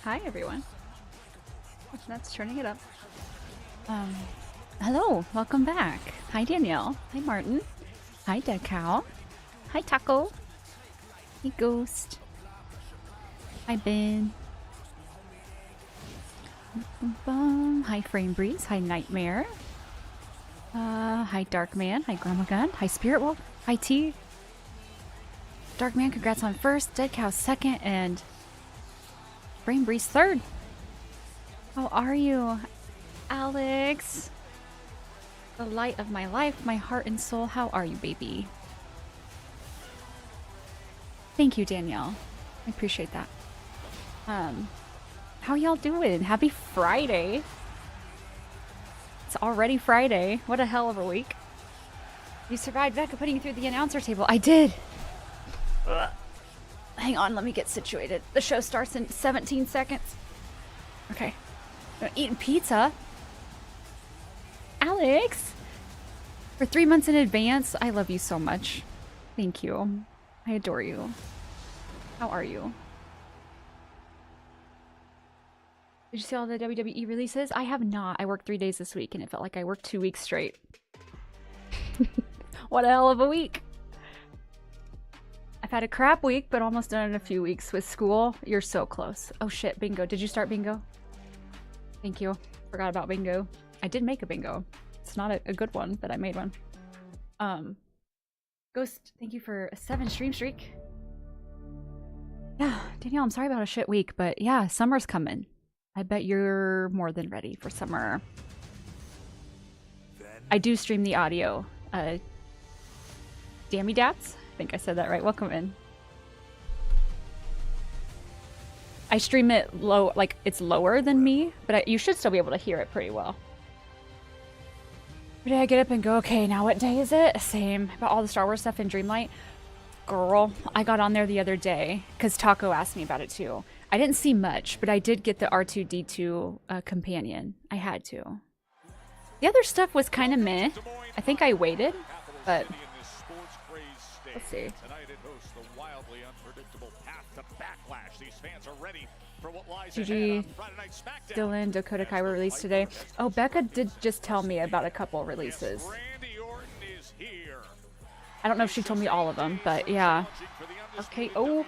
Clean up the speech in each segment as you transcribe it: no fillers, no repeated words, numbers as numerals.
Hi, everyone. That's turning it up. Hello. Welcome back. Hi, Danielle. Hi, Martin. Hi, Dead Cow. Hi, Taco. Hey, Ghost. Hi, Ben. Hi, Frame Breeze. Hi, Nightmare. Hi, Darkman. Hi, Grandma Gun. Hi, Spirit Wolf. Hi, T. Darkman, congrats on first. Dead Cow second. And Frame Breeze third. How are you, Alex? The light of my life, my heart and soul. How are you, baby? Thank you, Danielle. I appreciate that. How y'all doing? Happy Friday. It's already Friday. What a hell of a week. You survived Becca putting you through the announcer table. I did. Ugh. Hang on, let me get situated. The show starts in 17 seconds. Okay. I'm eating pizza. Alex! For 3 months in advance, I love you so much. Thank you. I adore you. How are you? Did you see all the WWE releases? I have not. I worked 3 days this week and it felt like I worked 2 weeks straight. What a hell of a week. I've had a crap week, but almost done in a few weeks with school. You're so close. Oh shit, bingo. Did you start bingo? Thank you. Forgot about bingo. I did make a bingo. It's not a good one, but I made one. Ghost, thank you for a 7 stream streak. Yeah, Danielle, I'm sorry about a shit week, but yeah, summer's coming. I bet you're more than ready for summer. I do stream the audio. Dammy Dats? I think I said that right. Welcome in. I stream it low, like it's lower than me, but you should still be able to hear it pretty well. Every day I get up and go, okay, now what day is it? Same. About all the Star Wars stuff in Dreamlight. Girl, I got on there the other day because Taco asked me about it too. I didn't see much, but I did get the R2-D2 companion. I had to. The other stuff was kind of meh. I think I waited, but let's see. GG, Dylan, Dakota Kai were released today. Oh, Becca did just tell me about a couple releases. I don't know if she told me all of them, but yeah. Okay, oh.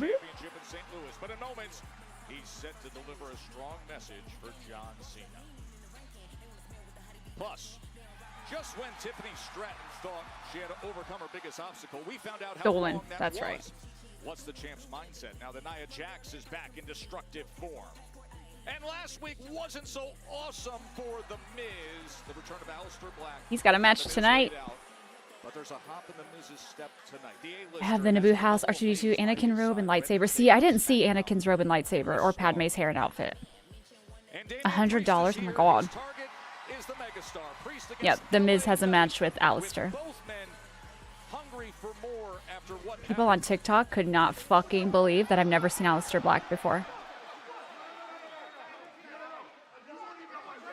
But in moments, he's set to deliver a strong message for John Cena. Plus, just when Tiffany Stratton thought she had to overcome her biggest obstacle, we found out how Dolan, long that that's was. right. What's the champ's mindset now that Nia Jax is back in destructive form? And last week wasn't so awesome for The Miz. The return of Aleister Black. He's got a match tonight. But there's a hop in the Miz's step tonight. I have the Naboo House, R2-D2, Anakin robe, and lightsaber. See, I didn't see Anakin's robe and lightsaber, or Padme's hair and outfit. $100? Oh my god. Yeah, the Miz has a match with Aleister. People on TikTok could not fucking believe that I've never seen Aleister Black before.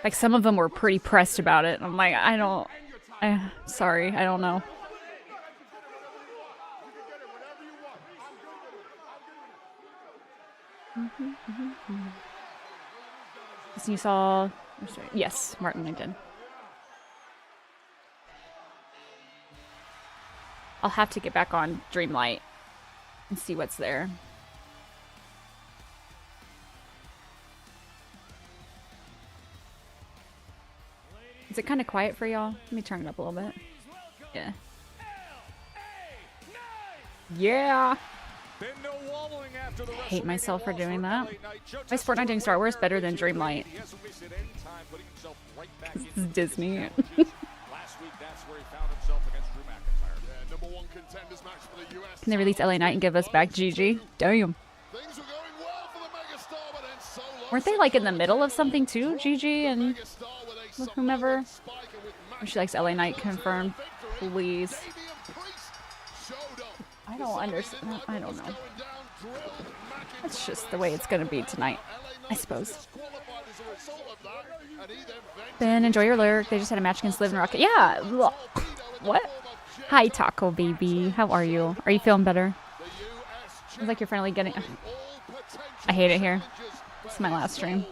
Like, some of them were pretty pressed about it. I'm like, sorry, I don't know. So you saw... Yes, Martin, I did. I'll have to get back on Dreamlight and see what's there. Is it kind of quiet for y'all? Let me turn it up a little bit. Yeah. Yeah! I hate myself for doing that. Why is Fortnite doing Star Wars better than Dreamlight? This is Disney. Can they release LA Knight and give us back GG? Damn. Weren't they like in the middle of something too? GG and whomever? She likes LA Knight confirmed. Please. I don't understand. I don't know. That's just the way it's gonna be tonight, I suppose. Ben, enjoy your lurk. They just had a match against Liv and Rocket. Yeah. What? Hi, Taco Baby. How are you? Are you feeling better? Seems like you're finally getting... I hate it here. It's my last stream.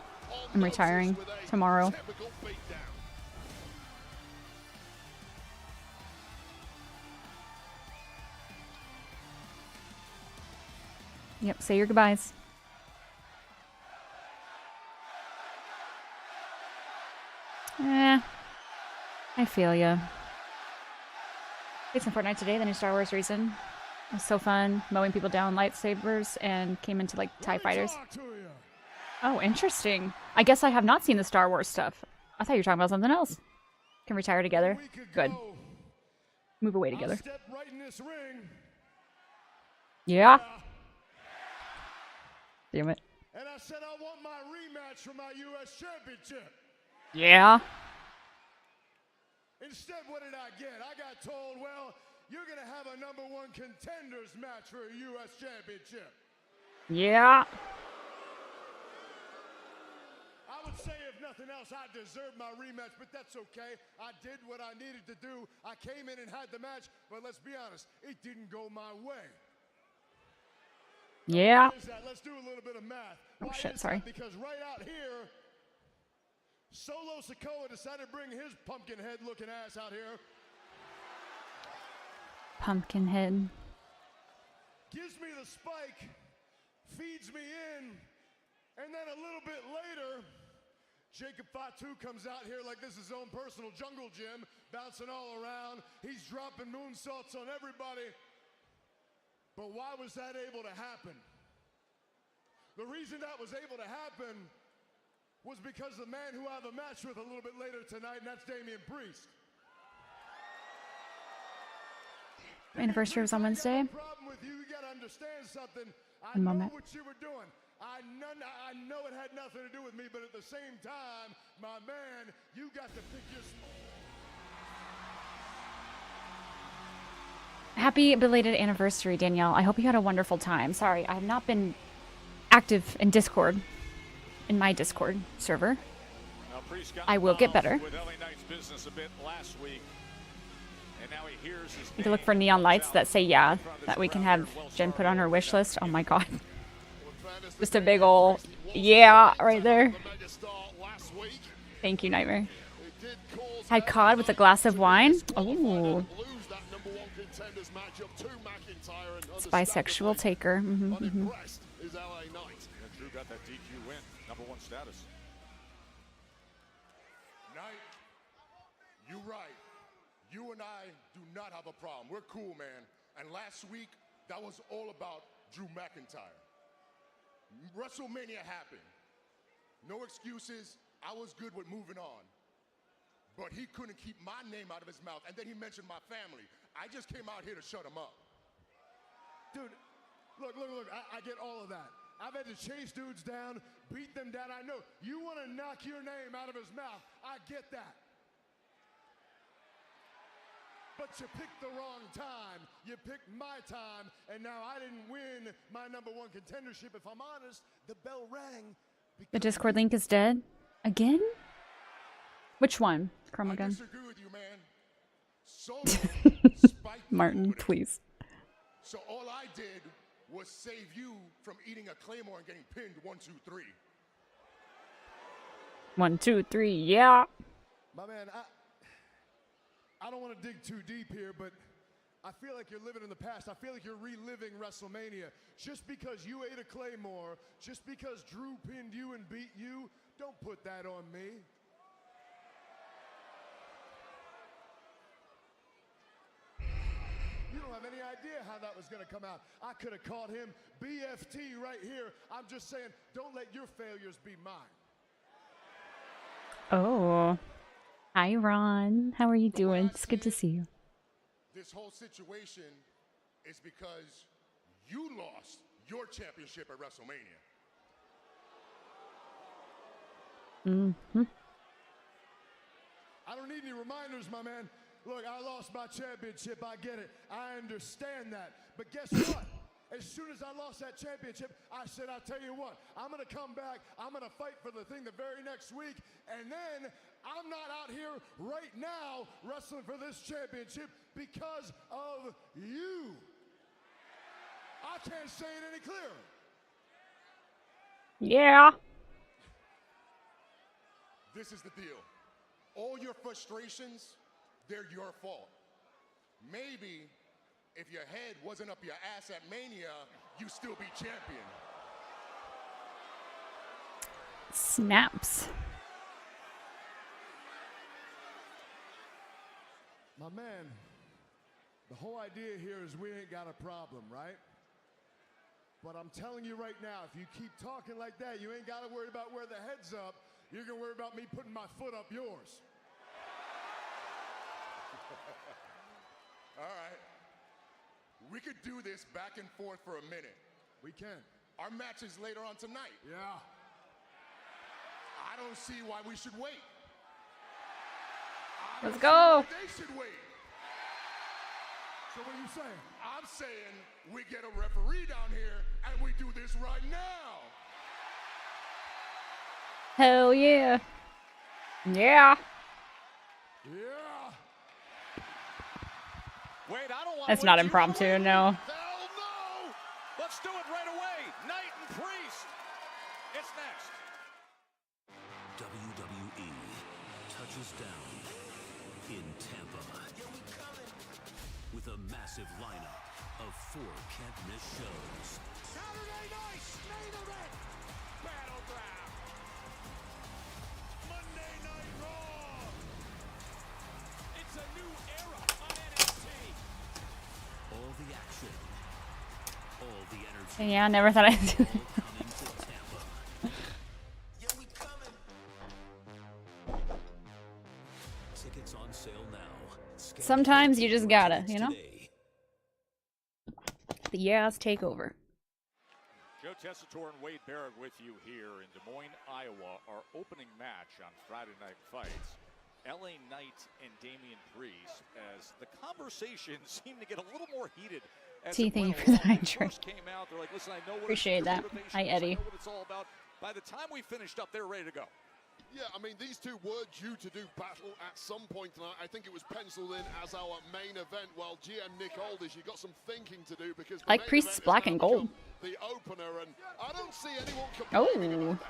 I'm retiring tomorrow. Yep, say your goodbyes. I feel ya. Played some Fortnite today, the new Star Wars reason. It was so fun, mowing people down lightsabers, and came into like TIE fighters. Oh, interesting. I guess I have not seen the Star Wars stuff. I thought you were talking about something else. Can retire together. Good. Move away together. Yeah. Damn it. And I said I want my rematch for my U.S. Championship. Yeah. Instead, what did I get? I got told, well, you're going to have a #1 contenders match for a U.S. Championship. Yeah. I would say, if nothing else, I deserved my rematch, but that's okay. I did what I needed to do. I came in and had the match, but let's be honest, it didn't go my way. Yeah. Let's do a little bit of math. Oh, shit, sorry. Because right out here, Solo Sikoa decided to bring his pumpkin head looking ass out here. Pumpkin head. Gives me the spike, feeds me in, and then a little bit later, Jacob Fatu comes out here like this is his own personal jungle gym, bouncing all around. He's dropping moonsaults on everybody. But why was that able to happen? The reason that was able to happen was because the man who I have a match with a little bit later tonight, and that's Damian Priest. Anniversary was on Wednesday. Problem with you, you gotta understand something. I One know moment. what you were doing. I know it had nothing to do with me, but at the same time, my man, you got to pick your. Happy belated anniversary, Danielle. I hope you had a wonderful time. Sorry, I have not been active in Discord, in my Discord server. I will get better. You can look for neon lights that say yeah, that we can have Jen put on her wish list. Oh my god. Just a big ol' yeah right there. Thank you, Nightmare. Had cod with a glass of wine. Oh. It's bisexual taker. Mm-hmm, mm-hmm. Knight, you're right. You and I do not have a problem. We're cool, man. And last week, that was all about Drew McIntyre. WrestleMania happened. No excuses. I was good with moving on. But he couldn't keep my name out of his mouth. And then he mentioned my family. I just came out here to shut him up. Dude, look. I get all of that. I've had to chase dudes down, beat them down. I know. You want to knock your name out of his mouth. I get that. But you picked the wrong time. You picked my time, and now I didn't win my #1 contendership. If I'm honest, the bell rang. The Discord link is dead. Again? Which one? Chroma I gun. disagree with you, man. Solo spiked me Martin, with it. please. So all I did was save you from eating a claymore and getting pinned 1, 2, 3. 1, 2, 3, yeah. My man, I don't want to dig too deep here, but I feel like you're living in the past. I feel like you're reliving WrestleMania. Just because you ate a claymore, just because Drew pinned you and beat you, don't put that on me. You don't have any idea how that was going to come out. I could have called him BFT right here. I'm just saying, don't let your failures be mine. Oh. Hi, Ron. How are you doing? It's good to see you. This whole situation is because you lost your championship at WrestleMania. Mm-hmm. I don't need any reminders, my man. Look, I lost my championship. I get it. I understand that. But guess what? As soon as I lost that championship, I said, I'll tell you what, I'm going to come back. I'm going to fight for the thing the very next week. And then I'm not out here right now wrestling for this championship because of you. I can't say it any clearer. Yeah. this is the deal. All your frustrations, they're your fault. Maybe if your head wasn't up your ass at Mania, you still be champion. Snaps. My man, the whole idea here is we ain't got a problem, right? But I'm telling you right now, if you keep talking like that, you ain't got to worry about where the head's up. You're going to worry about me putting my foot up yours. All right. We could do this back and forth for a minute. We can. Our match is later on tonight. Yeah. I don't see why we should wait. Let's go. They should wait. So what are you saying? I'm saying we get a referee down here and we do this right now. Hell yeah. Yeah. Yeah. Wait, I don't want. That's not impromptu, no. Hell no! Let's do it right away. Knight and Priest. It's next. WWE touches down in Tampa with a massive lineup of 4 can't-miss shows. Saturday night main event. Battleground. Monday Night Raw. It's a new era on NXT. All the action, all the energy, Yeah, never thought I'd do all coming to Tampa. Tickets on sale now. Scan Sometimes you just gotta, you know? today. The yeahs take over. Joe Tessitore and Wade Barrett with you here in Des Moines, Iowa. Our opening match on Friday Night Fights. LA Knight and Damian Priest, as the conversation seemed to get a little more heated. T, thank you for the hydrant. Came out, they're like, listen, I know what Appreciate that. Hi, Eddie. I know what it's all about. By the time we finished up, they're ready to go. Yeah, I mean, these two were due to do battle at some point tonight. I think it was penciled in as our main event. While GM Nick Aldis, you got some thinking to do because the Like main Priest's event black has and now gold. become the opener, and I don't see anyone complaining Oh. about that.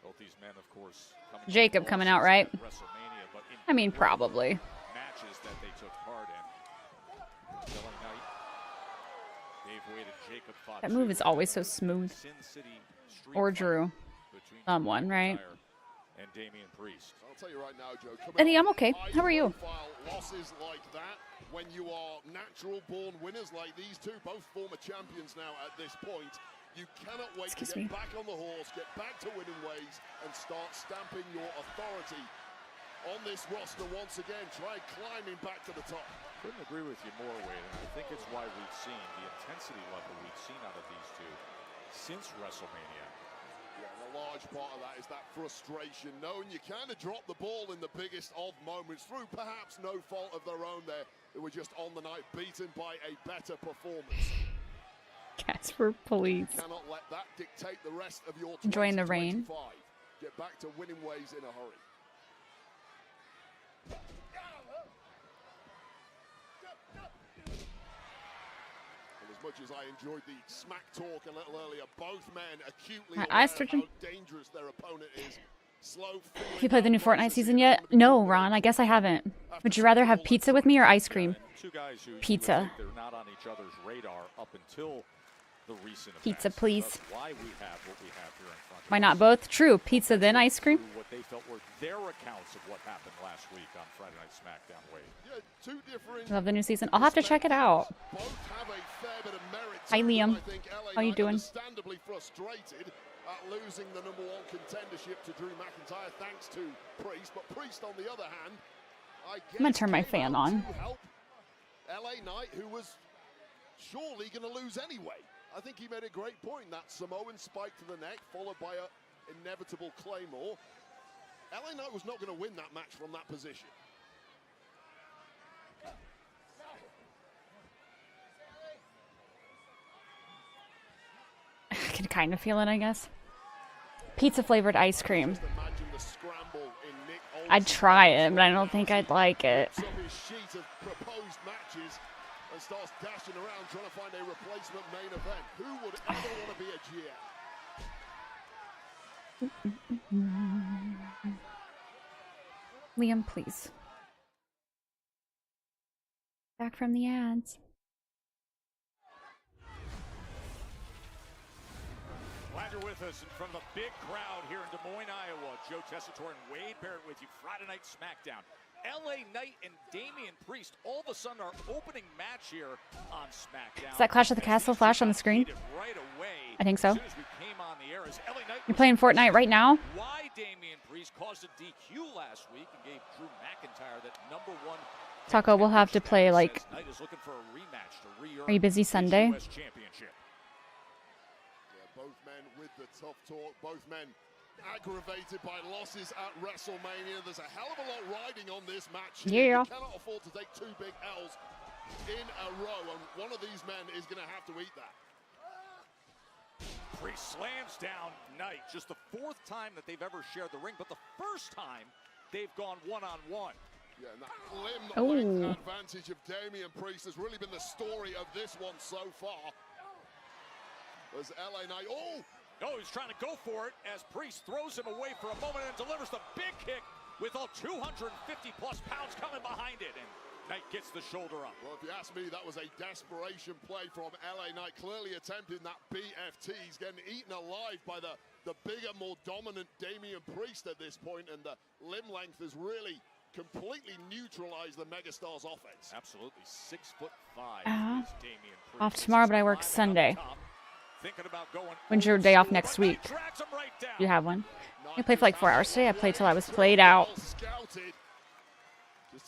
Both these men, of course, Jacob coming out, right? WrestleMania, but in I mean, probably. matches that they took part in. LA Knight, Dave Wade and Jacob fought That move is always so smooth. Sin City street Or fight Drew. between Someone, right? McIntyre and Damian Priest. I'll tell you right now, Joe. coming Eddie, I'm off okay. How are you? high-profile losses like that, when you are natural-born winners like these two, both former champions now at this point, you cannot wait Excuse to get me. back on the horse, get back to winning ways, and start stamping your authority on this roster once again. Try climbing back to the top. Couldn't agree with you more, Wade, and I think it's why we've seen the intensity level we've seen out of these two since WrestleMania. Yeah, and a large part of that is that frustration, knowing you kind of dropped the ball in the biggest of moments through perhaps no fault of their own there. They were just on the night beaten by a better performance. Casper, please. Cannot let that dictate the rest of your Enjoying the rain. 2025. Get back to winning ways in a hurry. And as much as I enjoyed the smack talk a little earlier, both men acutely My aware eyes of twitching. how dangerous their opponent is. Slow Have you played the new Fortnite season yet? No, Ron, I guess I haven't. Would you rather have pizza with me or ice cream? Two guys who Pizza. they're not on each other's radar up until the recent Pizza, events. please. That's why we have what we have here in front of Why us. not both? True. Pizza, then ice cream? What they felt were their accounts of what happened last week on Friday Night SmackDown, Wade. Yeah, two different Love the new season. I'll have to check it out. both have a fair bit of merit Hi, to them. Liam. I think LA How you Knight doing? Understandably frustrated at losing the #1 contendership to Drew McIntyre thanks to Priest, but Priest on the other hand, I guess I'm gonna turn my came fan out on. to help LA Knight, who was surely going to lose anyway. I think he made a great point, that Samoan spike to the neck followed by a inevitable Claymore. LA Knight was not going to win that match from that position. I can kind of feel it, I guess. Pizza flavored ice cream. Just imagine the scramble in Nick I'd try it, but I don't think I'd like it. From his sheet of proposed matches and starts dashing around trying to find a replacement main event. Who would ever want to be a GM? Liam, please. Back from the ads. Glad you're with us in front of a big crowd here in Des Moines, Iowa. Joe Tessitore and Wade Barrett with you. Friday Night SmackDown. LA Knight and Damian Priest all of a sudden our opening match here on SmackDown. Is that Clash of the Castle flash on the screen? Right away, I think so. as soon as we came on the air, as LA Knight You're playing Fortnite right now? why Damian Priest caused a DQ last week and gave Drew McIntyre that #1. Taco, we'll have to play like. Knight is looking for a rematch to re-earn Are you busy his Sunday? US championship. Yeah, both men with the tough talk, both men aggravated by losses at WrestleMania. There's a hell of a lot riding on this match here. Yeah. You cannot afford to take 2 big L's in a row, and one of these men is going to have to eat that. Priest slams down Knight. Just the 4th time that they've ever shared the ring, but the first time they've gone one-on-one. Yeah, and that limb length advantage of Damian Priest has really been the story of this one so far. As LA Knight, Oh, he's trying to go for it as Priest throws him away for a moment and delivers the big kick with all 250-plus pounds coming behind it. And Knight gets the shoulder up. Well, if you ask me, that was a desperation play from LA Knight, clearly attempting that BFT. He's getting eaten alive by the bigger, more dominant Damian Priest at this point, and the limb length has really completely neutralized the Megastar's offense. Absolutely, 6'5" is Damian Priest. Off tomorrow, but I work Sunday. When's your day off next week? You have one. I played for like 4 hours today. I played till I was played out. Just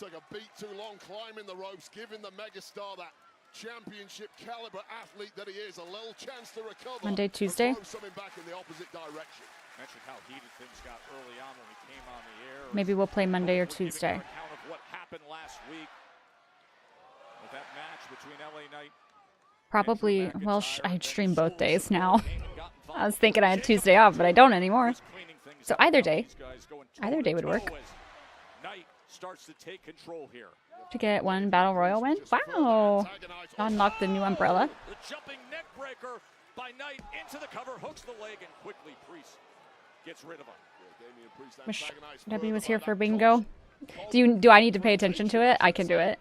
took a beat too long climbing the ropes, giving the Megastar that championship caliber athlete that he is a little chance to recover. Monday, Tuesday. Something back in the opposite direction. Mentioned how heated things got early on when we came on the air. Maybe we'll play Monday or Tuesday. Account of what happened last week with that match between LA Knight. Probably, well, I stream both days now. I was thinking I had Tuesday off, but I don't anymore. So either day would work. Knight starts to take control here. To get 1 Battle Royal win? Wow. Unlock the new umbrella. The jumping neck breaker by Knight into the cover, hooks the leg, and quickly Priest gets rid of him. Wish Debbie was here for bingo. Do I need to pay attention to it? I can do it.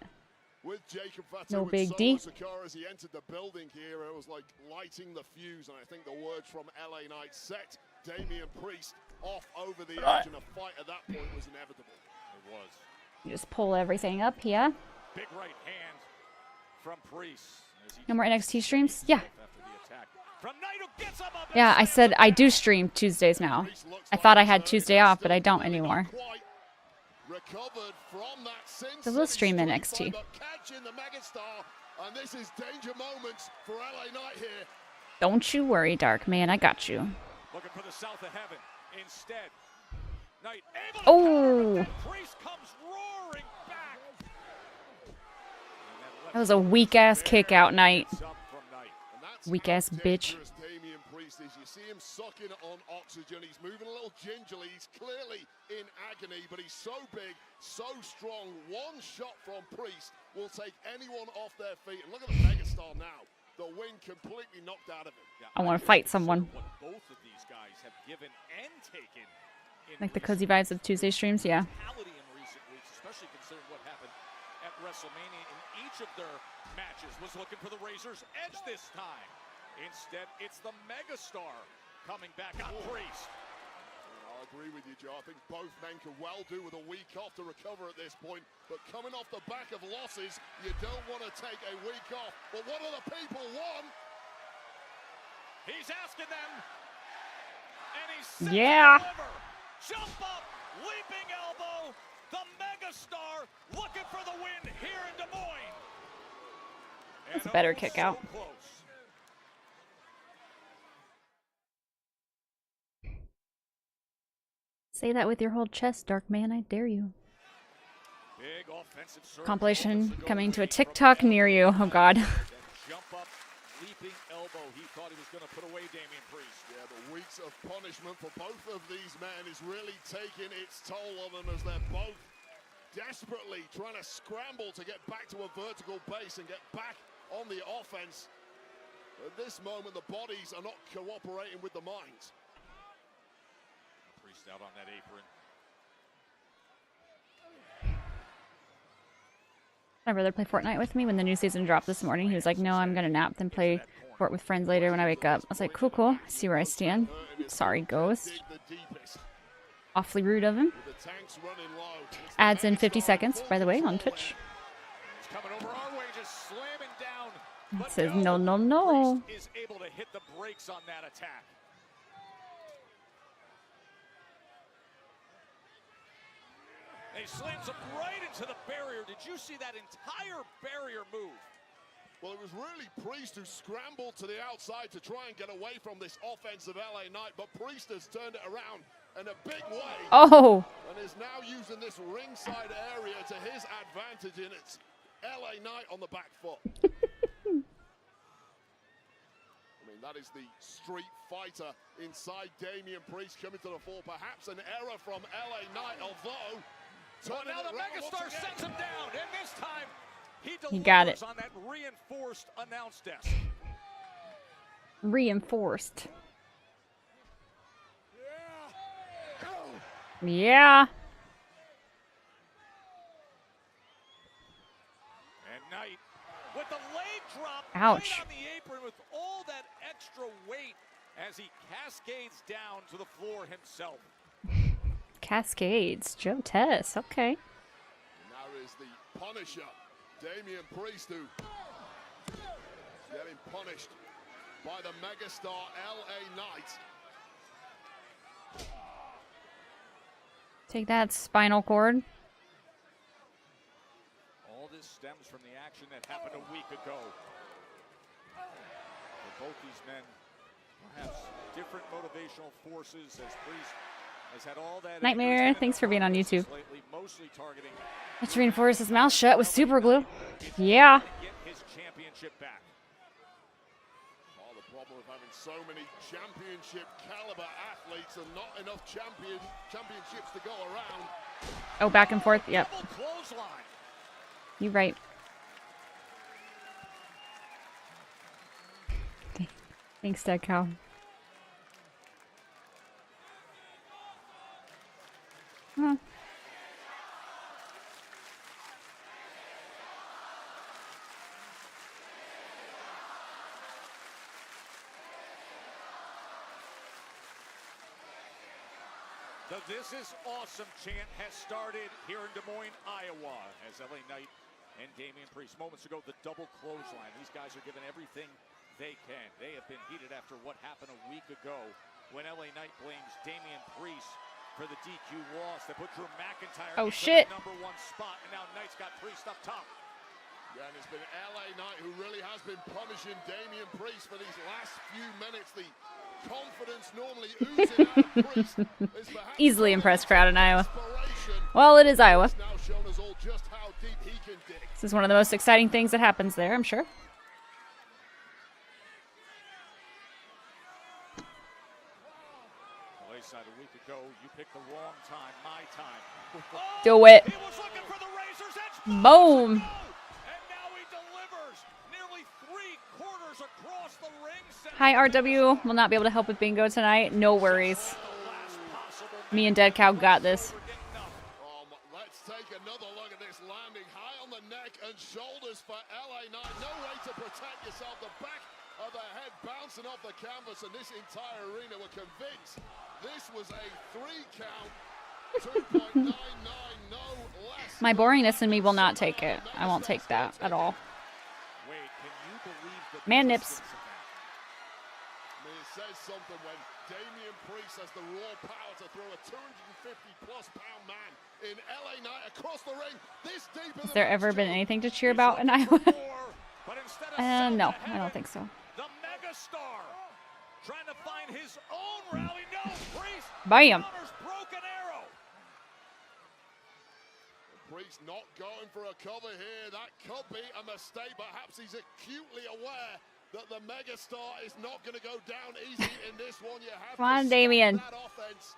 No big D. As he entered the building here, it was like lighting the fuse, and I think the words from LA Knight set Damian Priest off over the edge, and a fight at that point was inevitable. It was. You just pull everything up, yeah? Big right hand from Priest. No more NXT streams? Yeah. From Knight, who gets him up. Yeah, I said I do stream Tuesdays now. I thought I had Tuesday off, but I don't anymore. Recovered from that So we'll stream NXT. Catching the Megastar, and this is danger moments for LA Knight here. Don't you worry, Dark Man. I got you. Looking for the south of heaven. Instead, Knight able to Oh! Priest comes roaring back. That was a weak-ass kick-out night. Weak-ass bitch. Damian Priest is. You see him sucking on oxygen. He's moving a little gingerly. He's clearly in agony, but he's so big, so strong. One shot from Priest will take anyone off their feet. And look at the Megastar now. The wind completely knocked out of him. I want to fight someone. What both of these guys have given and taken. Like the cozy vibes of Tuesday streams, yeah. In recent weeks, especially considering what happened at WrestleMania. In each of their matches was looking for the Razor's Edge this time. Instead, it's the Megastar coming back on Priest. I agree with you, Joe. I think both men could well do with a week off to recover at this point. But coming off the back of losses, you don't want to take a week off. But what do the people want? He's asking them, and he's set Yeah. to deliver. Jump up, leaping elbow. The Megastar looking for the win here in Des Moines. That's a better kick out. So close. Say that with your whole chest, Dark Man. I dare you. Big offensive surge. Compilation coming to a TikTok near you. Oh, God. Jump up, leaping elbow. He thought he was going to put away Damian Priest. Yeah, the weeks of punishment for both of these men is really taking its toll on them as they're both desperately trying to scramble to get back to a vertical base and get back on the offense. At this moment, the bodies are not cooperating with the minds. Priest out on that apron. My brother played Fortnite with me when the new season dropped this morning. He was like, no, I'm going to nap, then play Fort with friends later when I wake up. I was like, cool, cool. I see where I stand. Sorry, Ghost. Awfully rude of him. Adds in 50 seconds, by the way, on Twitch. It says, no, no, no. Is able to hit the brakes on that attack. He slams him right into the barrier. Did you see that entire barrier move? Well, it was really Priest who scrambled to the outside to try and get away from this offensive LA Knight, but Priest has turned it around in a big way. Oh! And is now using this ringside area to his advantage, and it's LA Knight on the back foot. I mean, that is the street fighter inside Damian Priest coming to the fore. Perhaps an error from LA Knight, although... Well, now the Megastar sets him down, and this time he got it delivers on that reinforced announce desk. Reinforced. Yeah. And Knight with the leg drop Ouch. right on the apron with all that extra weight as he cascades down to the floor himself. Cascades. Joe Tess. Okay. Now is the Punisher, Damian Priest, who getting punished by the megastar LA Knight. Take that, spinal cord. All this stems from the action that happened a week ago. For both these men, perhaps different motivational forces as Priest has had all that. Nightmare, thanks for being on YouTube. Lately, mostly targeting. Let's reinforce his mouth shut with super glue. Yeah. Get his championship back. Oh, the problem of having so many championship caliber athletes and not enough championships to go around. Oh, back and forth. Yep. Double clothesline. You right. Thanks, Dead Cow. Huh. The "This is awesome" chant has started here in Des Moines, Iowa, as LA Knight and Damian Priest. Moments ago, the double clothesline. These guys are giving everything they can. They have been heated after what happened a week ago when LA Knight blames Damian Priest for the DQ loss that put Drew McIntyre Oh, into shit. the #1 spot, and now Knight's got Priest up top. Yeah, and it's been LA Knight who really has been punishing Damian Priest for these last few minutes. The confidence normally oozing out of Priest is perhaps Easily impressed crowd in Iowa. inspiration. Well, it is Iowa. He's now shown us all just how deep he can dig. This is one of the most exciting things that happens there, I'm sure. Wayside a week ago, you picked the wrong time, my time. Do it. He was looking for the razor's edge. Boom. And now he delivers nearly 3/4 across the ring. Hi, RW. Will not be able to help with bingo tonight. No worries. Me and Dead Cow got this. Let's take another look at this landing high on the neck and shoulders for LA Knight. No way to protect yourself. The back of the head bouncing off the canvas, and this entire arena were convinced this was a 3 count. 2.99, no less. My boringness in me will not take it. I won't take that at all. Wait, can you believe the Man nips. I mean, it says something when Damian Priest has the raw power to throw a 250-plus pound man in LA Knight across the ring. This deep in Has the there match, ever been Joe. anything to cheer about in Iowa? But instead of No, sending I don't think so. the megastar trying to find his own rally. No, Priest. Bam. counters broken arrow. Priest not going for a cover here. That could be a mistake. Perhaps he's acutely aware that the megastar is not going to go down easy in this one. You have Come on, to stop Damian. that offense.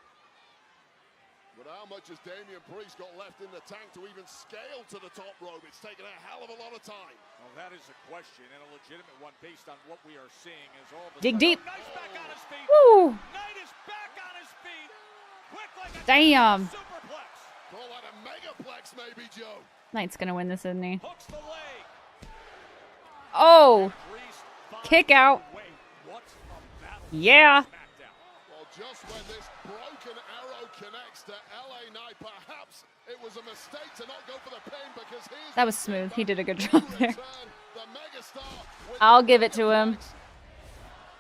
But how much has Damian Priest got left in the tank to even scale to the top rope? It's taken a hell of a lot of time. Well, that is a question, and a legitimate one based on what we are seeing as all of a Dig sudden- deep. Knight's back on his feet. Woo. Knight is back on his feet. Damn. Call that a megaplex, maybe, Joe. Knight's gonna win this, isn't he? Hooks the leg. Oh, Priest kick out. Wait, what a battle. Yeah. SmackDown. Well, just when this broken arrow connects to LA Knight, perhaps it was a mistake to not go for the pin because here's That was smooth. He did a good job there. the megastar with I'll the give it to him. megaplex.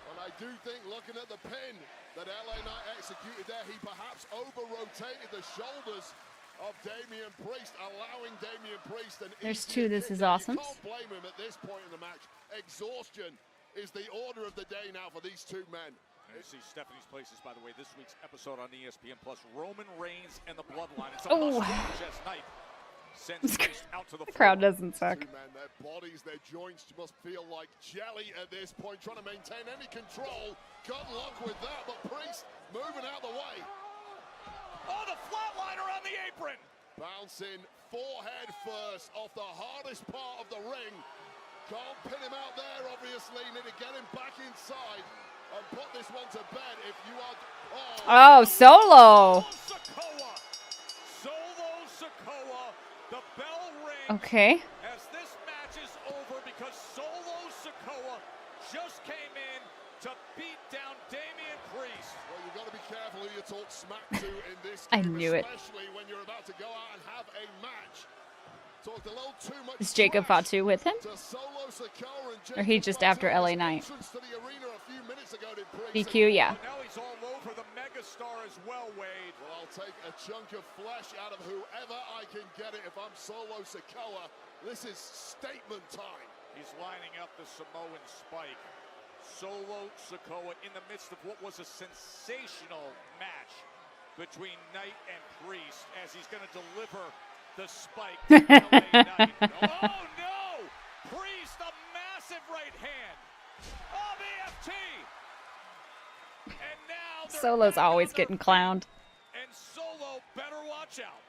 And I do think, looking at the pin that LA Knight executed there, he perhaps over-rotated the shoulders of Damian Priest, allowing Damian Priest an There's easier two. This kick is there. awesome. You can't blame him at this point in the match. Exhaustion is the order of the day now for these two men. And you see Stephanie's Places, by the way, this week's episode on ESPN Plus. Roman Reigns and the Bloodline. It's a Oh. must-watch as Knight sends Priest out to the The crowd floor. doesn't suck. Two men, their bodies, their joints must feel like jelly at this point, trying to maintain any control. Good luck with that, but Priest moving out the way. Oh, the flatliner on the apron. Bouncing forehead first off the hardest part of the ring. Can't pin him out there, obviously. Need to get him back inside and put this one to bed if you are... Oh, Solo. Sikoa. Solo Sikoa. The bell rings Okay. as this match is over because Solo Sikoa just came in to beat down Damian Priest. Well, you've got to be careful who you talk smack to in this I game, knew it. especially when you're about to go out and have a match. Talked a little too much Is Jacob trash Fatu with him? to Solo Sikoa and Or he Jacob just Fatu. after LA His Knight? entrance to the arena a few minutes ago did Priest. BQ, yeah. But now he's all over the megastar as well, Wade. Well, I'll take a chunk of flesh out of whoever I can get it if I'm Solo Sikoa. This is statement time. He's lining up the Samoan spike. Solo Sikoa in the midst of what was a sensational match between Knight and Priest as he's going to deliver the spike to LA Knight. Oh no! Priest, a massive right hand of EFT. And now they're Solo's back always on their getting feet. clowned. And Solo better watch out.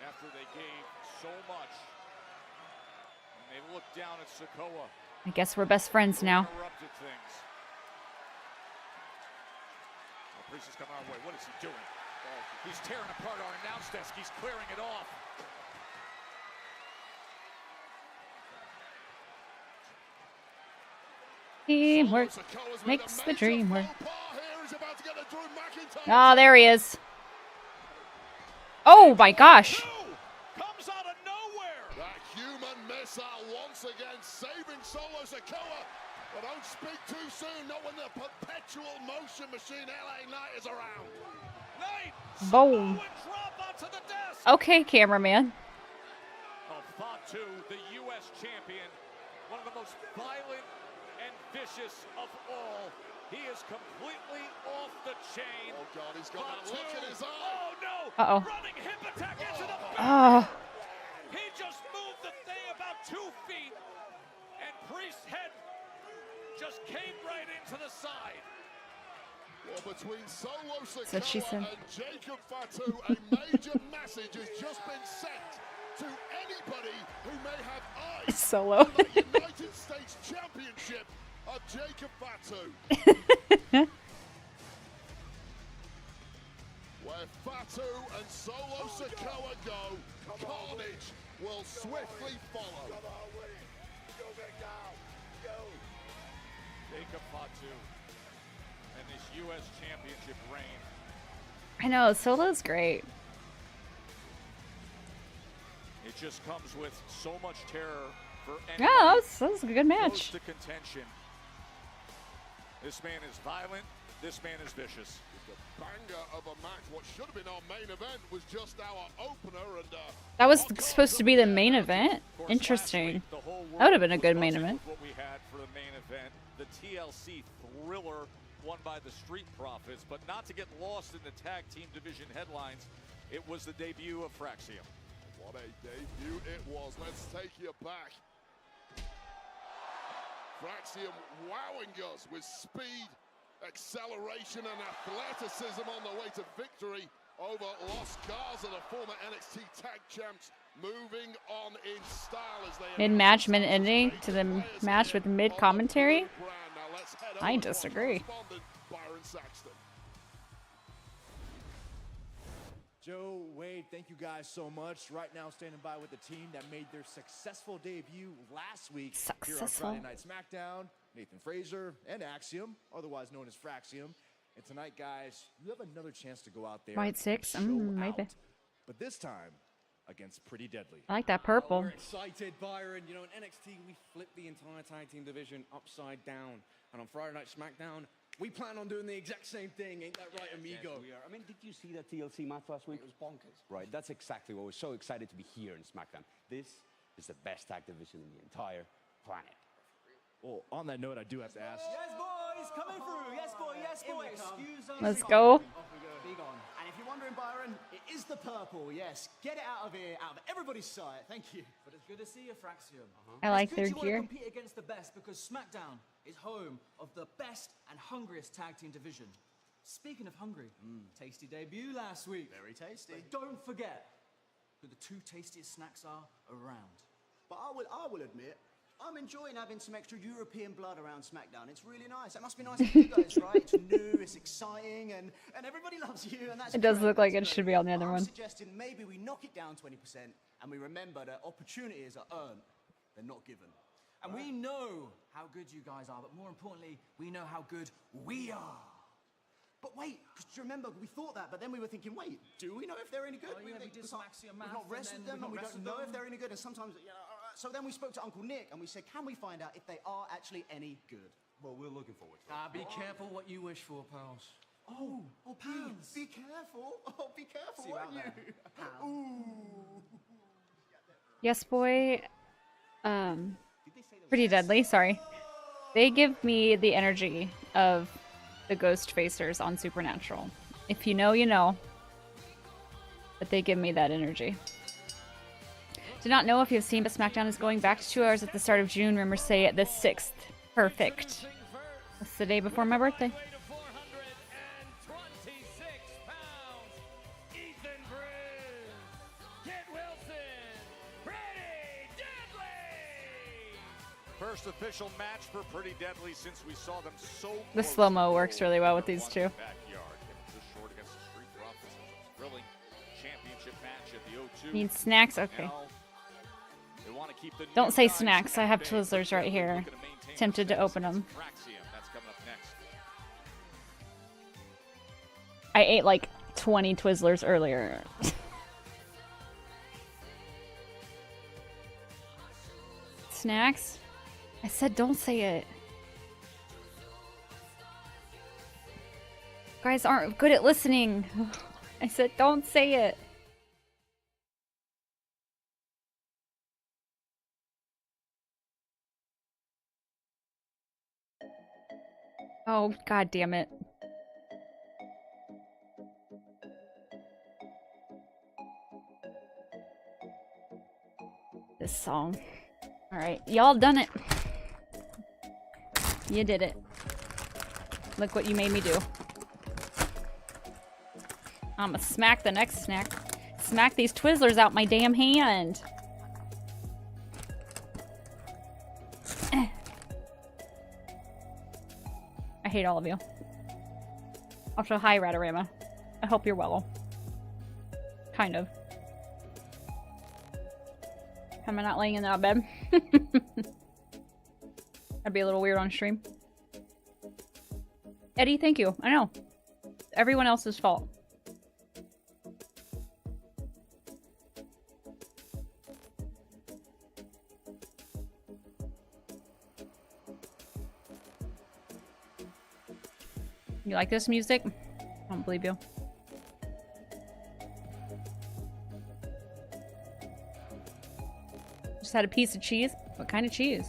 After they gave so much, and they looked down at Sikoa. I guess we're best friends now. Interrupted things. Well, Priest is coming our way. What is he doing? Oh, he's tearing apart our announce desk. He's clearing it off. Teamwork Sikoa's made a makes the major dream work. faux pas here. He's about to get a Drew McIntyre. Oh, there he is. Oh my gosh. Comes out of nowhere. That human missile once again saving Solo Sikoa. But don't speak too soon, not when the perpetual motion machine LA Knight is around. Knight. Boom. Samoan drop onto the desk. Okay, cameraman. Of Fatu, the U.S. champion, one of the most violent and vicious of all. He is completely off the chain. Oh God, he's got that Fatu. look in his eye. Oh no! Uh-oh. Running hip attack into the back. Oh, He just moved the thing about 2 feet, and Priest's head just came right into the side. Well, between Solo That's what she Sikoa said. and Jacob Fatu, a major message has just been sent to anybody who may have eyes Solo. on the United States Championship of Jacob Fatu. Where Fatu and Solo Sikoa go, carnage will swiftly follow. Jacob Fatu and this U.S. Championship reign. I know. Solo's great. It just comes with so much terror for Yeah, anybody that was a good close match. to contention. This man is violent. This man is vicious. The banger of a match. What should have been our main event was just our opener, and That was supposed to be the main event? Of course, last Interesting. week, the whole That would have world been a good was main buzzing event. with what we had for the main event. The TLC thriller won by the Street Profits, but not to get lost in the tag team division headlines. It was the debut of Fraxium. what a debut it was. Let's take you back. Fraxium wowing us with speed, acceleration, and athleticism on the way to victory over Los Garza, the former NXT Tag Champs, moving on in style as they Mid-match, mid-ending to the match with mid-commentary? Now let's head I over to our disagree. correspondent, Byron in Saxton. Joe, Wade, thank you guys so much. Right now, standing by with the team that made their successful debut last week here on Friday Night SmackDown. Nathan Frazer and Axiom, otherwise known as Fraxium. And tonight, guys, you have another chance to go out there. White six? and show Maybe. out. But this time, against Pretty Deadly. I like that purple. We're excited, Byron. You know, in NXT, we flipped the entire tag team division upside down. And on Friday Night SmackDown, we plan on doing the exact same thing. Ain't that right, amigo? Yes, we are. I mean, did you see that TLC match last week? It was bonkers. Right, that's exactly what we're so excited to be here in SmackDown. This is the best tag division in the entire planet. Well, on that note, I do have to ask. Yes, boys, coming through. Yes, boy, yes, boy. Excuse us. Let's go. Off we go. Big on. And if you're wondering, Byron, it is the purple. Yes, get it out of here, out of everybody's sight. Thank you. But it's good to see you, Fraxium. I like their You want to gear. compete against the best because SmackDown is home of the best and hungriest tag team division. Speaking of hungry, tasty debut last week. Very tasty. But don't forget who the two tastiest snacks are around. But I will admit, I'm enjoying having some extra European blood around SmackDown. It's really nice. It must be nice for you guys, right? It's new, it's exciting, and everybody loves you, and that's It does great. look like That's it should be on the other I'm one. suggesting maybe we knock it down 20% and we remember that opportunities are earned, they're not given. And we know how good you guys are, but more importantly, we know how good we are. But wait, because remember, we thought that, but then we were thinking, wait, do we know if they're any good? Oh, yeah, we did some Axiom We've math, not and rested then them, and we've we not don't know rested if they're any good, and sometimes, you know, so then we spoke to Uncle Nick, and we said, can we find out if they are actually any good? Well, we're looking forward to it. Be careful what you wish for, pals. Oh, be careful. Oh, be careful, See you won't out you? there. Ooh. Yes, boy. Pretty Deadly. Sorry. They give me the energy of the Ghost Facers on Supernatural. If you know, you know. But they give me that energy. Do not know if you've seen, but SmackDown is going back to 2 hours at the start of June. Rumors say at the 6th. Perfect. That's the day before my birthday. First official match for Pretty Deadly since we saw them so The close slow-mo to works really well with these two. Backyard. Just short against the Street Profits. Thrilling championship match at the O2. Need snacks? Okay. Now, they want to keep the Don't new say guys snacks. I have at bay, but Twizzlers right they're here. looking to maintain Tempted to their open them. Fraxium, that's coming up next. I ate like 20 Twizzlers earlier. Snacks? I said don't say it. Guys aren't good at listening. I said don't say it. Oh, god damn it. This song. Alright, y'all done it. You did it. Look what you made me do. I'ma smack the next snack. Smack these Twizzlers out my damn hand. I hate all of you. Also, hi, Radarama. I hope you're well. Kind of. Am I not laying in that bed? That'd be a little weird on stream. Eddie, thank you. I know. Everyone else's fault. You like this music? I don't believe you. Just had a piece of cheese. What kind of cheese?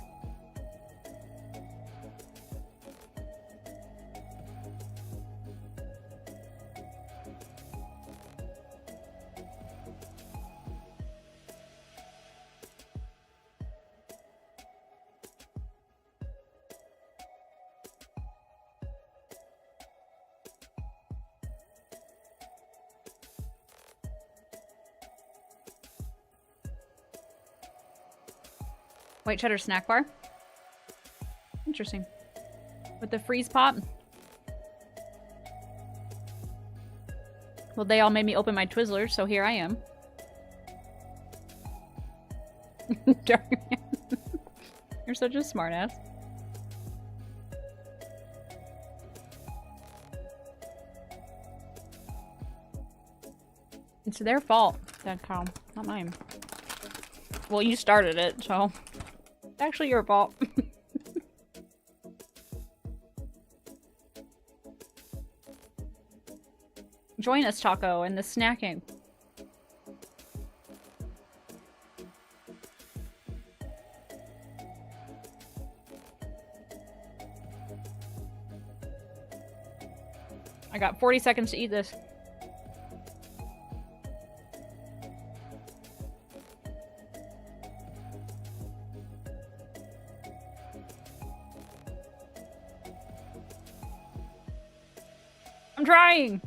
White cheddar snack bar. Interesting. With the freeze pop. Well, they all made me open my Twizzlers, so here I am. You're such a smartass. It's their fault, that cow, not mine. Well, you started it, so it's actually your fault. Join us, Taco, in the snacking. I got 40 seconds to eat this. I'm trying!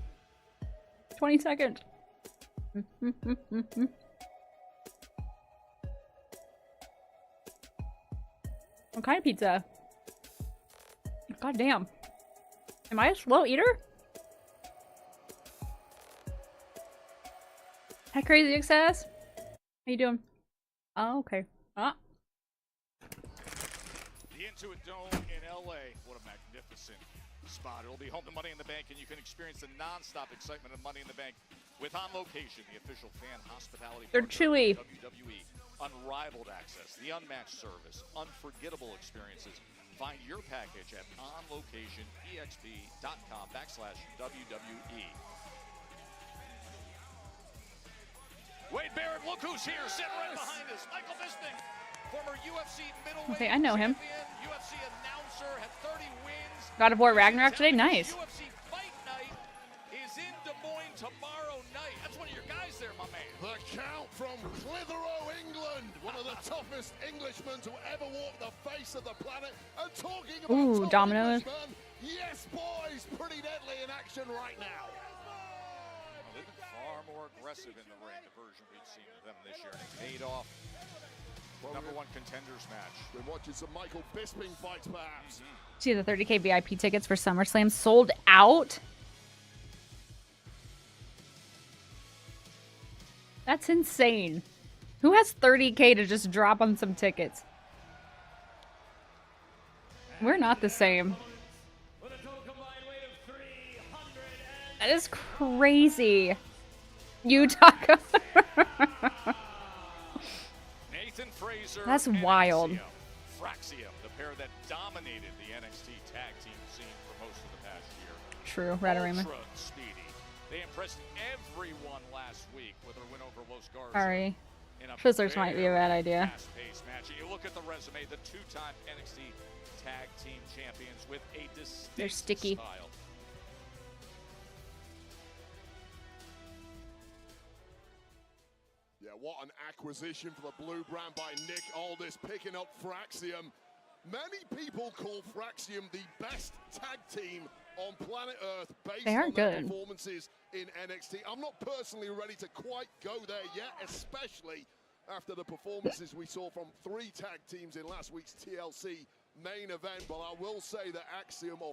20 seconds. What kind of pizza? God damn. Am I a slow eater? Hi, Crazy Excess. How you doing? Oh, okay. Ah. The Intuit Dome in LA. What a magnificent spot. It'll be home to Money in the Bank, and you can experience the non-stop excitement of Money in the Bank with On Location, the official fan hospitality. They're chewy. WWE. Unrivaled access, the unmatched service, unforgettable experiences. Find your package at onlocationexp.com/WWE. Wade Barrett, look who's here, sitting right behind us. Michael Bisping, former UFC middleweight Okay, I know him. champion, UFC announcer, had 30 wins. God of War Ragnarok today? Nice. UFC Fight Night is in Des Moines tomorrow night. That's one of your guys there, my man. The Count from Clitheroe, England. One of the toughest Englishmen to ever walk the face of the planet. And talking about Ooh, Domino's. Yes, boys, pretty deadly in action right now. Well, they've been far more aggressive in the ring, the version we've seen of them this year, and it paid off. Number one contenders match. Been watching some Michael Bisping fights, perhaps. See, the 30K VIP tickets for SummerSlam sold out? That's insane. Who has 30K to just drop on some tickets? We're not the same. That is crazy. You Taco. Nathan Fraser. That's wild. Fraxium, the pair that dominated the NXT tag team scene for most of the past year. True, Radarima. Ultra speedy. They impressed everyone last week with their win over Los Garza. Sorry. In a Twizzlers might be a bad idea. fast-paced match. And you look at the resume, the two-time NXT tag team champions with a distinct They're sticky. style. Yeah, what an acquisition for the blue brand by Nick Aldis, picking up Fraxium. Many people call Fraxium the best tag team on planet Earth based They are on their good. performances in NXT. I'm not personally ready to quite go there yet, especially after the performances we saw from 3 tag teams in last week's TLC main event. But I will say that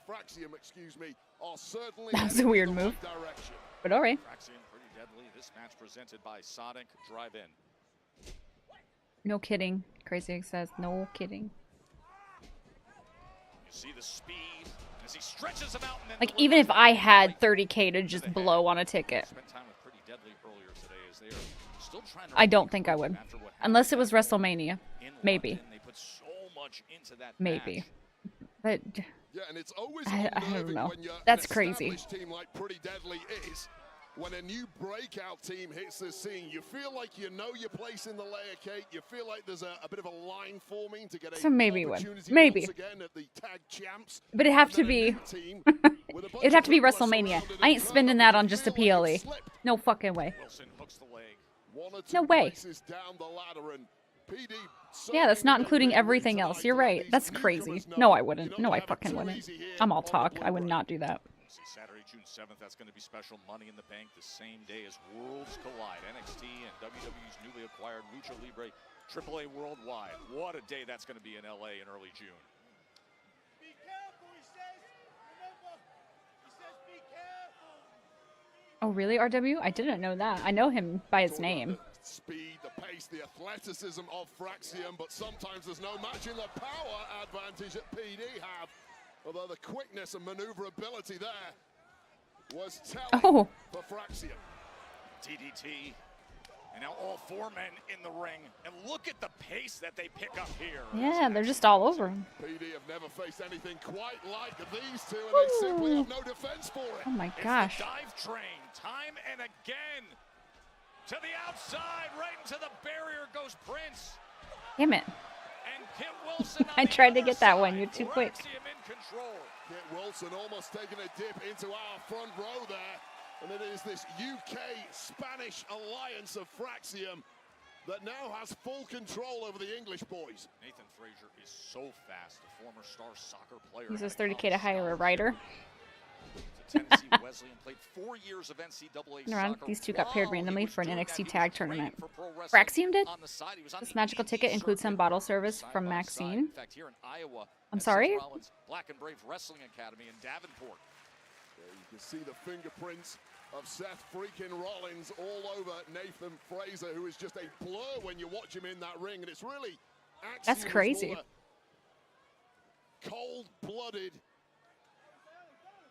Fraxium, excuse me, are certainly That was a heading weird in the move. right direction. But alright. Fraxium pretty deadly. This match presented by Sonic Drive-In. No kidding. Crazy says, no kidding. You see the speed as he stretches them out. And then Like, even if I had 30K to just blow on a ticket, spent time with Pretty Deadly earlier today as they are still trying to I don't think I would. Unless it was WrestleMania. Maybe. They put so much into that Maybe. match. But Yeah, and it's always I don't unnerving know. when you're That's an crazy. established team like Pretty Deadly is. When a new breakout team hits the scene, you feel like you know your place in the layer cake. You feel like there's a bit of a line forming to get So maybe it would. opportunity Maybe. once again at the tag champs. But it'd have And to then a be new team with a bunch it'd have of to be people WrestleMania. surrounded I and ain't spending turned that up. on You just a feel like PLE. you slipped No fucking way. Wilson hooks the leg. one or No two way. places down the ladder, and PD Yeah, that's not certainly including did big everything win else. tonight You're to let right. these That's crazy. newcomers No, know I you wouldn't. don't No, I have it fucking too wouldn't. easy here I'm all on the talk. blue I would brand. not do that. See Saturday, June 7th. That's going to be special Money in the Bank the same day as Worlds Collide. NXT and WWE's newly acquired Lucha Libre AAA Worldwide. What a day that's going to be in LA in early June. Be careful, he says. Remember, he says be careful. Oh, really, RW? I didn't know that. I know him by his name. Speed, the pace, the athleticism of Fraxium, but sometimes there's no matching the power advantage that PD have. Although the quickness and maneuverability there was telling for Fraxium. DDT. And now all four men in the ring. And look at the pace that they pick up here. Yeah, they're just all over him. PD have never faced anything quite like these two, and they simply have no defense for it. Oh my gosh. It's the dive train, time and again. To the outside, right into the barrier goes Prince. Damn it. And Kit Wilson I tried to get that one. You're too quick. In control. Kit Wilson almost taking a dip into our front row there. And it is this UK-Spanish alliance of Fraxium that now has full control over the English boys. Nathan Frazier is so fast, a former star soccer player. Uses 30K to hire a writer. Tennessee Wesleyan played 4 years of NCAA Around, soccer. these two got paired randomly for an NXT tag tournament. Fraxium did? This magical ticket includes some bottle service from Maxine. In fact, here in Iowa, I'm sorry? Black and Brave Wrestling Academy in Davenport. There you can see the fingerprints of Seth freaking Rollins all over Nathan Fraser, who is just a blur when you watch him in that ring, and it's really that's crazy. Cold-blooded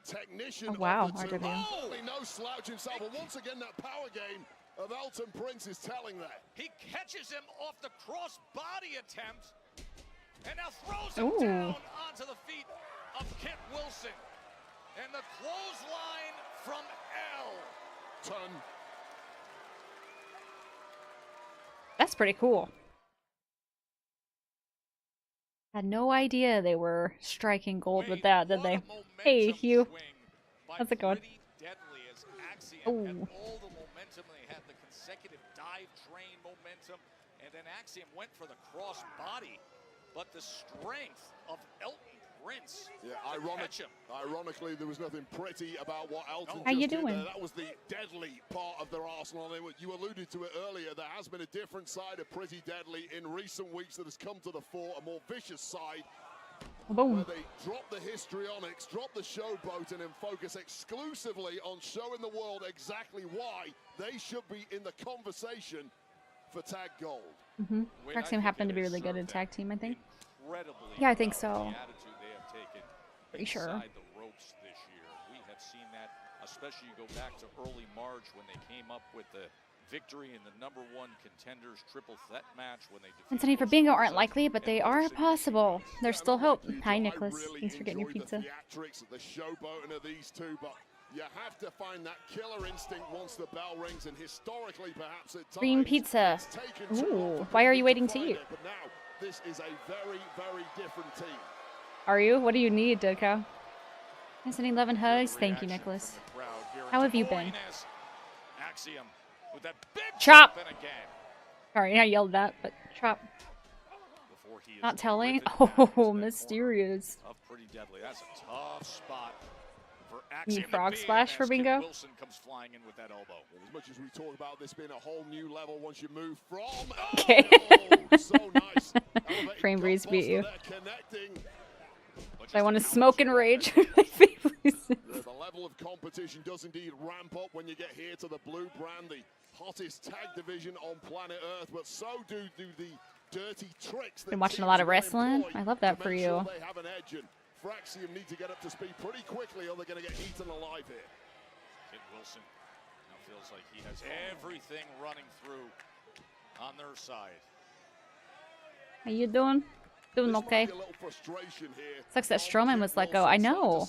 technician. Oh, wow, of the two. RW. No slouch himself, but once again that power game of Elton Prince is telling that. He catches him off the cross-body attempt, and now throws him down onto the feet of Kit Wilson. And the clothesline from Elton. That's pretty cool. Had no idea they were striking gold with that, did they? Hey, Hugh. How's it going? Oh. All the momentum, they had the consecutive dive train momentum, and then Axiom went for the cross body, but the strength of Elton Prince. Yeah, ironically, there was nothing pretty about what Elton How just you did doing? there. That was the deadly part of their arsenal. And you alluded to it earlier. There has been a different side of Pretty Deadly in recent weeks that has come to the fore, a more vicious side. Boom. Where they drop the histrionics, drop the showboat, and then focus exclusively on showing the world exactly why they should be in the conversation for tag gold. Fraxium happened to be really good at tag team, I think. Yeah, I think so. Pretty sure. The ropes this year. We have seen that, especially you go back to early March when they came up with the victory in the #1 contenders triple threat match when they defeated Cincinnati for bingo aren't likely, but they are possible. There's still hope. Hi, Nicholas. Thanks for getting your pizza. The showboating of these two, but you have to find that killer instinct once the bell rings, and historically, perhaps at times, Green pizza. Ooh, why are you waiting to eat? But now, this is a very, very different team. Are you? What do you need, Dead Cow? Nice and 11 hugs. Thank you, Nicholas. How have you been? Axiom with that big chop. Again. Sorry, I yelled that, but chop. Not telling. Oh, mysterious. Pretty deadly. That's a tough spot for You Axiom. frog splash for bingo? Wilson comes flying in with that elbow. As much as we talk about this being a whole new level once you move from. Okay. So nice. Frame Breeze beat you. Connecting. I want to smoke and rage. My favorite. The level of competition does indeed ramp up when you get here to the blue brand, the hottest tag division on planet Earth, but so do the dirty tricks. Been watching a lot of wrestling. I love that for you. They have an edge, and Fraxium need to get up to speed pretty quickly or they're going to get eaten alive here. Kit Wilson now feels like he has everything running through on their side. How you doing? Doing okay. Sucks that Strowman was let go. I know.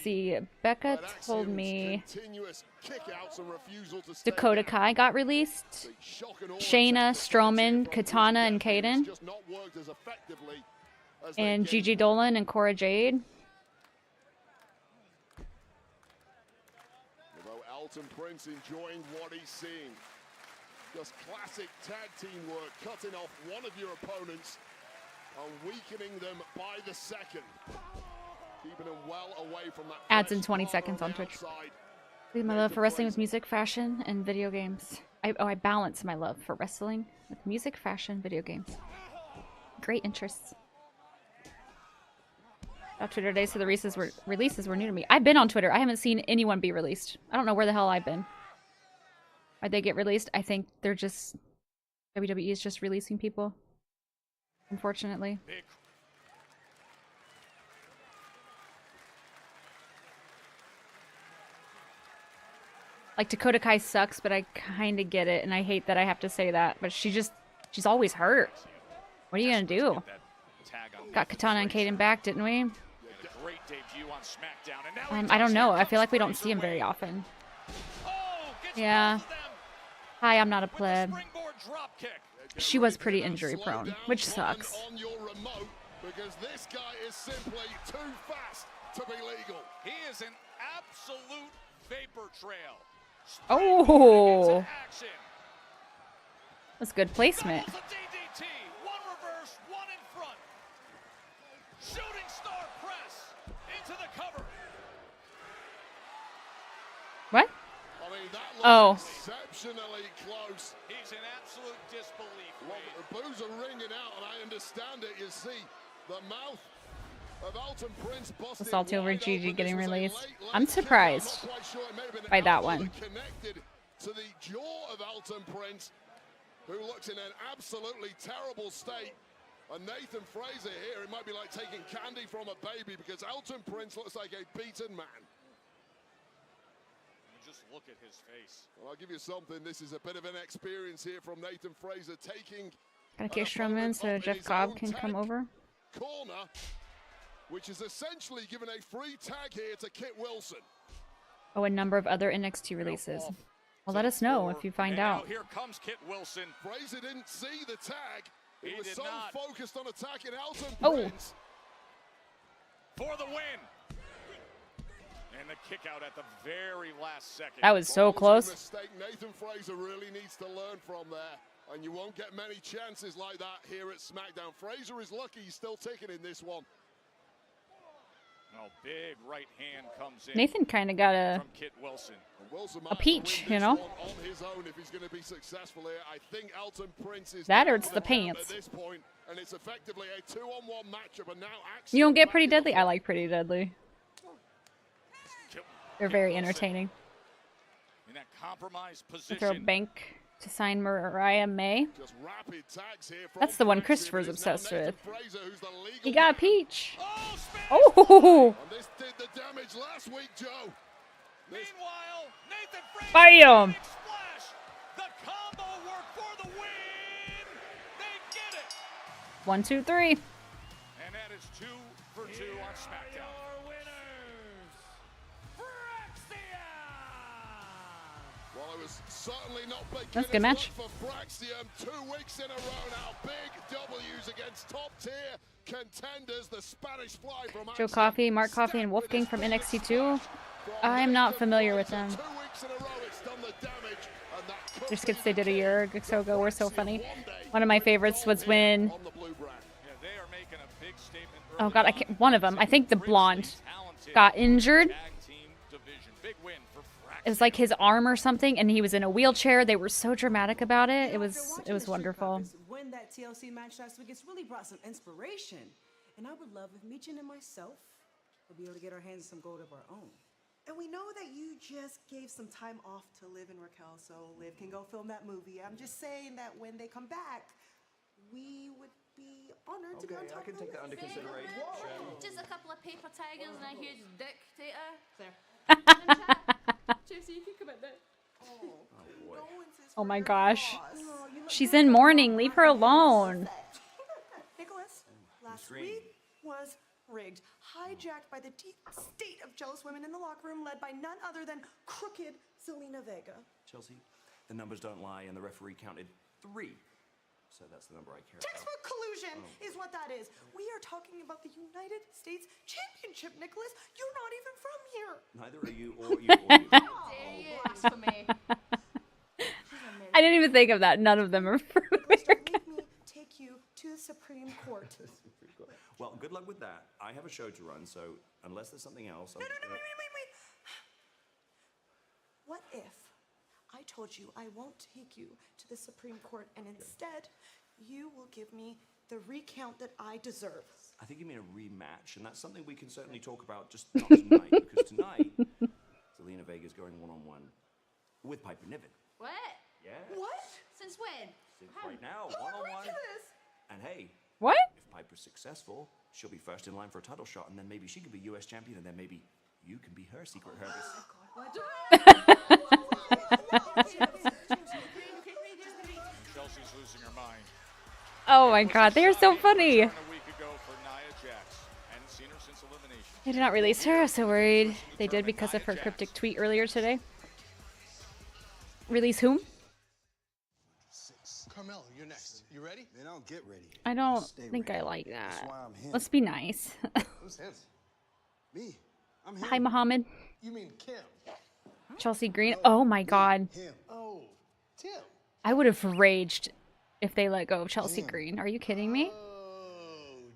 See, Becca told me Dakota Kai got released. Shayna, Strowman, Katana, and Kaden. And Gigi Dolan and Cora Jade. Although Elton Prince enjoying what he's seeing. Just classic tag team work, cutting off one of your opponents and weakening them by the second. Keeping them well away from that. Ads in 20 seconds on Twitch. My love for wrestling with music, fashion, and video games. I balance my love for wrestling with music, fashion, video games. Great interests. About Twitter today, so the releases were new to me. I've been on Twitter. I haven't seen anyone be released. I don't know where the hell I've been. Why'd they get released? I think they're just... WWE is just releasing people. Unfortunately. Like, Dakota Kai sucks, but I kind of get it, and I hate that I have to say that. But she's always hurt. What are you going to do? Got Katana and Kaden back, didn't we? I don't know. I feel like we don't see him very often. Yeah. Hi, I'm not a pleb. She was pretty injury prone, which sucks. Because this guy is simply too fast to be legal. He is an absolute vapor trail. Oh. That's good placement. DDT, one reverse, one in front. Shooting star press into the cover. What? I mean, that Oh. looks exceptionally close. He's in absolute disbelief. Well, the boos are ringing out, and I understand it. You see the mouth of Alton Prince busted Salty over wide Gigi open. getting This was a released. late I'm kick. surprised I'm not quite sure. It may have been an by that elbow one. Connected to the jaw of Alton Prince, who looks in an absolutely terrible state. And Nathan Fraser here, it might be like taking candy from a baby, because Alton Prince looks like a beaten man. Just look at his face. Well, I'll give you something. This is a bit of an experience here from Nathan Fraser, taking Gotta kick Strowman so Jeff Cobb can come over. corner, which is essentially given a free tag here to Kit Wilson. Oh, a number of other NXT releases. Well, let us know if you find out. Here comes Kit Wilson. Fraser didn't see the tag. He was did so not. focused on attacking Alton Prince. For the win. And the kick out at the very last second. That was so close. Mistake Nathan Fraser really needs to learn from there. And you won't get many chances like that here at SmackDown. Fraser is lucky he's still ticking in this one. Oh, big right hand comes in. Nathan kind of got from Kit Wilson. a peach, you know? On his own, if he's going to be successful here. I think Alton Prince is That hurts the pants. at this point, and it's effectively a 2-on-1 matchup. And now Axiom You don't get back Pretty in the Deadly? I like Pretty Deadly. They're very entertaining. In that compromised They position. throw Bank to sign Mariah May. Just rapid tags here from That's the one Fraser. Christopher's It is now obsessed Nathan with. Fraser who's the legal He got a man. peach. Oh, Oh! And this did the damage last week, Joe. Meanwhile, Nathan Fraser. Bam! Big splash. The combo work for the win. They get it. 1, 2, 3. And that is 2 for 2 on SmackDown. Well, it was certainly not big. That's a good match. For Fraxium, 2 weeks in a row now. Big W's against top tier contenders. The Spanish Fly from Joe Axiom. Coffey, Mark Coffey, and Wolfgang from NXT 2. I'm not familiar with them. 2 weeks in a row, it's done the damage, and that could Their be skits they did a the year or so ago were so funny. One of my favorites was when... on the blue brand. Yeah, they are making a big statement. Oh god, I can't, one of them. I think the blonde got injured. Tag team division. Big win for It was like his arm or something, and he was in a wheelchair. They were so dramatic about it. It was wonderful. When that TLC match last week, it's really brought some inspiration. And I would love if Michin and myself would be able to get our hands on some gold of our own. And we know that you just gave some time off to Liv and Raquel, so Liv can go film that movie. I'm just saying that when they come back, we would be honored to be on top I can of take the that under list. consideration. Just a couple of paper tigers and a huge dictator. Chelsea, you can come in there. Condolences Oh for my your gosh. loss. You look She's good. in mourning. Leave her alone. Nicholas, last week was rigged, hijacked by the deep state of jealous women in the locker room, led by none other than crooked Zelina Vega. Chelsea, the numbers don't lie, and the referee counted 3. So that's the number I care about. Textbook collusion is what that is. We are talking about the United States Championship, Nicholas. You're not even from here. Neither are you or you or you. Blasphemy. I didn't even think of that. None of them are from Nicholas, don't make me take you to the Supreme Court. Well, good luck with that. I have a show to run, so unless there's something else... No, wait. What if I told you I won't take you to the Supreme Court and instead you will give me the recount that I deserve? I think you mean a rematch, and that's something we can certainly talk about, just not tonight, because tonight, Zelina Vega's going one-on-one with Piper Niven. What? Yeah. What? Since when? Since right now, one-on-one. And hey, what? If Piper's successful, she'll be first in line for a title shot, and then maybe she could be U.S. champion, and then maybe you can be her secret Hermes. Chelsea's losing her mind. Oh my god, they are so funny. A week ago for Nia Jax. Hadn't seen her since elimination. They did not release her. I was so worried. They did because of her cryptic tweet earlier today. Release whom? Carmelo, you're next. You ready? Man, I don't get ready. I don't think I like That's that. why I'm him. Let's be nice. Who's him? Me. I'm him. Hi, Muhammad. You mean Kim? Chelsea Green. Oh my god. Him. Oh, Tim. I would have raged if they let go of Chelsea Green. Are you kidding me?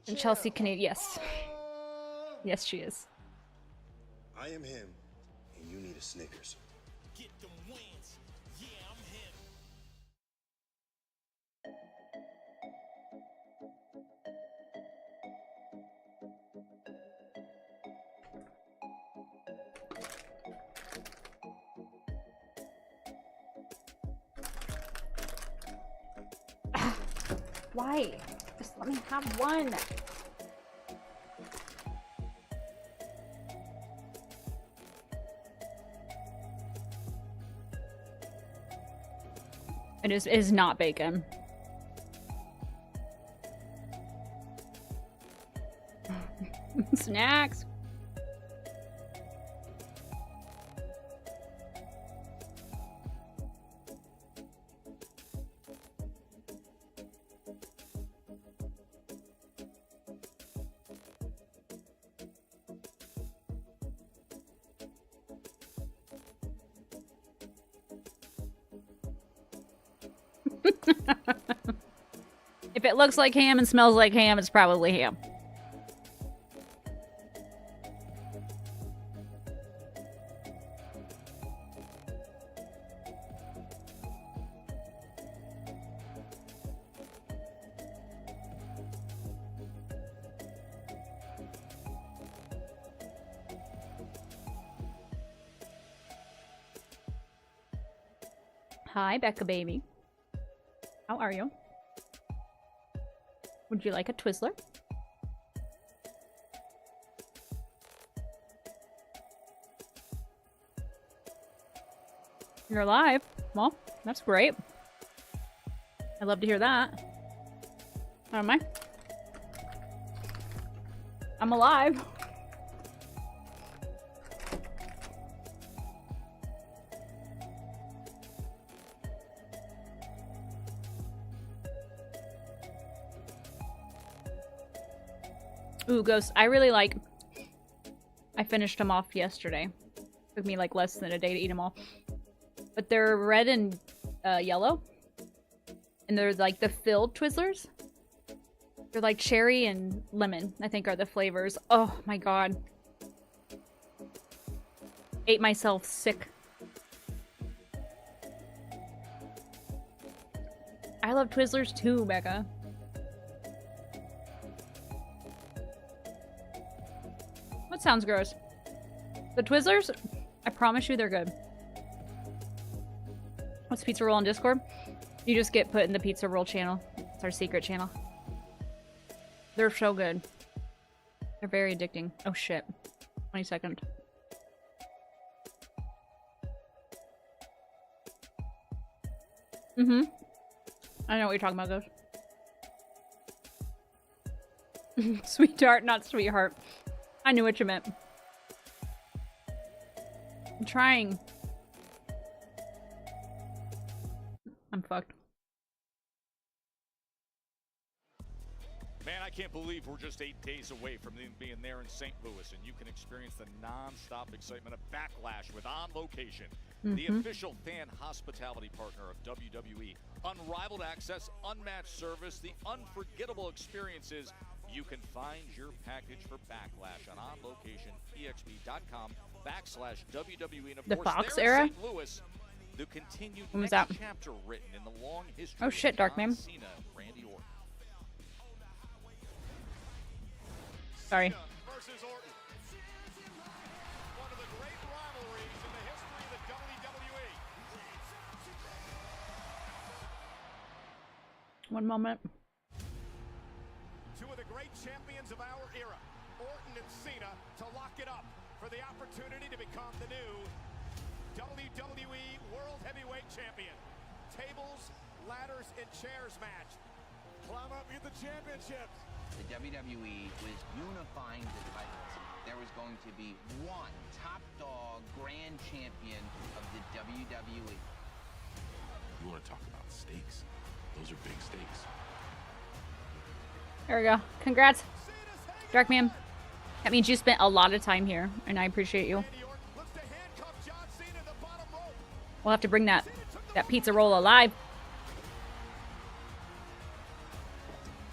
And Chelsea Canadian. Yes. Yes, she is. I am him, and you need a Snickers. Get them wins. Yeah, I'm him. Why? Just let me have one. It is not bacon. Snacks. If it looks like ham and smells like ham, it's probably ham. Hi, Becca baby. How are you? Would you like a Twizzler? You're alive. Well, that's great. I'd love to hear that. How am I? I'm alive. Ooh, Ghost. I really like... I finished them off yesterday. Took me like less than a day to eat them all. But they're red and yellow. And they're like the filled Twizzlers. They're like cherry and lemon, I think are the flavors. Oh my god. Ate myself sick. I love Twizzlers too, Becca. What sounds gross? The Twizzlers? I promise you they're good. What's Pizza Roll on Discord? You just get put in the Pizza Roll channel. It's our secret channel. They're so good. They're very addicting. Oh shit. 22nd. Mm-hmm. I know what you're talking about, Ghost. Sweetheart, not sweetheart. I knew what you meant. I'm trying. I'm fucked. Man, I can't believe we're just 8 days away from them being there in St. Louis, and you can experience the non-stop excitement of Backlash with On Location, the official fan hospitality partner of WWE. Unrivaled access, unmatched service, the unforgettable experiences. You can find your package for Backlash on onlocationexp.com/WWE. And of The course, Fox there era? in St. Louis, the continued When was next that? chapter written in the long history Oh shit, of John Darkman. Cena and Randy Orton. Sorry. Versus Orton. One of the great rivalries in the history of the WWE. One moment. Two of the great champions of our era, Orton and Cena, to lock it up for the opportunity to become the new WWE World Heavyweight Champion. Tables, ladders, and chairs match. Climb up, get the championships. The WWE was unifying the titles. There was going to be one top dog grand champion of the WWE. You want to talk about stakes? Those are big stakes. There we go. Congrats, Darkman. That means you spent a lot of time here, and I appreciate you. We'll have to bring that pizza roll alive.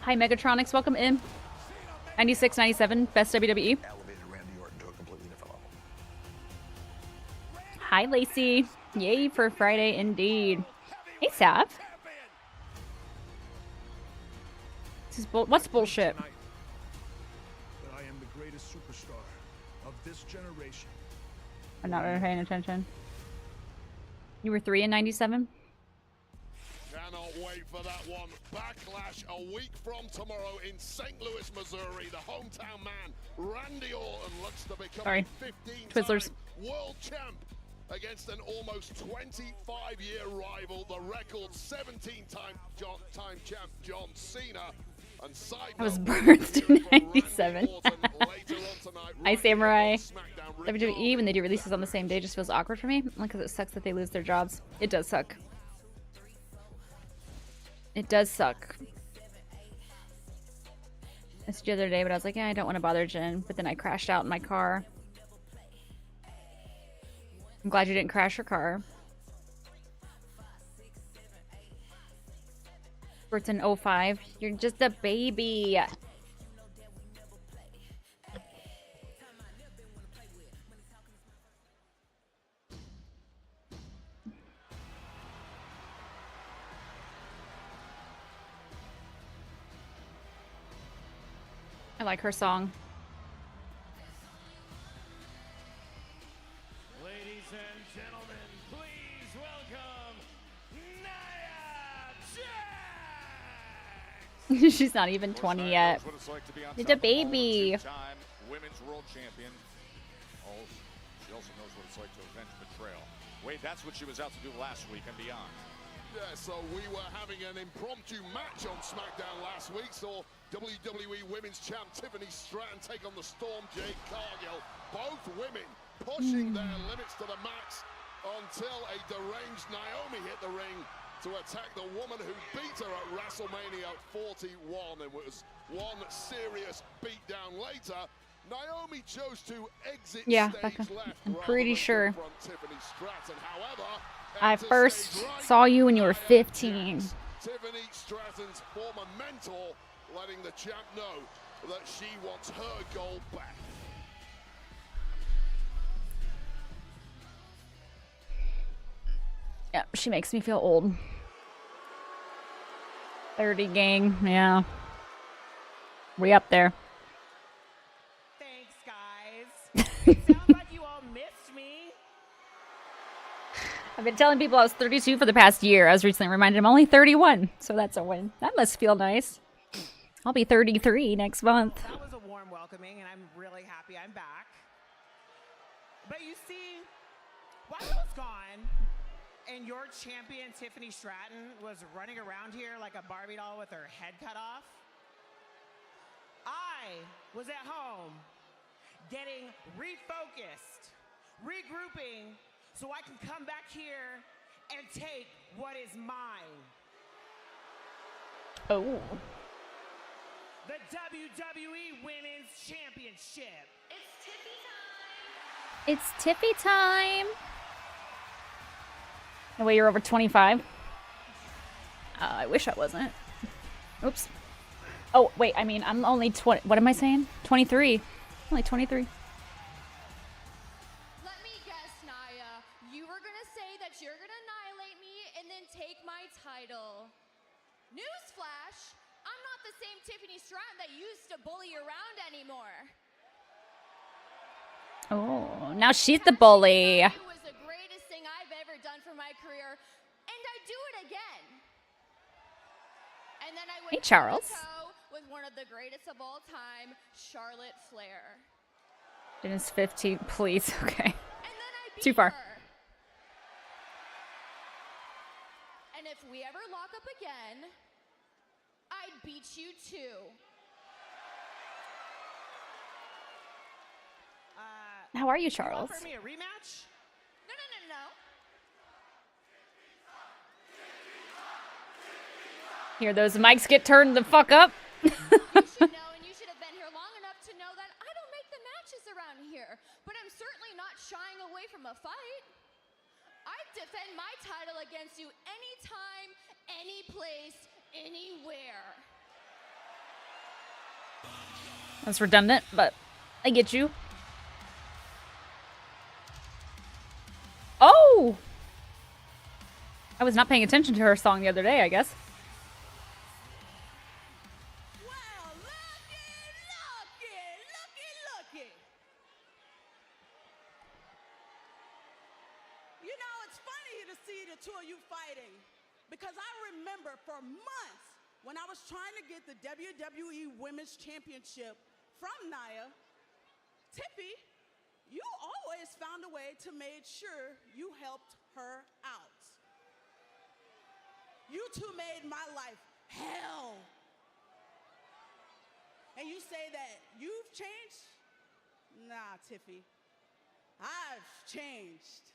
Hi, Megatronics. Welcome in. 96, 97, best WWE. Elevated Randy Orton to a completely different level. Hi, Lacey. Yay for Friday, indeed. Hey, Sav. This is what's bullshit? That I am the greatest superstar of this generation. I'm not really paying attention. You were 3 in 97? Cannot wait for that one. Backlash a week from tomorrow in St. Louis, Missouri. The hometown man, Randy Orton, looks to become Sorry. a 15-time Twizzlers. world champ against an almost 25-year rival, the record 17-time champ John Cena. And side I was note, birthed in 97. Hi, Samurai. WWE, when they do releases on the same day, just feels awkward for me. Because it sucks that they lose their jobs. It does suck. It does suck. It's the other day, but I was like, yeah, I don't want to bother Jen. But then I crashed out in my car. I'm glad you didn't crash your car. Birth's in 05. You're just a baby. I like her song. Ladies and gentlemen, please welcome Nia Jax. She's not even 20 yet. It's a baby. Two-time women's world champion. She also knows what it's like to avenge betrayal. Wade, that's what she was out to do last week and beyond. Yeah, so we were having an impromptu match on SmackDown last week. Saw WWE Women's Champ Tiffany Stratton take on the Storm Jade Cargill. Both women pushing their limits to the max until a deranged Naomi hit the ring to attack the woman who beat her at WrestleMania 41. And was one serious beatdown later. Naomi chose to exit Yeah, stage Becca. left. I'm pretty sure. Tiffany Stratton. However, I first saw you when you were 15. Tiffany Stratton's former mentor letting the champ know that she wants her gold back. Yeah, she makes me feel old. 30 gang, yeah. We up there. Thanks, guys. It sounds like you all missed me. I've been telling people I was 32 for the past year. I was recently reminded I'm only 31, so that's a win. That must feel nice. I'll be 33 next month. That was a warm welcoming, and I'm really happy I'm back. But you see, while I was gone, and your champion, Tiffany Stratton, was running around here like a Barbie doll with her head cut off, I was at home getting refocused, regrouping, so I can come back here and take what is mine. Oh. The WWE Women's Championship. It's Tiffy time. The way you're over 25. I wish I wasn't. Oops. Oh, wait, I mean, I'm only 20. What am I saying? 23. Only 23. Let me guess, Nia. You were gonna say that you're gonna annihilate me and then take my title. Newsflash, I'm not not the same Tiffany Stratton that used to bully you around anymore. Oh, now she's the bully. It was the greatest thing I've ever done for my career, and I'd do it again. And then I went Hey, Charles. toe-to-toe with one of the greatest of all time, Charlotte Flair. It is 15, please. Okay. And then I beat Too far. her. And if we ever lock up again, I'd beat you too. How are you, Charles? Offer me a rematch? No. Hear those mics get turned the fuck up? You should know, and you should have been here long enough to know that I don't make the matches around here. But I'm certainly not shying away from a fight. I'd defend my title against you anytime, any place, anywhere. That's redundant, but I get you. Oh! I was not paying attention to her song the other day, I guess. Looky. You know, it's funny to see the two of you fighting because I remember for months when I was trying to get the WWE Women's Championship from Nia, Tiffy, you always found a way to make sure you helped her out. You two made my life hell. And you say that you've changed? Nah, Tiffy. I've changed.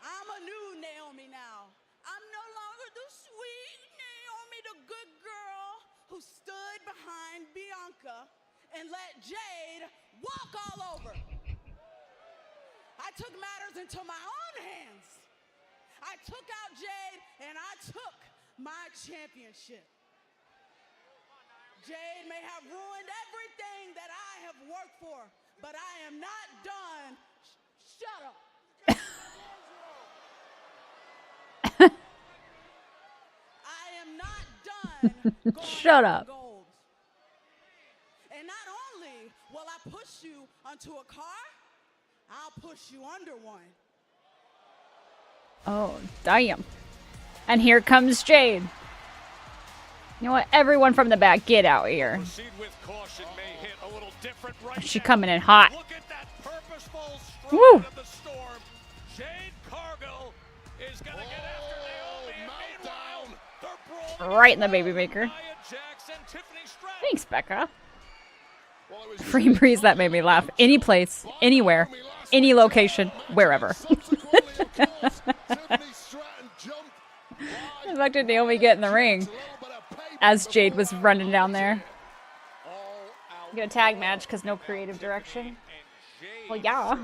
I'm a new Naomi now. I'm no longer the sweet Naomi, the good girl who stood behind Bianca and let Jade walk all over. I took matters into my own hands. I took out Jade and I took my championship. Jade may have ruined everything that I have worked for, but I am not done. Shut up. I am not done. Shut up. Gold. And not only will I push you onto a car, I'll push you under one. Oh, damn. And here comes Jade. You know what? Everyone from the back, get out here. Proceed with caution, may hit a little different right She now. coming in hot. Look at that purposeful Woo! stroke of the storm. Jade Cargill is going to get after Naomi. And meanwhile, they're brawling Right in the baby maker. Nia Jax and Tiffany Stratton. Thanks, Becca. Free breeze, that made me laugh. Any place, anywhere, any location, wherever. I looked at Naomi get in the ring as Jade was running down there. Get a tag match because no creative direction. Well, yeah.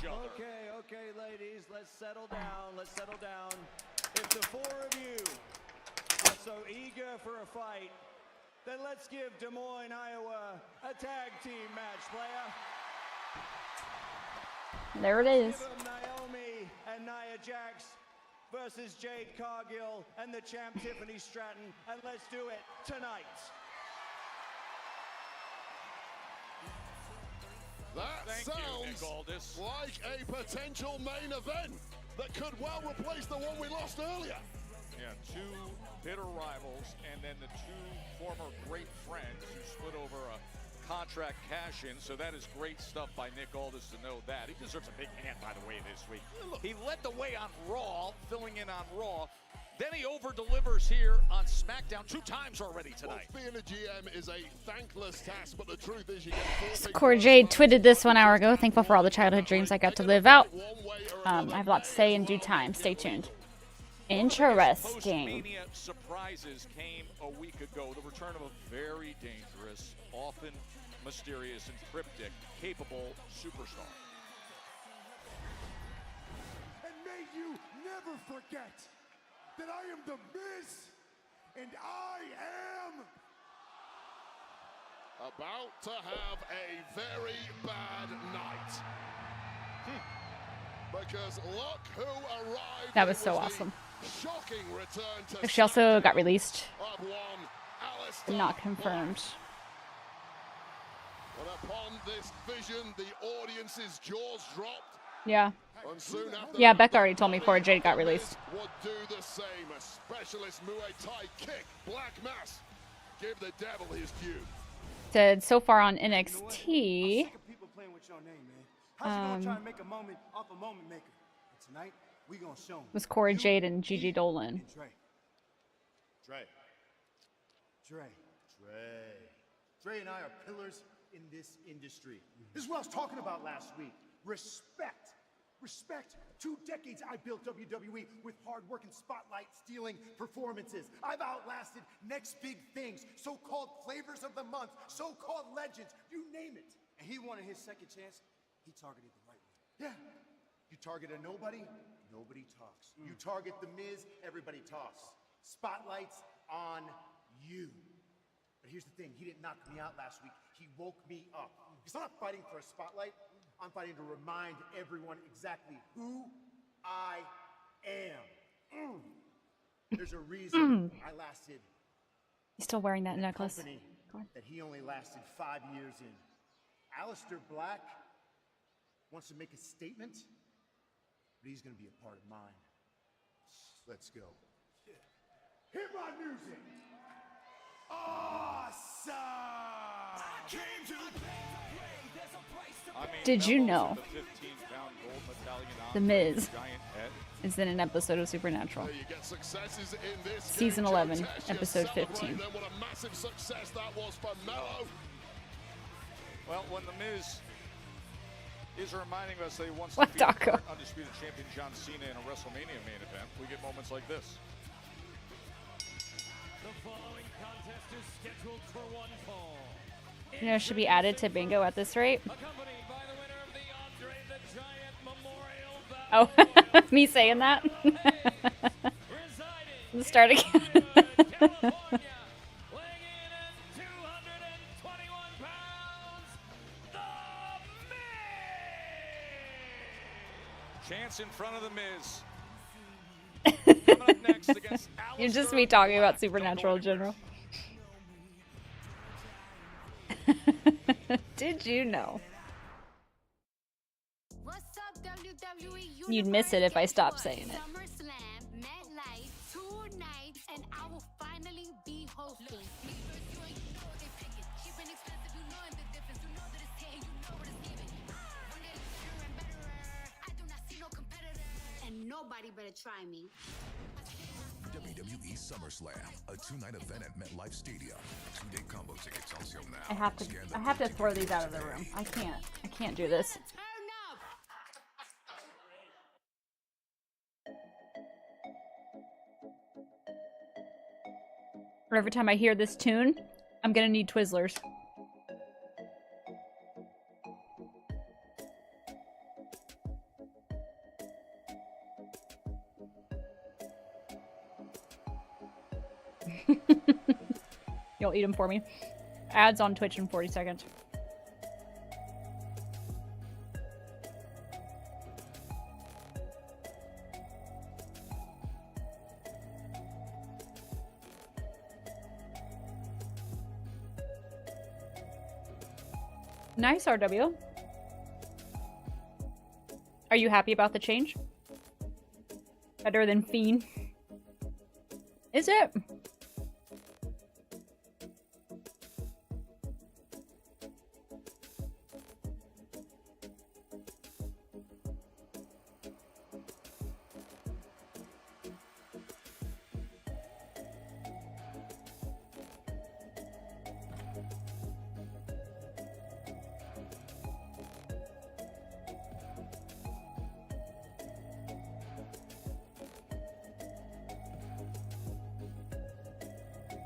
Okay, ladies, let's settle down. If the four of you are so eager for a fight, then let's give Des Moines, Iowa a tag team match, player. There it is. Give them Naomi and Nia Jax versus Jade Cargill and the champ Tiffany Stratton, and let's do it tonight. That sounds like a potential main event that could well replace the one we lost earlier. Yeah, two bitter rivals, and then the two former great friends who split over a contract cash-in, so that is great stuff by Nick Aldis to know that. He deserves a big hand, by the way, this week. He led the way on Raw, filling in on Raw. Then he over-delivers here on SmackDown 2 times already tonight. Well, being a GM is a thankless task, but the truth is you get Core Jade tweeted this 1 hour ago. Thankful for all the childhood dreams I got to live out. I have a lot to say in due time. Stay tuned. Interesting. Post-Mania surprises came a week ago. The return of a very dangerous, often mysterious and cryptic, capable superstar. And may you never forget that I am the Miz, and I am about to have a very bad night. Because look who arrived. That was It so the awesome. shocking return to She also got released. of one Alistair. But not confirmed. But upon this vision, the audience's jaws dropped. Yeah. And soon after Yeah, Becca already told me Cora Jade got released. would do the same. A specialist Muay Thai kick, black mass. Give the devil his due. Said so far on NXT. People playing with your name, man. How's you gonna try and make a moment off a moment maker? And tonight, we gonna show 'em. Was Cora Jade and Gigi Dolan. Dre and I are pillars in this industry. This is what I was talking about last week. Respect. Respect. 2 decades I built WWE with hard work and spotlight stealing performances. I've outlasted next big things, so-called flavors of the month, so-called legends, you name it. And he wanted his second chance. He targeted the right one. Yeah. You target a nobody, nobody talks. You target the Miz, everybody talks. Spotlights on you. But here's the thing, he didn't knock me out last week. He woke me up. Because I'm not fighting for a spotlight. I'm fighting to remind everyone exactly who I am. There's a reason I lasted. He's still wearing that necklace. Company that he only lasted 5 years in. Aleister Black wants to make a statement, but he's going to be a part of mine. Let's go. Hit my music. Awesome. Did you know The Miz is in an episode of Supernatural? Season 11, episode 15. What a massive success that was for Mello. Well, when The Miz is reminding us that he wants What to be taco? undisputed champion John Cena in a WrestleMania main event, we get moments like this. The following contest is scheduled for one fall. You know, should be added to bingo at this rate. Accompanied by the winner of the Andre the Giant Memorial Battle. Oh, me saying that? Let's start again. Weighing in at 221 pounds, The Chance in front of The Miz. Coming up next against You're just me talking about Supernatural in general. Did you know? You'd miss it if I stopped saying it. Nobody better try me. WWE SummerSlam, a 2-night event at MetLife Stadium. 2-day combo tickets on sale now. I have to throw these out of the room. I can't do this. Every time I hear this tune, I'm gonna need Twizzlers. You'll eat them for me. Ads on Twitch in 40 seconds. Nice, RW. Are you happy about the change? Better than Fiend? Is it?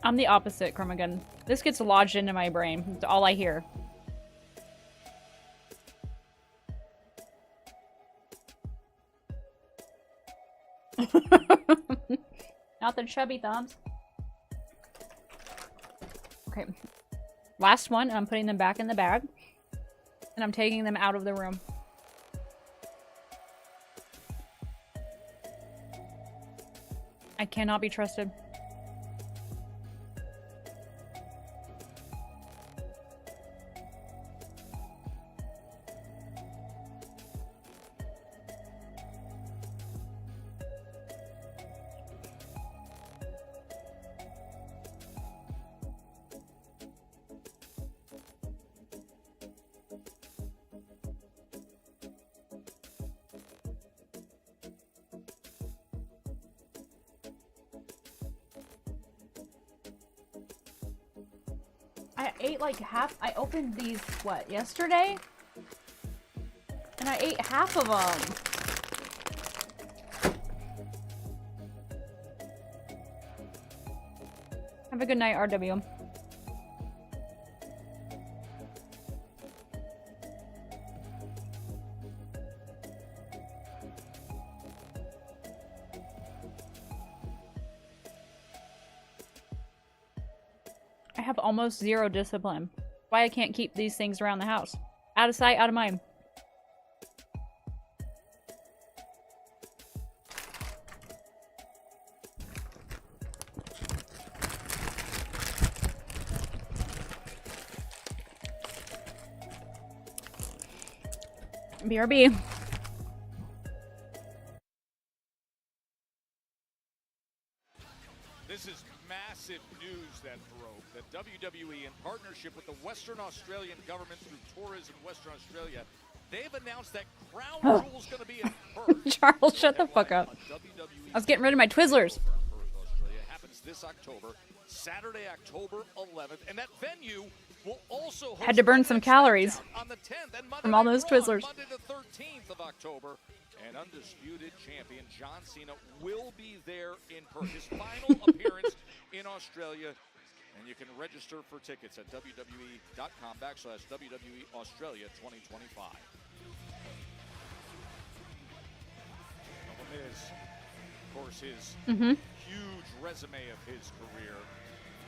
I'm the opposite, Chromagun. This gets lodged into my brain. It's all I hear. Not the chubby thumbs. Okay. Last one, and I'm putting them back in the bag. And I'm taking them out of the room. I cannot be trusted. I ate like half. I opened these, what, yesterday? And I ate half of them. Have a good night, RW. I have almost zero discipline. Why I can't keep these things around the house. Out of sight, out of mind. BRB. This is massive news that broke that WWE, in partnership with the Western Australian government through Tourism Western Australia, they've announced that Crown Jewel is going to be in Perth. Charles, shut the fuck up. I was getting rid of my Twizzlers. Australia happens this October, Saturday, October 11th, and that venue will also host Had to burn some calories on the 10th and Monday from all those Night Raw on Twizzlers. Monday the 13th of October. And undisputed champion John Cena will be there in Perth. His final appearance in Australia. And you can register for tickets at WWE.com/WWE Australia 2025. The Miz, of course, his huge resume of his career.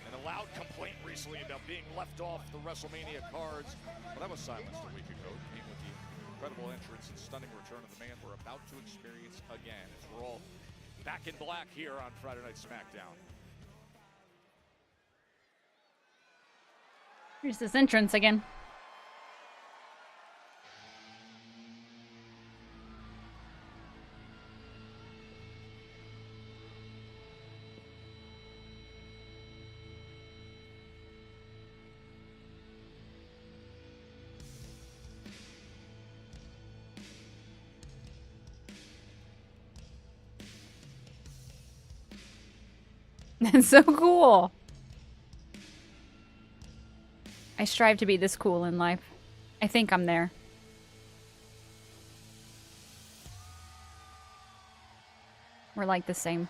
And a loud complaint recently about being left off the WrestleMania cards. Well, that was silenced a week ago. Came with the incredible entrance and stunning return of the man we're about to experience again. As we're all back in black here on Friday Night SmackDown. Here's this entrance again. That's so cool. I strive to be this cool in life. I think I'm there. We're like the same.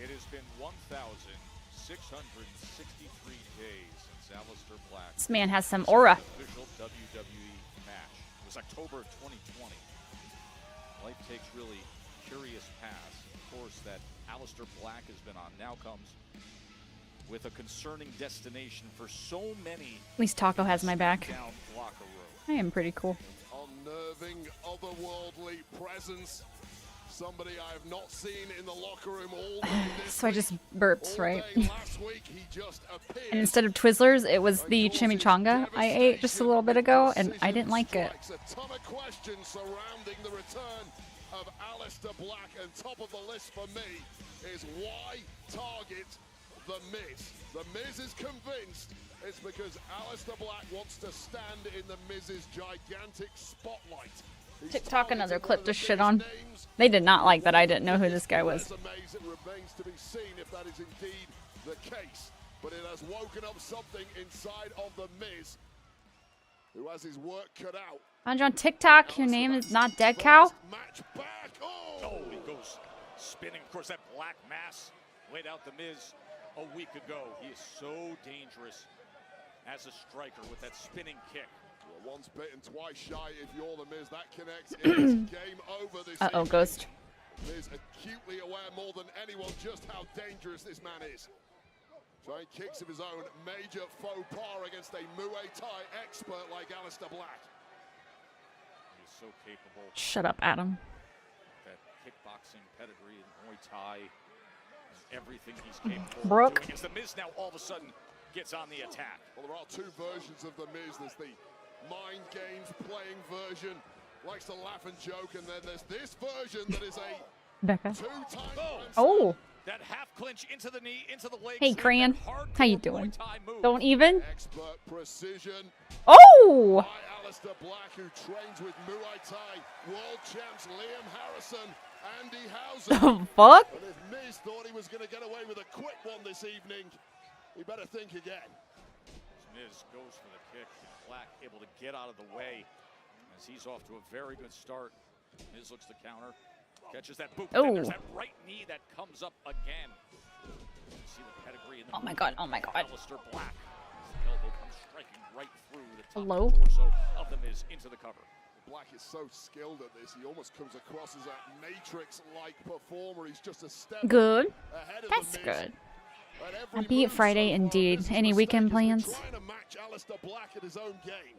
It has been 1,663 days since Aleister Black. This man has some aura. Official WWE match. It was October 2020. Life takes really curious paths. Of course, that Aleister Black has been on now comes with a concerning destination for so many. At least Taco has my back. Down locker room. I am pretty cool. Unnerving, otherworldly presence. Somebody I have not seen in the locker room all day. So I just burped, right? Last week, he just appeared. And instead of Twizzlers, it was the chimichanga I ate just a little bit ago, and I didn't like it. A ton of questions surrounding the return of Aleister Black, and top of the list for me is why target The Miz. The Miz is convinced it's because Aleister Black wants to stand in The Miz's gigantic spotlight. TikTok, another clip to shit on. They did not like that I didn't know who this guy was. It remains to be seen if that is indeed the case, but it has woken up something inside of The Miz, who has his work cut out. Found you on TikTok. Your name is not Dead Cow. Match back. Oh, he goes spinning. Of course, that black mass laid out The Miz a week ago. He is so dangerous as a striker with that spinning kick. Well, once bitten, twice shy. If you're The Miz, that connects. It's game over this Uh-oh, evening. Ghost. Miz acutely aware more than anyone just how dangerous this man is. Trying kicks of his own, major faux pas against a Muay Thai expert like Aleister Black. He's so capable. Shut up, Adam. That kickboxing pedigree and Muay Thai, everything he's capable Brooke. of doing. As the Miz now all of a sudden gets on the attack. Well, there are two versions of the Miz. There's the mind games playing version, likes to laugh and joke, and then there's this version that is a Becca. two-time Oh. That half clinch into the knee, into the leg. Hey, Crayon. How you doing? Move. Don't even. Expert precision. Oh! By Aleister Black, who trains with Muay Thai world champs Liam Harrison, Andy Houser. The fuck? And if Miz thought he was going to get away with a quick one this evening, he better think again. Miz goes for the kick. Black able to get out of the way as he's off to a very good start. Miz looks to counter. Catches that boot. Then there's that right knee that comes up again. You see the pedigree in the Oh my god, oh my god. Aleister Black. His elbow comes striking right through the top Hello? of the torso of the Miz into the cover. Black is so skilled at this, he almost comes across as a Matrix-like performer. He's just a step Good. ahead of That's the Miz. good. At every Happy move Friday so far, indeed. Miz Any has weekend been plans? trying to match Aleister Black at his own game.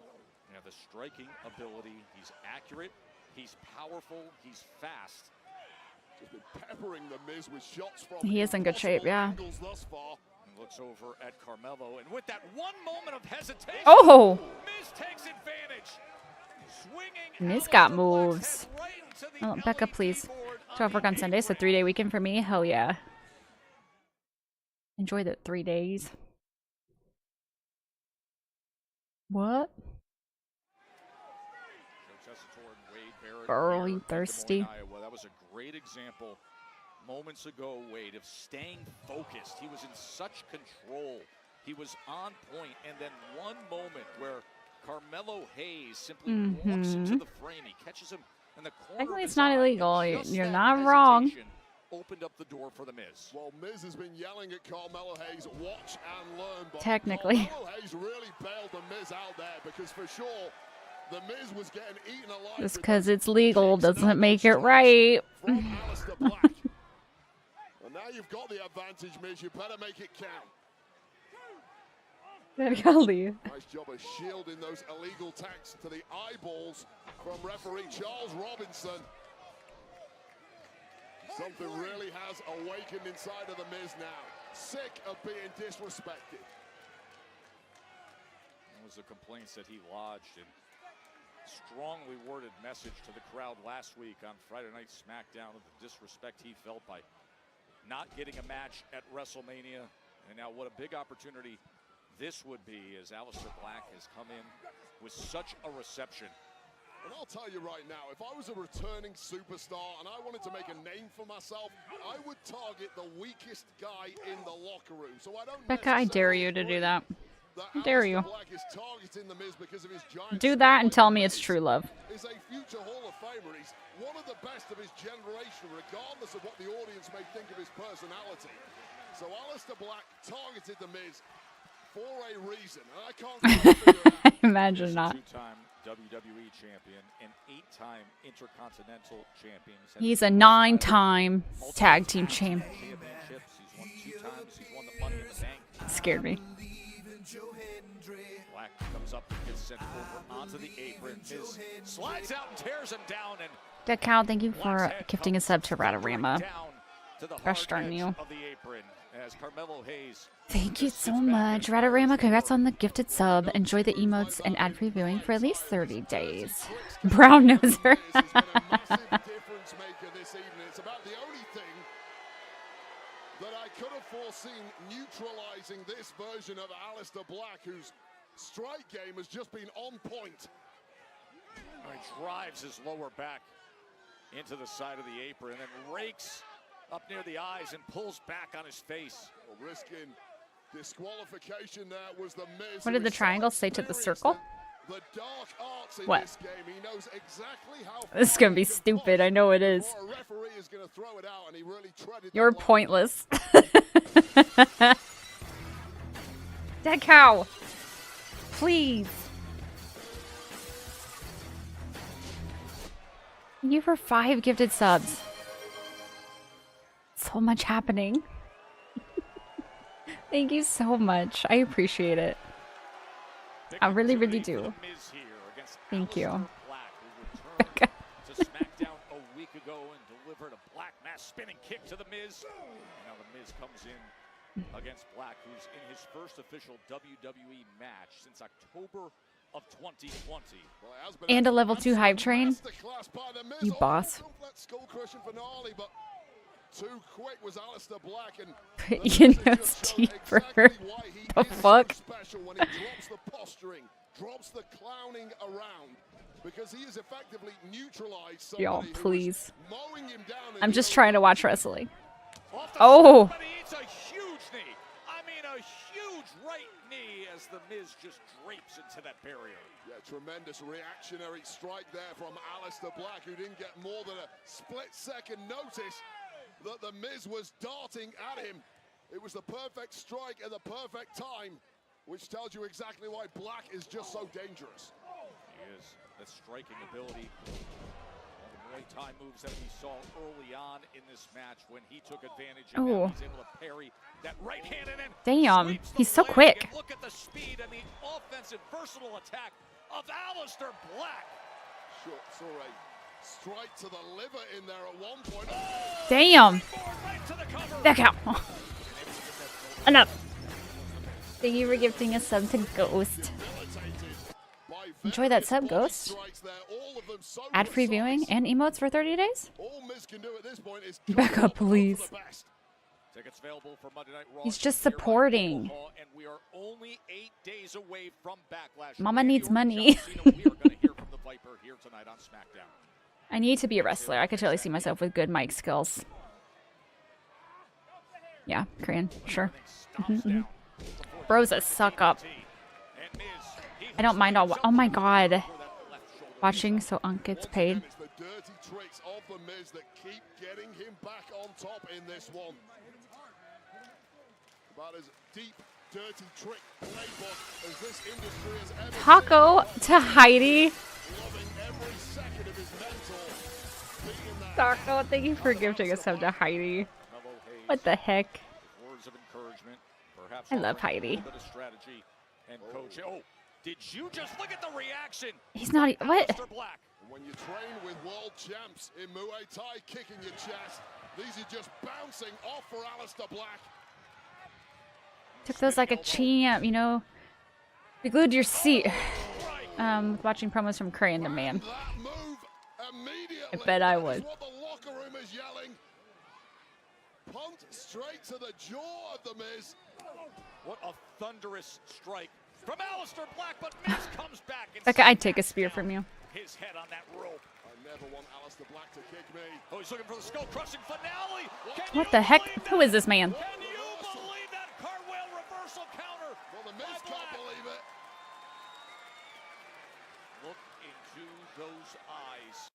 Yeah, the striking ability. He's accurate. He's powerful. He's fast. Just been peppering the Miz with shots from He is in good shape, yeah. angles thus far. And looks over at Carmelo, and with that one moment of hesitation, Oh! Miz takes advantage. Swinging Miz got moves. Oh, Becca, please. 12 work on Sunday, so 3-day weekend for me. Hell yeah. Enjoy the 3 days. What? Girl, you thirsty? Iowa. That was a great example moments ago, Wade, of staying focused. He was in such control. He was on point, and then one moment where Carmelo Hayes simply walks into the frame. He catches him in the corner. Technically, it's not illegal. You're not wrong. Opened up the door for the Miz. Well, Miz has been yelling at Carmelo Hayes, watch and learn. But Technically. Carmelo Hayes really bailed the Miz out there because for sure the Miz was getting eaten alive. Just because it's legal doesn't make it right. From Aleister Black. Well, now you've got the advantage, Miz. You better make it count. Nice job of shielding those illegal attacks to the eyeballs from referee Charles Robinson. Something really has awakened inside of the Miz now. Sick of being disrespected. That was the complaints that he lodged in strongly worded message to the crowd last week on Friday Night SmackDown of the disrespect he felt by not getting a match at WrestleMania. And now what a big opportunity this would be as Aleister Black has come in with such a reception. And I'll tell you right now, if I was a returning superstar and I wanted to make a name for myself, I would target the weakest guy in the locker room. So I don't Becca, I dare you to do that. I dare you. Do that and tell me it's true love. Is a future Hall of Famer. He's one of the best of his generation, regardless of what the audience may think of his personality. So Aleister Black targeted the Miz for a reason, and I can't figure it out. Imagine not. Two-time WWE champion and 8-time Intercontinental champion. He's a 9-time tag team champ. Championships. He's won 2 times. He's won the Money in the Bank. Scared me. Black comes up and gets sent over onto the apron. Miz slides out and tears him down. And Dead Cow, thank you for gifting a sub to Radorama. Crush darn you. of the apron as Carmelo Hayes. Thank you so much. Radorama, congrats on the gifted sub. Enjoy the emotes and ad previewing for at least 30 days. Brown noser. Difference maker this evening. It's about the only thing that I could have foreseen neutralizing this version of Aleister Black, whose strike game has just been on point. He drives his lower back into the side of the apron and then rakes up near the eyes and pulls back on his face. Well, risking disqualification there was the Miz. What did the triangle say to the circle? The dark arts in What? this game. He knows exactly how This is gonna be stupid. I know it is. a referee is going to throw it out, and he really treaded You're that line. pointless. Dead Cow. Please. Thank you for 5 gifted subs. so much happening. Thank you so much. I appreciate it. I really, really do. Thank you. To SmackDown a week ago and delivered a Black Mass spinning kick to The Miz. And now The Miz comes in against Black, who's in his first official WWE match since October of 2020. And a level 2 hype train. You boss. Too quick was Aleister Black, and You know, Stever. The fuck? When he drops the posturing, drops the clowning around, because he is effectively neutralized. Y'all, please. Mowing him down. I'm just trying to watch wrestling. Oh! It's a huge knee. I mean, a huge right knee as The Miz just drapes into that barrier. Yeah, tremendous reactionary strike there from Aleister Black, who didn't get more than a split-second notice that The Miz was darting at him. It was the perfect strike at the perfect time, which tells you exactly why Black is just so dangerous. He is. That striking ability. All the Muay Thai moves that we saw early on in this match when he took advantage and now he's able to parry that right hand and then Damn, he's so quick. Look at the speed and the offensive versatile attack of Aleister Black. Sure, saw a strike to the liver in there at one point. Damn. Back out. Enough. Thank you for gifting a sub to Ghost. Enjoy that sub, Ghost. Ad-free viewing and emotes for 30 days? Back up, please. Tickets available for Monday Night Raw. He's just supporting. And we are only 8 days away from Backlash. Mama needs money. We are going to hear from the Viper here tonight on SmackDown. I need to be a wrestler. I could totally see myself with good mic skills. Yeah, Korean, sure. Bro's a suck up. I don't mind all. Oh my god. Watching so Unk gets paid. It's the dirty tricks of The Miz that keep getting him back on top in this one. About as deep, dirty trick playbook as this industry has ever Taco to Heidi. loving every second of his mentor. Taco, thank you for gifting a sub to Heidi. What the heck? Words of encouragement, perhaps I love offering a Heidi. little bit of strategy and coaching. Oh, did you just look at the reaction? He's not. What? Aleister Black. When you train with world champs in Muay Thai kicking your chest, these are just bouncing off for Aleister Black. Took those like a champ, you know. Be glued to your seat. Watching promos from Korean the man. I bet I would. What the locker room is yelling. Pumped straight to the jaw of The Miz. What a thunderous strike from Aleister Black, but Miz comes back. And Okay, I'd take a spear from you. his head on that rope. I never want Aleister Black to kick me. Oh, he's looking for the skull-crushing finale. What the heck? Who is this man? Can you believe that cartwheel reversal counter? Well, The Miz can't believe it. Look into those eyes.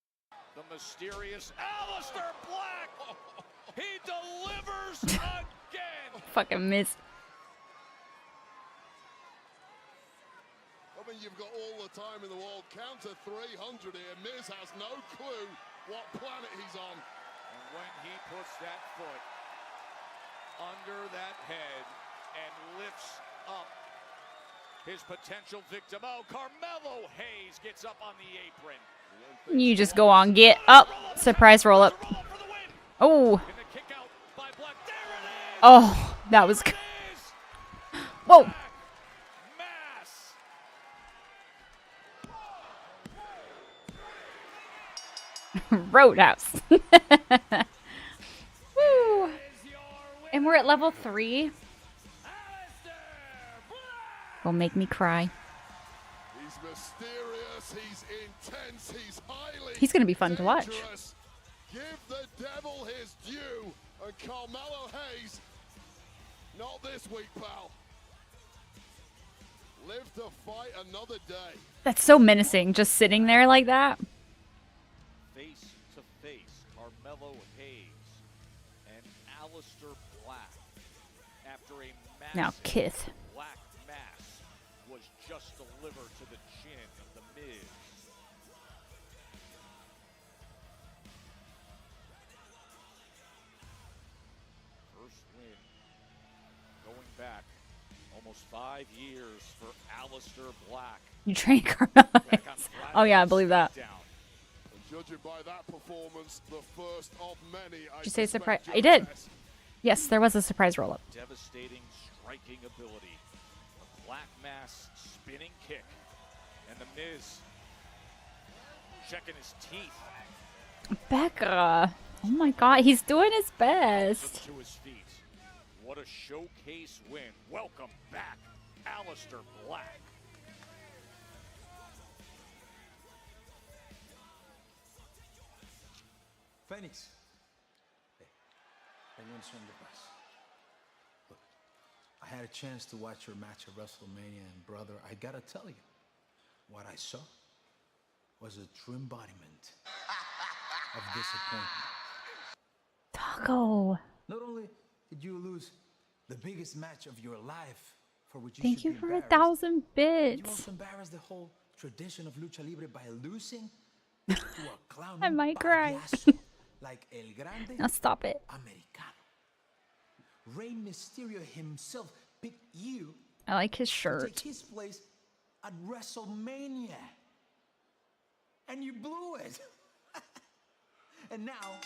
The mysterious Aleister Black. He delivers again. Fucking miss. I mean, you've got all the time in the world. Count to 300 here. Miz has no clue what planet he's on. And when he puts that foot under that head and lifts up his potential victim, oh, Carmelo Hayes gets up on the apron. You just go on, get up. Surprise roll up. Oh. Oh, that was good. Whoa. Roadhouse. Woo. And we're at level 3. Will make me cry. He's mysterious, he's intense, he's highly He's gonna be fun to watch. dangerous. Give the devil his due. And Carmelo Hayes, not this week, pal. Live to fight another day. That's so menacing, just sitting there like that. Face to face, Carmelo Hayes and Aleister Black. After a massive Now, Kith. black mass was just delivered to the chin of The Miz. Almost 5 years for Aleister Black. You trained Carmella. Oh yeah, I believe that. Judging by that performance, the first of many. Did you say surprise? I did. Yes, there was a surprise roll-up. Devastating striking ability. A Black Mass spinning kick. And the Miz checking his teeth. Becca. Oh my god, he's doing his best. To his feet. What a showcase win. Welcome back, Aleister Black. Phoenix. Hey, anyone swing the bus? Look, I had a chance to watch your match at WrestleMania, and brother, I gotta tell you, what I saw was a true embodiment of disappointment. Taco. Not only did you lose the biggest match of your life, for which you Thank should you be for embarrassed, 1,000 bits. you also embarrassed the whole tradition of lucha libre by losing to a clown. I might cry. Like El Grande Now stop it. Americano. Rey Mysterio himself picked you. I like his to shirt. take his place at WrestleMania. And you blew it. And now,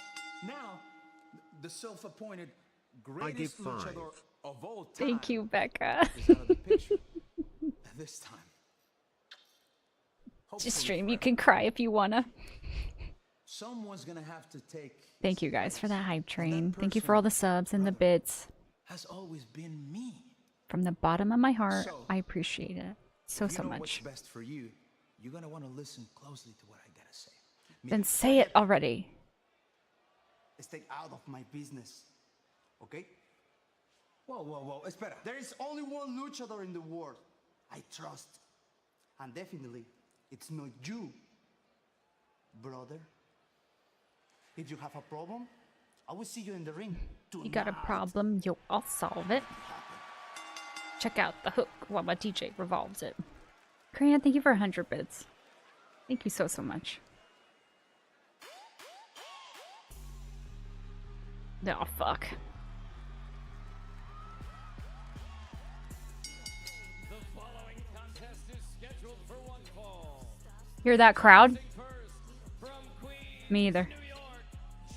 the self-appointed greatest luchador of all time. Thank you, Becca. is out of the picture. This time. Just stream. You can cry if you wanna. Someone's gonna have to take. Thank you guys for that hype train. Thank you for all the subs and the bits. Has always been me. From the bottom of my heart, I appreciate it so If you know much. what's best for you, you're gonna want to listen closely to what I gotta say. Then say it already. Stay out of my business, okay? Whoa, espera. There is only one luchador in the world I trust, and definitely it's not you, brother. If you have a problem, I will see you in the ring. You got a problem, yo, I'll solve it. Check out the hook while my DJ revolves it. Korean, thank you for 100 bits. Thank you so much. Oh, fuck. The following contest is scheduled for one fall. Hear that crowd? Me either.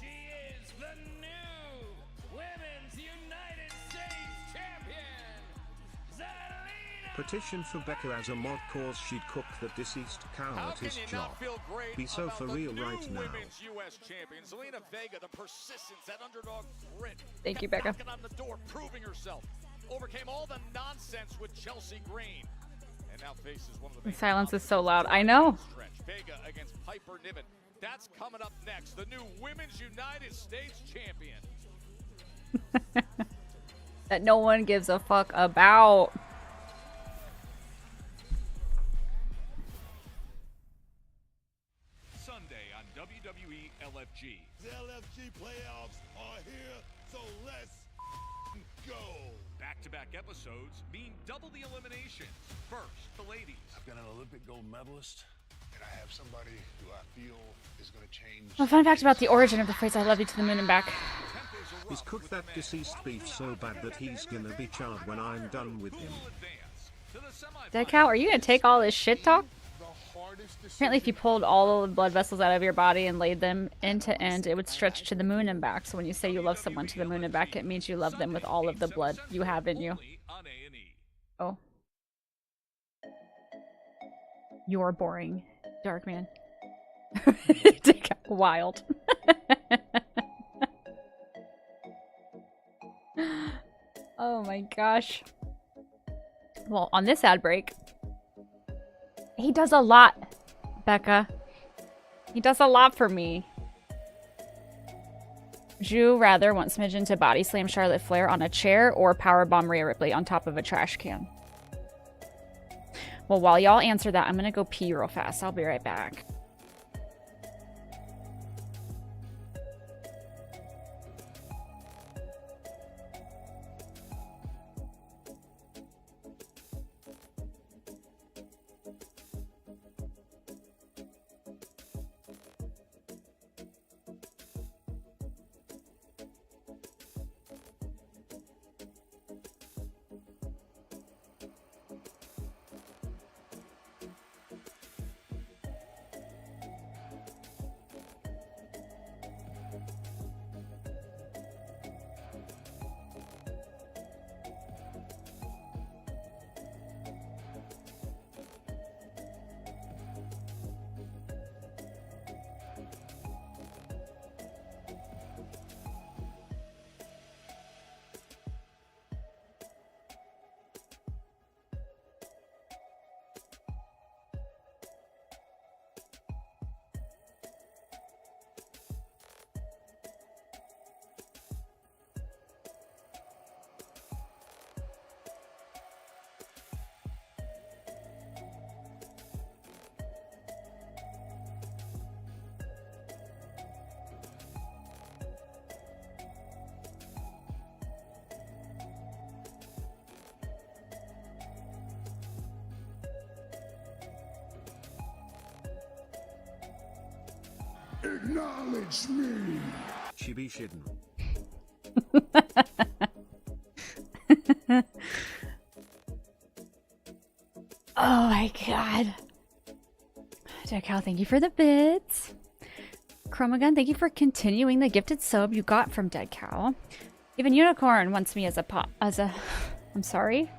She is the new Women's United States Champion, Zelina. Petition for Becca as a mod cause she'd cook the deceased cow at his job. Be so for real right now. Women's U.S. champion, Zelina Vega, the persistence, that underdog grit. Thank you, kept Becca. knocking on the door, proving herself. Overcame all the nonsense with Chelsea Green. And now faces one of the The silence is so loud. I know. stretch. Vega against Piper Niven. That's coming up next. The new Women's United States champion. That no one gives a fuck about. Sunday on WWE LFG. The LFG playoffs are here, so let's go. Back-to-back episodes mean double the eliminations. First, the ladies. I've got an Olympic gold medalist, and I have somebody who I feel is going to change. A fun fact about the origin of the phrase "I love you" to the moon and back. He's cooked that deceased beef so bad that he's gonna be charred when I'm done with him. Dead cow, are you gonna take all this shit talk? Apparently, if you pulled all the blood vessels out of your body and laid them end to end, it would stretch to the moon and back. So when you say you love someone to the moon and back, it means you love them with all of the blood you have in you. Oh. You're boring, Dark Man. Wild. Oh my gosh. Well, on this ad break, he does a lot, Becca. He does a lot for me. Would you rather want Smidgen to body slam Charlotte Flair on a chair or powerbomb Rhea Ripley on top of a trash can? Well, while y'all answer that, I'm gonna go pee real fast. I'll be right back. Acknowledge me. Chibi Shidden. Oh my god. Dead Cow, thank you for the bits. Chromagun, thank you for continuing the gifted sub you got from Dead Cow. Even Unicorn wants me as a I'm sorry.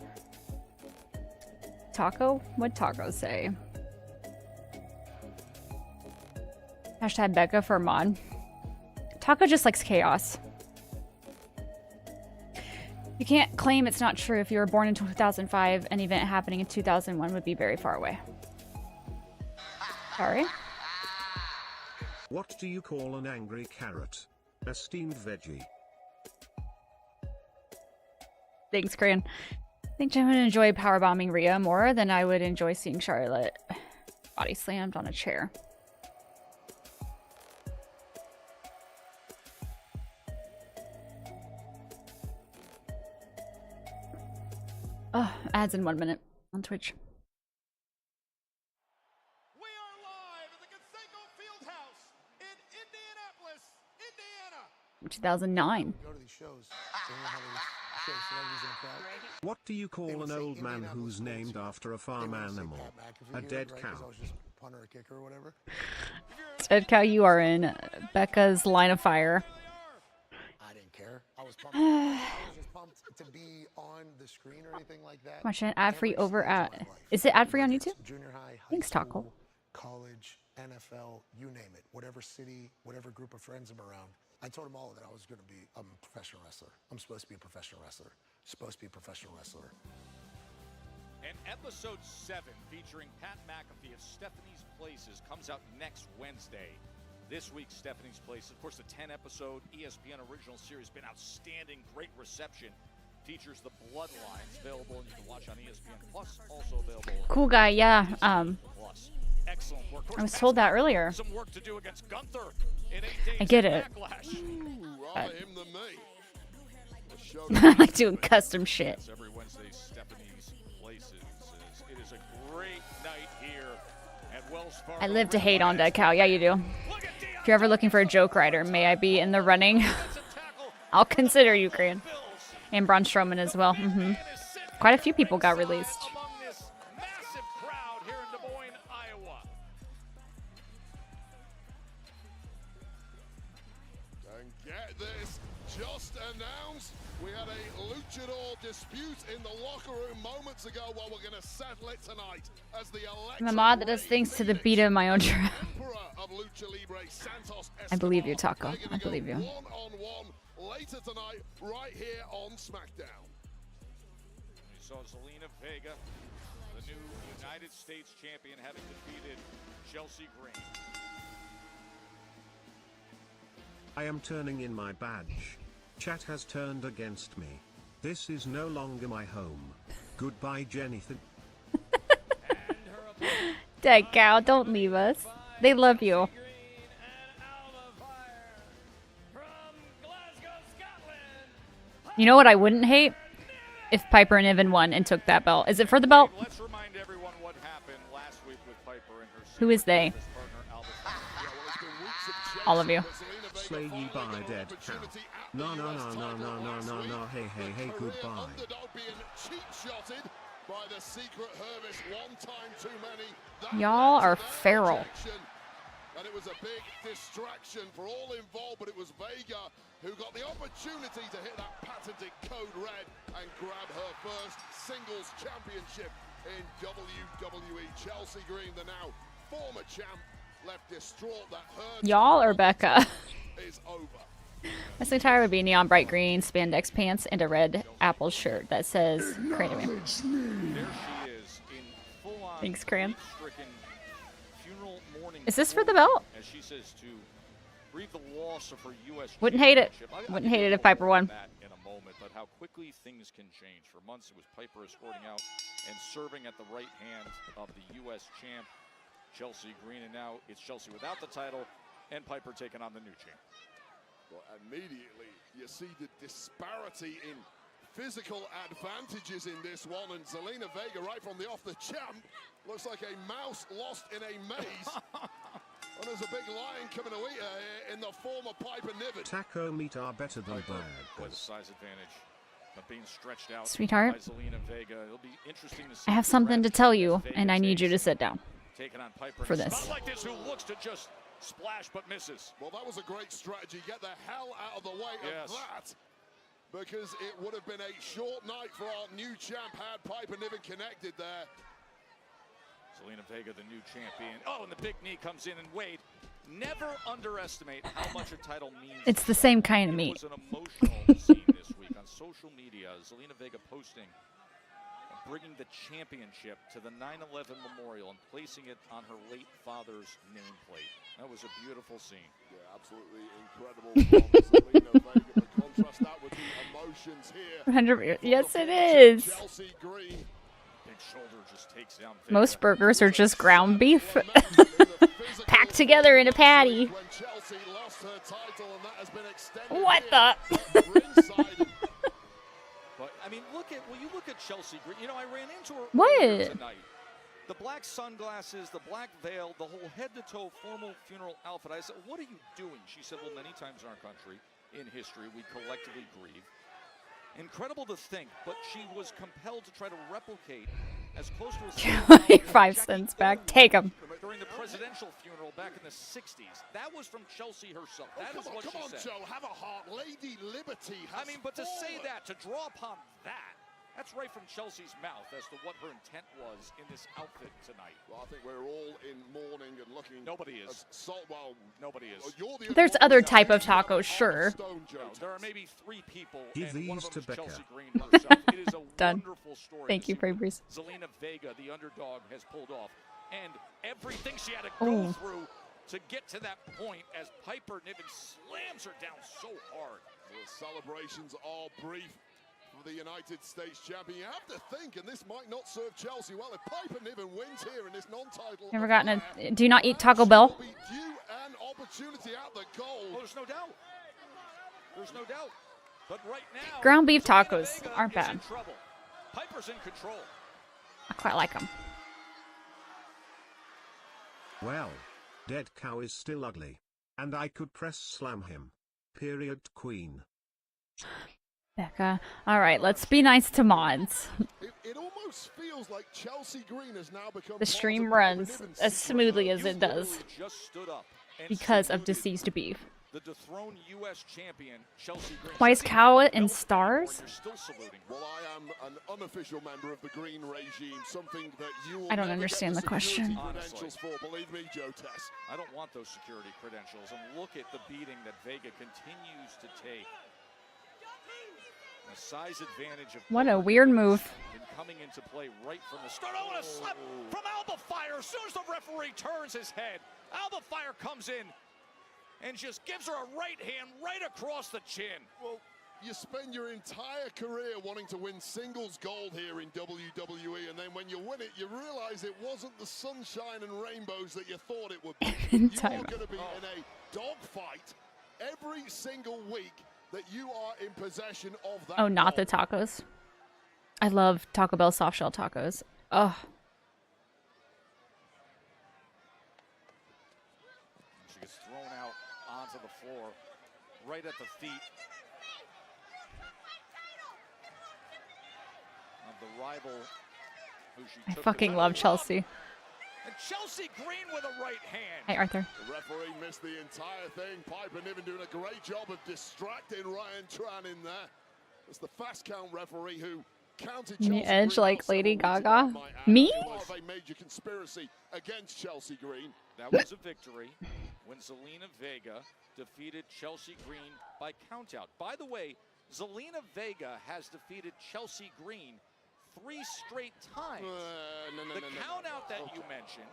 Taco? What'd Taco say? Hashtag Becca for mod. Taco just likes chaos. You can't claim it's not true. If you were born in 2005, an event happening in 2001 would be very far away. Sorry? What do you call an angry carrot? A steamed veggie. Thanks, Cran. I think I would enjoy powerbombing Rhea more than I would enjoy seeing Charlotte body slammed on a chair. Oh, ads in 1 minute on Twitch. We are live at the Conseco Fieldhouse in Indianapolis, Indiana. 2009. Go to these shows. They know how they show celebrities in the crowd. What do you call an old man who's named after a farm animal? A dead cow. I was just a punter or kicker or whatever. Dead Cow, you are in Becca's line of fire. I didn't care. I was pumped. I was just pumped to be on the screen or anything like that. Watch it ad free over at. Is it ad free on YouTube? Junior high, Thanks, Taco. school, college, NFL, you name it. Whatever city, whatever group of friends I'm around. I told them all that I was going to be a professional wrestler. I'm supposed to be a professional wrestler. Supposed to be a professional wrestler. And episode 7 featuring Pat McAfee of Stephanie's Places comes out next Wednesday. This week, Stephanie's Place, of course, the 10-episode ESPN original series, been outstanding, great reception. Features the Bloodlines, available and you can watch on ESPN Plus, also available. Cool guy, yeah. Plus. Excellent work. I was told that earlier. Some work to do against Gunther in 8 days. I get it. Rather him than me. I like doing custom shit. Every Wednesday, Stephanie's Places. It is a great night here at Wells Fargo. I live to hate on Dead Cow. Yeah, you do. If you're ever looking for a joke writer, may I be in the running? I'll consider you, Korean. And Braun Strowman as well. Quite a few people got released. Among this massive crowd here in Des Moines, Iowa. And get this, just announced we had a luchador dispute in the locker room moments ago. Well, we're going to settle it tonight as the I'm a mod that does things to the beat of my own drum. I believe you, Taco. I believe you. One-on-one later tonight, right here on SmackDown. We saw Zelina Vega, the new United States champion, having defeated Chelsea Green. I am turning in my badge. Chat has turned against me. This is no longer my home. Goodbye, Jennifer. Dead Cow, don't leave us. They love you. You know what I wouldn't hate? If Piper and Niven won and took that belt. Is it for the belt? Let's remind everyone what happened last week with Piper and her Who is they? All of you. Slay ye by dead cow. No, no, no, no, no, no, no, no, hey, hey, hey, goodbye. Underdog being cheat-shotted by the secret Hervis one time too many. Y'all are feral. And it was a big distraction for all involved, but it was Vega who got the opportunity to hit that patented code red and grab her first singles championship in WWE. Chelsea Green, the now former champ, left distraught that her Y'all or Becca? is over. My attire would be neon bright green spandex pants and a red Apple shirt that says "Creative Me." There she is in full-on Thanks, Cran. grief-stricken funeral mourning. Is this for the belt? As she says to grieve the loss of her U.S. Wouldn't hate it. championship. Wouldn't hate it if Piper won. That in a moment, but how quickly things can change. For months, it was Piper escorting out and serving at the right hand of the U.S. champ, Chelsea Green, and now it's Chelsea without the title and Piper taking on the new champ. Well, immediately you see the disparity in physical advantages in this one, and Zelina Vega right from the off, the champ looks like a mouse lost in a maze. And there's a big lion coming to eat her here in the form of Piper Niven. Taco meat are better than Boy, the burgers. size advantage. But being stretched out Sweetheart, by Zelina Vega. It'll be interesting to see I have something to tell you, and I need you to sit down taking on Piper for in a this. spot like this, who looks to just splash but misses. Well, that was a great strategy. Get the hell out of the way of that. Because it would have been a short night for our new champ had Piper Niven connected there. Zelina Vega, the new champion. Oh, and the big knee comes in, and Wade, never underestimate how much a title means. It's the same kind of meat. It was an emotional scene this week on social media. Zelina Vega posting, bringing the championship to the 9/11 memorial and placing it on her late father's nameplate. That was a beautiful scene. Yeah, absolutely incredible. Zelina Vega, but contrast that with the emotions here. 100. Yes, it is. Chelsea Green. Big shoulder just takes down Vega. Most burgers are just ground beef packed together in a patty. When Chelsea lost her title, and that has been extended. What the? But I mean, you look at Chelsea Green. You know, I ran into her What? earlier tonight. The black sunglasses, the black veil, the whole head-to-toe formal funeral outfit. I said, "What are you doing?" She said, "Well, many times in our country, in history, we collectively grieve." Incredible to think, but she was compelled to try to replicate as close to a 5 cents back. Take them. during the presidential funeral back in the 60s. That was from Chelsea herself. That is what she said. Joe, have a heart. Lady Liberty has I mean, but to say fallen. that, to draw upon that, that's right from Chelsea's mouth as to what her intent was in this outfit tonight. Well, I think we're all in mourning and looking. Nobody is. Well, nobody is. You're the There's other type of tacos, sure. No, there are maybe 3 people, Give and one these of them to is Becca. Chelsea Green herself. It is a Done. wonderful story. Thank to you, see Frey what Breeze. Zelina Vega, the underdog, has pulled off. And everything she had to go through to get to that point as Piper Niven slams her down so hard. The celebrations are brief for the United States champion. You have to think, and this might not serve Chelsea well, if Piper Niven wins here in this non-title. Never gotten a. Do you not eat Taco Bell? Be due an opportunity at the goal. Oh, there's no doubt. There's no doubt. But right now, Ground beef Zelina tacos Vega aren't is bad. in trouble. Piper's in control. I quite like them. Well, dead cow is still ugly. And I could press slam him. Period, queen. Becca. All right, let's be nice to mods. It almost feels like Chelsea Green has now become The stream runs as smoothly as it does Just stood up and because of saluted deceased beef. the dethroned U.S. champion, Chelsea Green. Why is cow in stars? You're still saluting. Well, I am an unofficial member of the Green regime, something that you will I don't never understand get the question. credentials for. Believe me, Joe Tess. I don't want those security credentials. And look at the beating that Vega continues to take. The size advantage of What a weird move. been coming into play right from the start. Oh, and a slap from Alba Fire. As soon as the referee turns his head, Alba Fire comes in and just gives her a right hand right across the chin. Well, you spend your entire career wanting to win singles gold here in WWE, and then when you win it, you realize it wasn't the sunshine and rainbows that you thought it would be. You are going to be in a dogfight every single week that you are in possession of that. Oh, not the gold. tacos. I love Taco Bell soft shell tacos. Oh, She gets thrown out onto the floor, right at the feet of the rival who she I took fucking the love title from. Chelsea. And Chelsea Green with a right hand. Hey, Arthur. The referee missed the entire thing. Piper Niven doing a great job of distracting Ryan Tran in there. It's the fast count referee who counted The Chelsea edge Green like out several Lady weeks ago, Gaga? I might add. Me? Part of a major conspiracy against Chelsea Green. That was a victory when Zelina Vega defeated Chelsea Green by countout. By the way, Zelina Vega has defeated Chelsea Green 3 straight times. The countout that you mentioned,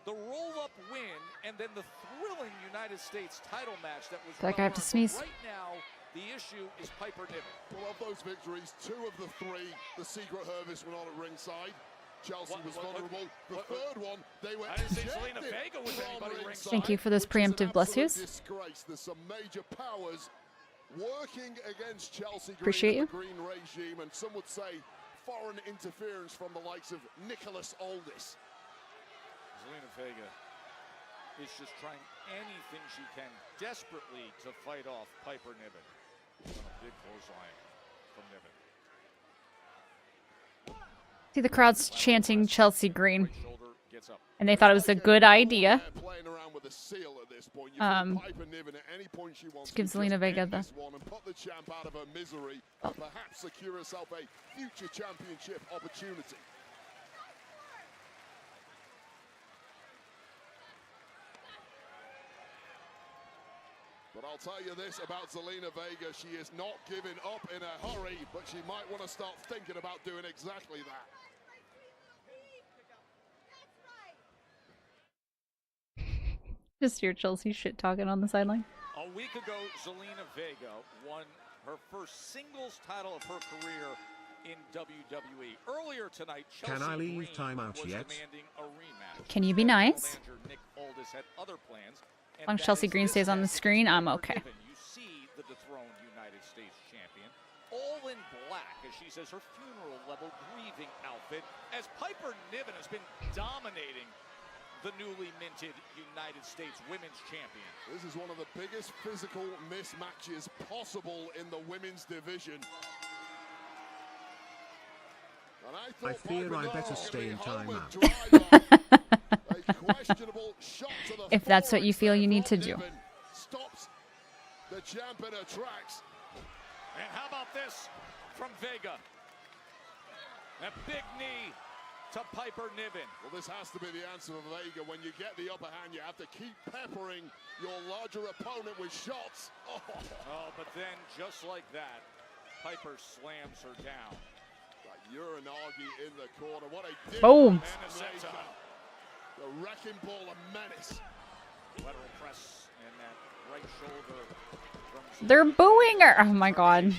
the roll-up win, and then the thrilling United States title match that was Feel like I have to well-earned. sneeze. Right now, the issue is Piper Niven. Well, of those victories, 2 of the 3, the Secret Service were not at ringside. Chelsea was vulnerable. The third one, they were I didn't say ejected Zelina Vega was from anybody ringside, Thank you for those which is an preemptive bless absolute yous. disgrace. There's some major powers working against Chelsea Green Appreciate and you. the Green regime, and some would say foreign interference from the likes of Nicholas Aldis. Zelina Vega is just trying anything she can desperately to fight off Piper Niven. A big clothesline from Niven. See the crowd's chanting Chelsea Green. And they thought it was a good idea. Let's give Zelina Vega the... Oh. Perhaps secure herself a future championship opportunity. But I'll tell you this about Zelina Vega, she is not giving up in a hurry, but she might want to start thinking about doing exactly that. Just hear Chelsea shit talking on the sideline. A week ago, Zelina Vega won her first singles title of her career in WWE. Earlier tonight, Chelsea Can I leave Green timeout was yet? demanding a rematch. Can you be nice? Nick Aldis had other plans, As long as Chelsea Green stays on the screen, I'm okay. You see the dethroned United States champion, all in black, as she says her funeral-level grieving outfit, as Piper Niven has been dominating the newly minted United States Women's Champion. This is one of the biggest physical mismatches possible in the women's division. And I fear I better stay in timeout. If that's what you feel you need to do. Stops the champ in her tracks. And how about this from Vega? A big knee to Piper Niven. Well, this has to be the answer for Vega. When you get the upper hand, you have to keep peppering your larger opponent with shots. Oh, but then just like that, Piper slams her down. Like Uranagi in the corner. What a boom. The wrecking ball of menace. Lateral press and that right shoulder. They're booing her. Oh my god.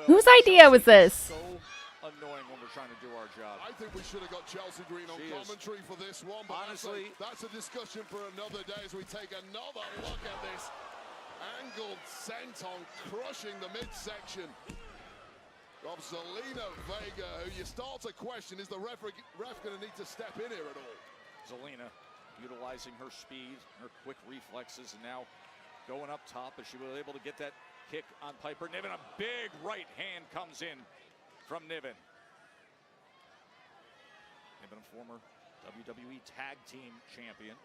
Whose idea was this? Annoying when we're trying to do our job. I think we should have got Chelsea Green on commentary for this one, but honestly, that's a discussion for another day as we take another look at this angled senton crushing the midsection of Zelina Vega, who you start to question, is the ref going to need to step in here at all? Zelina utilizing her speed, her quick reflexes, and now going up top as she was able to get that kick on Piper Niven. A big right hand comes in from Niven. Niven, a former WWE Tag Team Champion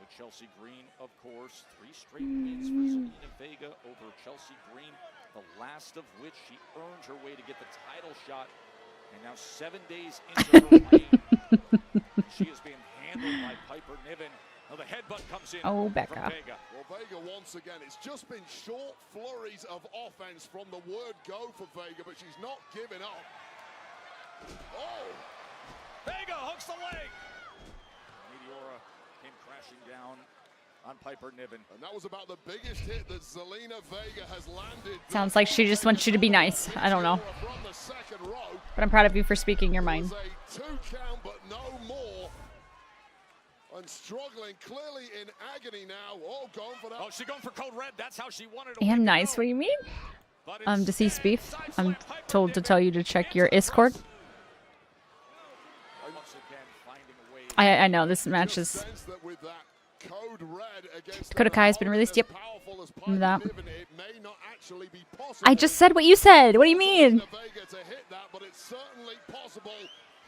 with Chelsea Green, of course. 3 straight wins for Zelina Vega over Chelsea Green, the last of which she earned her way to get the title shot. And now 7 days into her reign, she is being handled by Piper Niven. Now the headbutt comes in from Vega. Well, Vega once again, it's just been short flurries of offense from the word go for Vega, but she's not giving up. Oh! Vega hooks the leg. Meteora came crashing down on Piper Niven. And that was about the biggest hit that Zelina Vega has landed. Sounds like she just wants you to be nice. I don't know. But I'm proud of you for speaking your mind. A 2 count, but no more. And struggling, clearly in agony now. Oh, going for that. Oh, she's going for code red. That's how she wanted Am nice, what do you mean? Deceased beef. I'm told to tell you to check your Discord. I know this match is. Kodakai has been released. Yep. That. I just said what you said. What do you mean?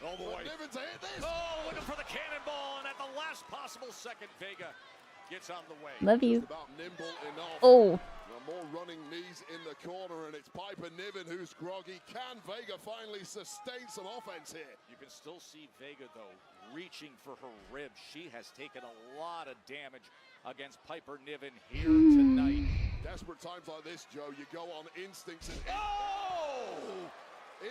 Oh boy. Oh, looking for the cannonball, and at the last possible second, Vega gets on the way. Love you. Oh. More running knees in the corner, and it's Piper Niven who's groggy. Can Vega finally sustain some offense here? You can still see Vega, though, reaching for her ribs. She has taken a lot of damage against Piper Niven here tonight. Desperate times like this, Joe, you go on instincts. And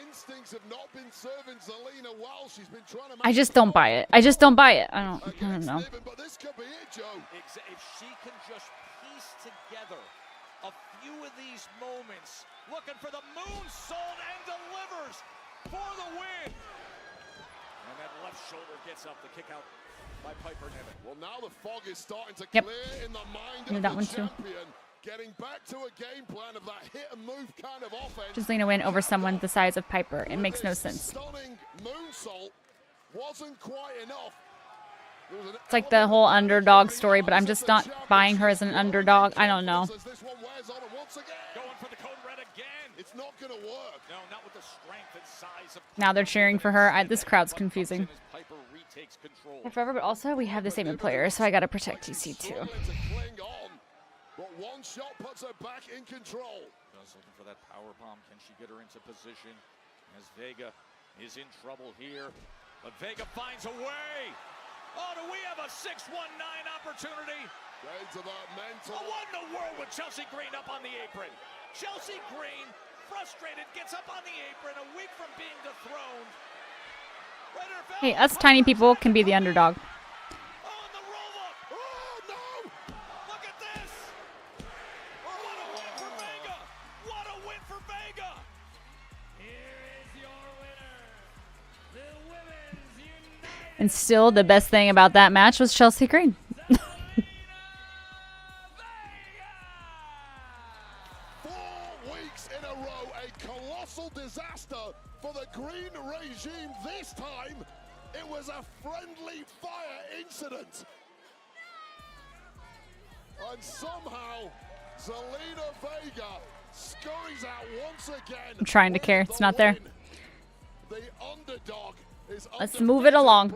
instincts have not been serving Zelina well. She's been trying to. I just don't buy it. I just don't buy it. I don't know. Niven, but this could be it, Joe. If she can just piece together a few of these moments, looking for the moonsault and delivers for the win. And that left shoulder gets up, the kick out by Piper Niven. Well, now the fog is starting to clear in the mind of the champion. Getting back to a game plan of that hit and move kind of offense. Just Zelina win over someone the size of Piper. It makes no sense. Stunning moonsault wasn't quite enough. It's like the whole underdog story, but I'm just not buying her as an underdog. I don't know. Going for the code red again. It's not going to work. No, not with the strength and size of Now they're cheering for her. This crowd's confusing. Piper retakes control. Forever, but also we have the same player, so I gotta protect TC too. But one shot puts her back in control. Just looking for that power bomb. Can she get her into position? As Vega is in trouble here. But Vega finds a way. Oh, do we have a 619 opportunity? Into the mental. Oh, what in the world with Chelsea Green up on the apron? Chelsea Green, frustrated, gets up on the apron a week from being dethroned. Hey, us tiny people can be the underdog. And still, the best thing about that match was Chelsea Green. 4 weeks in a row, a colossal disaster for the Green regime. This time, it was a friendly fire incident. And somehow, Zelina Vega scurries out once again. I'm trying to care. It's not there. The underdog is Let's move it along.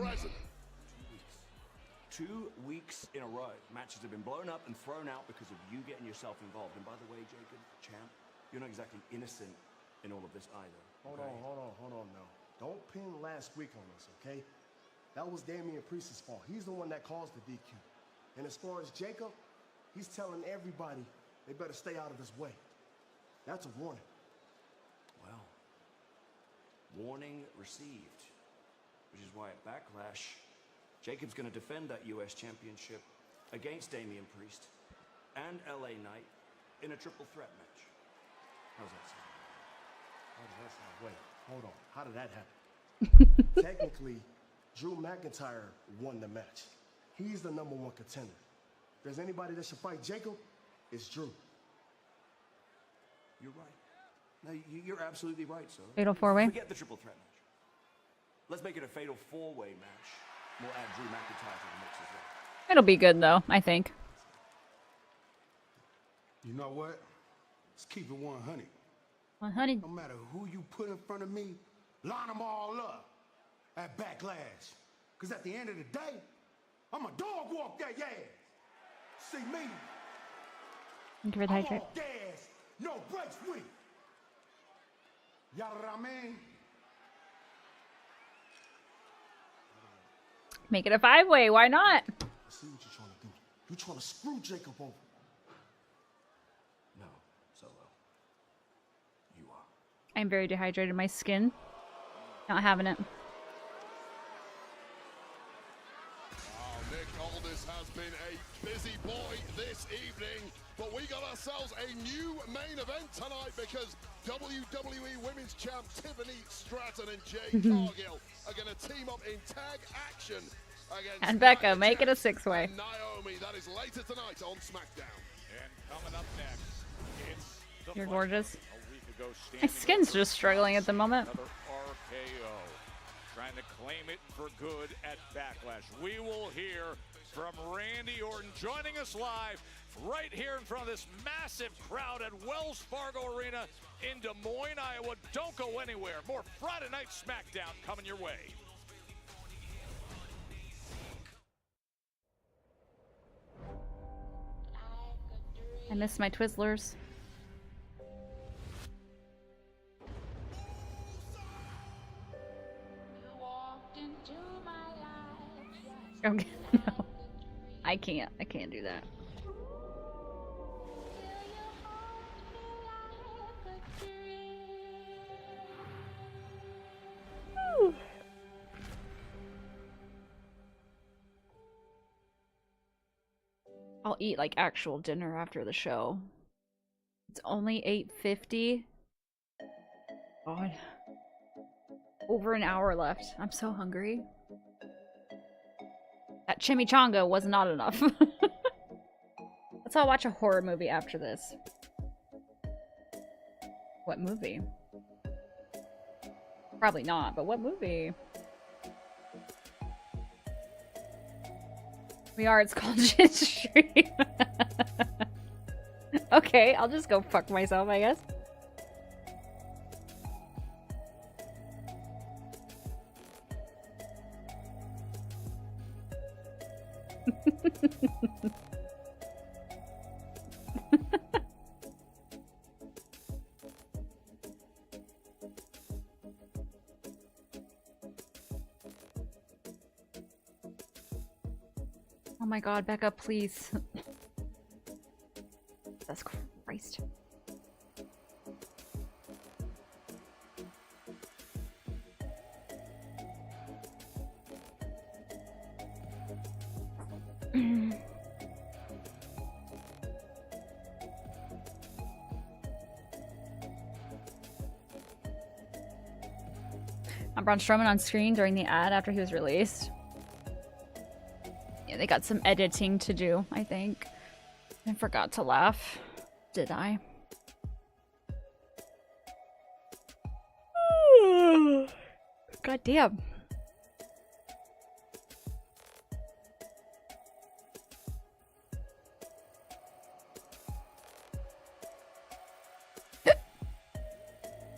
2 weeks in a row, matches have been blown up and thrown out because of you getting yourself involved. And by the way, Jacob, champ, you're not exactly innocent in all of this either. Hold on now. Don't pin last week on us, okay? That was Damian Priest's fault. He's the one that caused the DQ. And as far as Jacob, he's telling everybody they better stay out of his way. That's a warning. Well, warning received, which is why at Backlash, Jacob's going to defend that US Championship against Damian Priest and LA Knight in a triple threat match. How's that sound? How does that sound? Wait, hold on. How did that happen? Technically, Drew McIntyre won the match. He's the #1 contender. If there's anybody that should fight Jacob, it's Drew. You're right. No, you're absolutely right, sir. Fatal 4-way? Forget the triple threat match. Let's make it a fatal 4-way match. We'll add Drew McIntyre to the mix as well. It'll be good though, I think. You know what? Let's keep it 100. 100. No matter who you put in front of me, line them all up at Backlash. Because at the end of the day, I'm a dog walk that ass. See me? Thank you for the hydrate. I'm gas, no brakes with it. You know what I mean? Make it a 5-way, why not? I see what you're trying to do. You're trying to screw Jacob over. No, Solo. You are. I'm very dehydrated. My skin, not having it. Nick Aldis has been a busy boy this evening, but we got ourselves a new main event tonight because WWE Women's Champ Tiffany Stratton and Jade Cargill are going to team up in tag action against And Becca, make it a 6-way. Naomi. That is later tonight on SmackDown. And coming up next, it's the You're fight gorgeous. a week ago My standing skin's over just struggling at the moment. Another RKO. Trying to claim it for good at Backlash. We will hear from Randy Orton joining us live right here in front of this massive crowd at Wells Fargo Arena in Des Moines, Iowa. Don't go anywhere. More Friday Night SmackDown coming your way. I miss my Twizzlers. Okay, no. I can't do that. Woo. I'll eat like actual dinner after the show. It's only 8:50. God. Over an hour left. I'm so hungry. That chimichanga was not enough. Let's all watch a horror movie after this. What movie? Probably not, but what movie? We are. It's called Shit Stream. Okay, I'll just go fuck myself, I guess. Oh my god, Becca, please. Jesus Christ. Braun Strowman on screen during the ad after he was released. Yeah, they got some editing to do, I think. I forgot to laugh. Did I? God damn.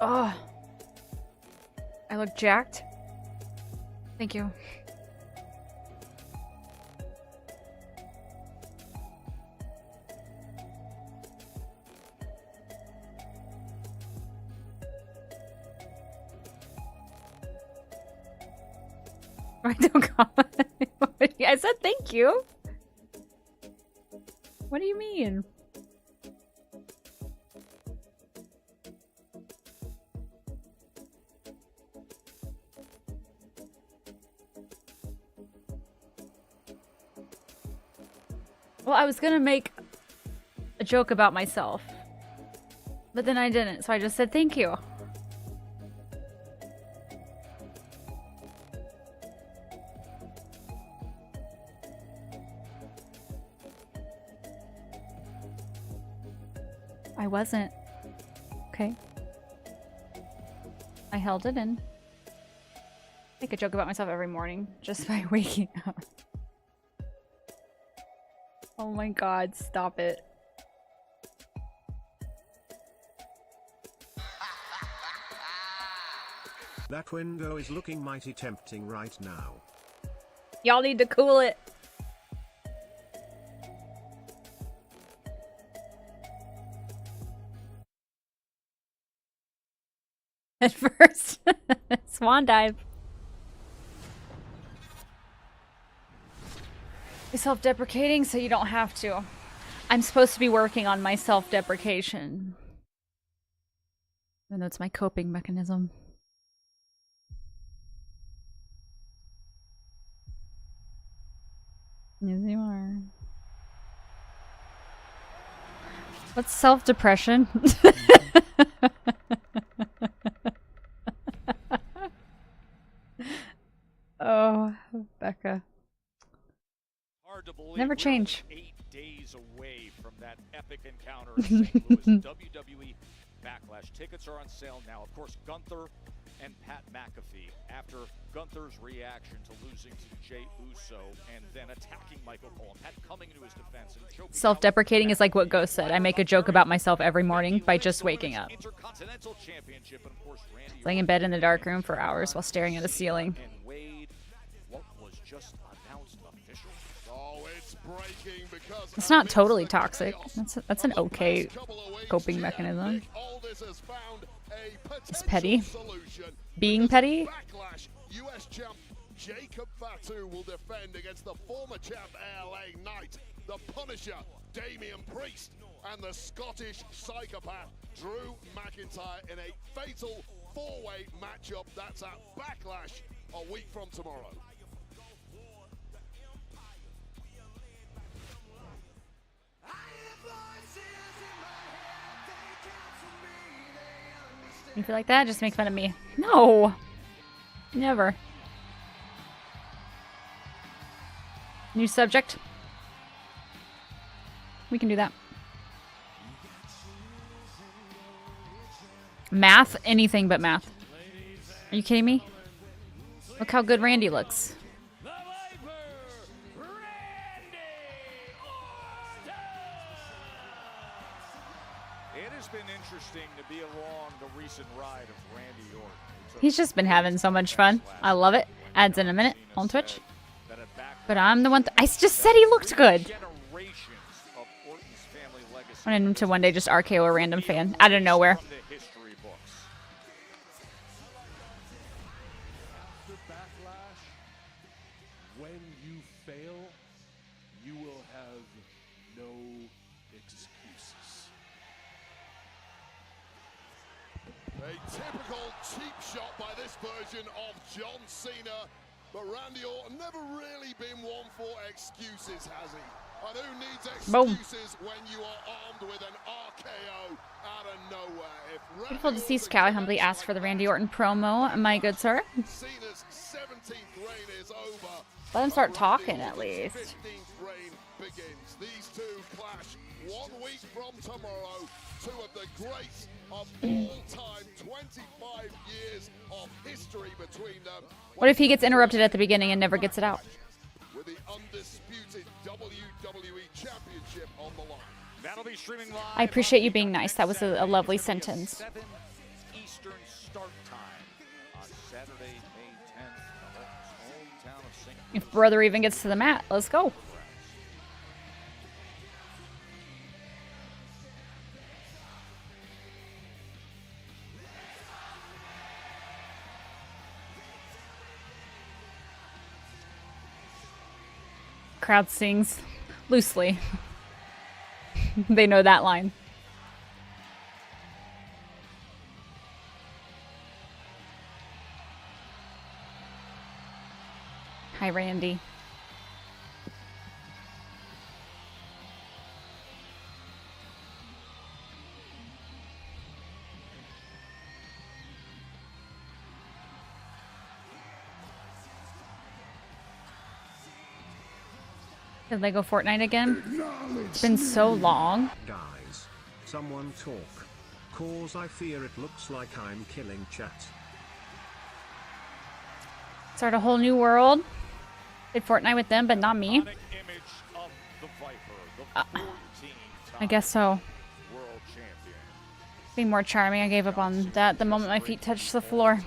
Oh. I look jacked. Thank you. I don't comment. I said thank you. What do you mean? Well, I was gonna make a joke about myself, but then I didn't, so I just said thank you. I wasn't. Okay. I held it in. Make a joke about myself every morning just by waking up. Oh my god, stop it. That window is looking mighty tempting right now. Y'all need to cool it. At first. Swan dive. Self-deprecating so you don't have to. I'm supposed to be working on my self-deprecation. Even though it's my coping mechanism. Yes, you are. What's self-depression? Oh, Becca. Never change. 8 days away from that epic encounter in St. Louis WWE Backlash. Tickets are on sale now. Of course, Gunther and Pat McAfee after Gunther's reaction to losing to Jey Uso and then attacking Michael Cole. And Pat coming to his defense and choking. Self-deprecating is like what Ghost said. I make a joke about myself every morning by just waking up. Intercontinental Championship, and of course, Randy Laying in bed in the dark room for hours while staring at the ceiling. and Wade, what was just announced official. It's not totally toxic. That's an okay coping mechanism. It's petty. Being petty? US champ Jacob Fatu will defend against the former champ LA Knight, the Punisher Damian Priest, and the Scottish psychopath Drew McIntyre in a fatal four-way matchup. That's at Backlash a week from tomorrow. You feel like that? Just make fun of me. No! Never. New subject? We can do that. Math? Anything but math. Are you kidding me? Look how good Randy looks. has been interesting to be along the recent ride of Randy Orton. He's just been having so much fun. I love it. Ads in a minute on Twitch. But I'm the one. I just said he looked good. I wanted him to one day just RKO a random fan out of nowhere. After Backlash, when you fail, you will have no excuses. A typical cheap shot by this version of John Cena, but Randy Orton never really been one for excuses, has he? And who needs excuses when you are armed with an RKO out of nowhere? Beautiful deceased cow. I humbly asked for the Randy Orton promo, my good sir. Cena's 17th reign is over. Let him start talking at least. 15th reign begins. These two clash 1 week from tomorrow. Two of the greats of all time. 25 years of history between them. What if he gets interrupted at the beginning and never gets it out? With the undisputed WWE Championship on the line. That'll be streaming live. I appreciate you being nice. That was a lovely sentence. 7 Eastern start time on Saturday, May 10th, in the hometown of St. If brother even gets to the mat, let's go. Crowd sings loosely. They know that line. Hi, Randy. Did they go Fortnite again? It's been so long. Guys, someone talk. Cause I fear it looks like I'm killing chat. Start a whole new world. Did Fortnite with them, but not me. I guess so. Be more charming. I gave up on that the moment my feet touched the floor.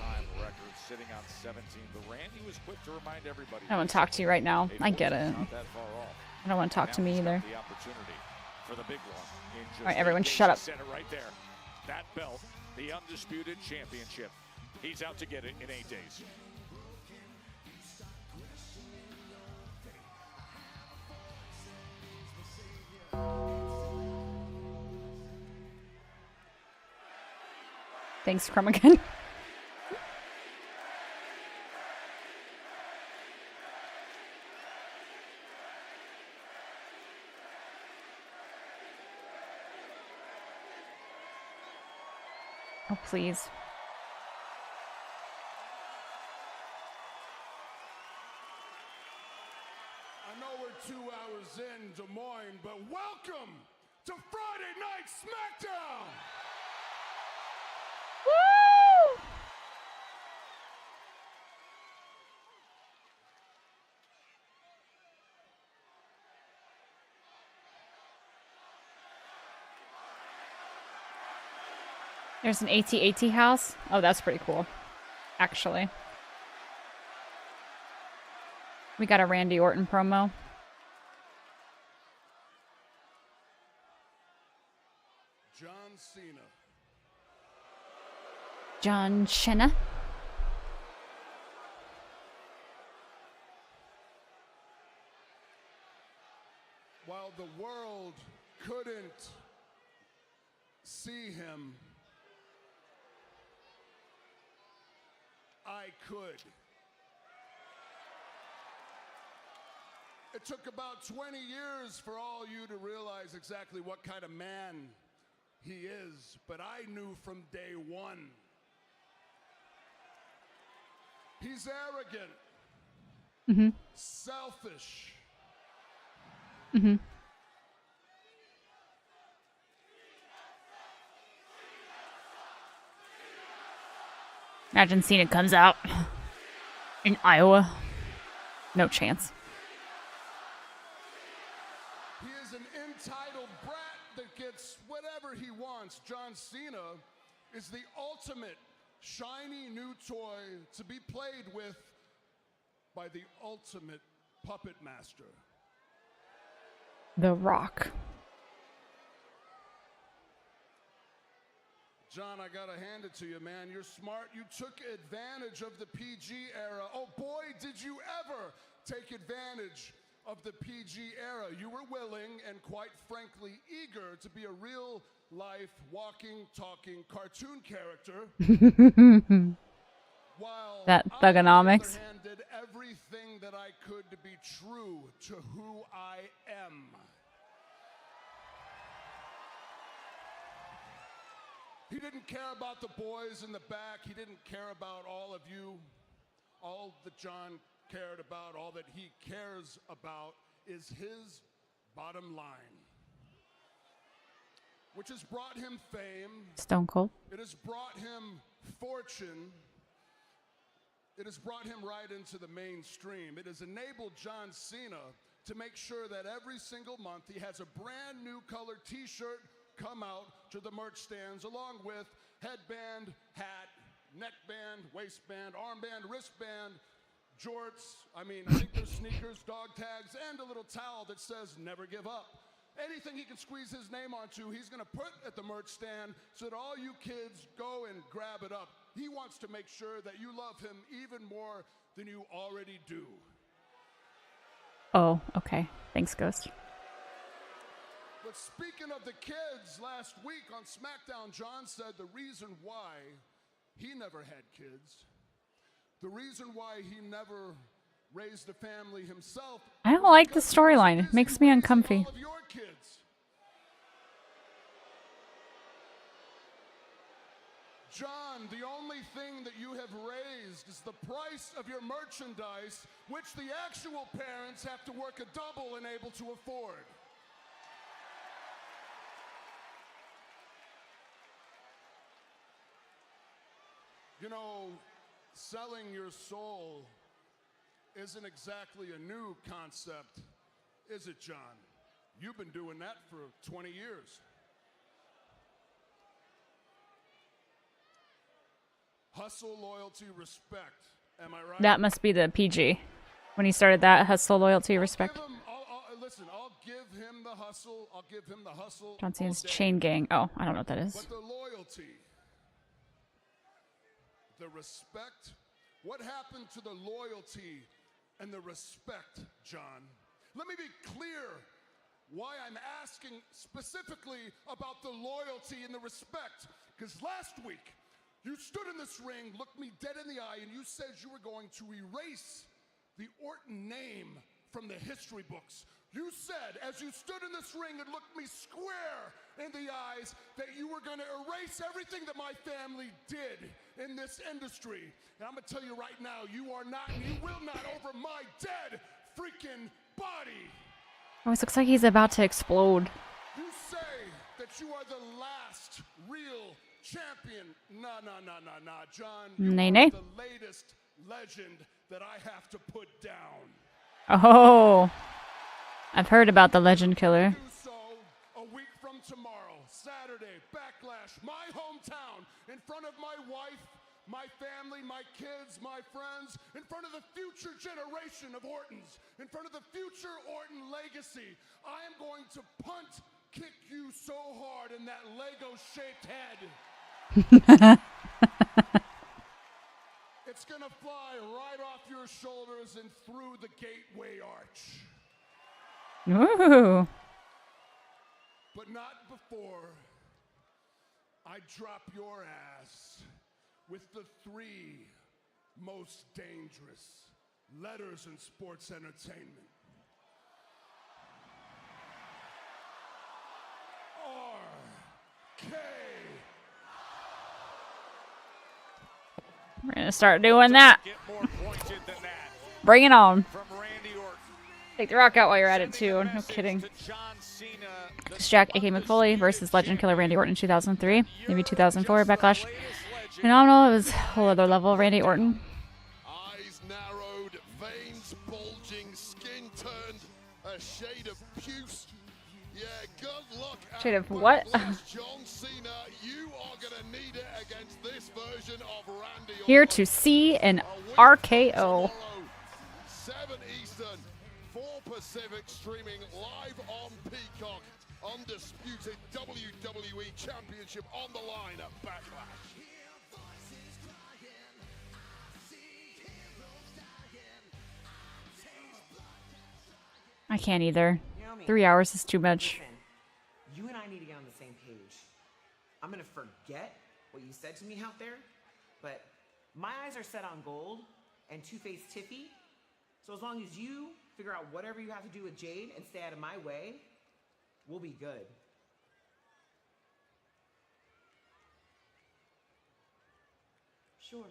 I don't want to talk to you right now. I get it. I don't want to talk to me either. Alright, everyone shut up. Right there. That belt, the undisputed championship. He's out to get it in 8 days. Thanks, Chromagon. Oh, please. I know we're 2 hours in Des Moines, but welcome to Friday Night SmackDown! Woo! There's an AT-AT house. Oh, that's pretty cool, actually. We got a Randy Orton promo. John Cena. John Cena. While the world couldn't see him, I could. It took about 20 years for all you to realize exactly what kind of man he is, but I knew from day one. He's arrogant, selfish, Imagine Cena comes out in Iowa. No chance. He is an entitled brat that gets whatever whatever he wants. John Cena is the ultimate shiny new toy to be played with by the ultimate puppet master. The Rock. John, I gotta hand it to you, man. You're smart. You took advantage of the PG era. Oh boy, did you ever take advantage of the PG era. You were willing and quite frankly eager to be a real life, walking, talking cartoon character. While that I, on the thugonomics. other hand, did everything that I could to be true to who I am. He didn't care about the boys in the back. He didn't care about all of you. All that John cared about, all that he cares about is his bottom line, which has brought him fame. Stone Cold. It has brought him fortune. It has brought him right into the mainstream. It has enabled John Cena to make sure that every single month he has a brand new colored t-shirt come out to the merch stands along with headband, hat, neckband, waistband, armband, wristband, jorts, I think there's sneakers, dog tags, and a little towel that says never give up. Anything he can squeeze his name onto, he's gonna put at the merch stand so that all you kids go and grab it up. He wants to make sure that you love him even more than you already do. Oh, okay. Thanks, Ghost. But speaking of the kids, last week on SmackDown, John said the reason why he never had kids, the reason why he never raised a family himself. I don't like the storyline. It makes me uncomfy. All of your kids. John, the only thing that you have raised is the price of your merchandise, which the actual parents have to work a double and able to afford. You know, selling your soul isn't exactly a new concept, is it, John? You've been doing that for 20 years. Hustle, loyalty, respect. Am I right? That must be the PG. When he started that, hustle, loyalty, respect. Listen, I'll give him the hustle. I'll give him the hustle. John Cena's Chain Gang. Oh, I don't know what that is. But the loyalty, the respect, what happened to the loyalty and the respect, John? Let me be clear why I'm asking specifically about the loyalty and the respect. Because last week, you stood in this ring, looked me dead in the eye, and you said you were going to erase the Orton name from the history books. You said, as you stood in this ring and looked me square in the eyes, that you were going to erase everything that my family did in this industry. And I'm going to tell you right now, you are not, and you will not, over my dead freaking body. Oh, it looks like he's about to explode. You say that you are the last real champion. Nah, John. You are the latest legend that I have to put down. Oh, I've heard about the Legend Killer. Do so a week from tomorrow, Saturday, Backlash, my hometown, in front of my wife, my family, my kids, my friends, in front of the future generation of Ortons, in front of the future Orton legacy. I am going to punt kick you so hard in that Lego-shaped head. It's gonna fly right off your shoulders and through the gateway arch. Ooh. But not before I drop your ass with the 3 most dangerous letters in sports entertainment. RK. We're gonna start doing that. Bring it on. Take the Rock out while you're at it too. No kidding. It's Jack, aka McFoley, versus Legend Killer Randy Orton, 2003, maybe 2004 Backlash. Phenomenal. It was a whole other level. Randy Orton. Eyes narrowed, veins bulging, skin turned a shade of puce. Yeah, good luck Shade of what? Here to see an RKO. 7 Eastern, 4 Pacific, streaming live on Peacock. Undisputed WWE Championship on the line at Backlash. I can't either. 3 hours is too much. You and I need to get on the same page. I'm gonna forget what you said to me out there, but my eyes are set on gold and Two-Face Tiffy. So as long as you figure out whatever you have to do with Jade and stay out of my way, we'll be good. Sure.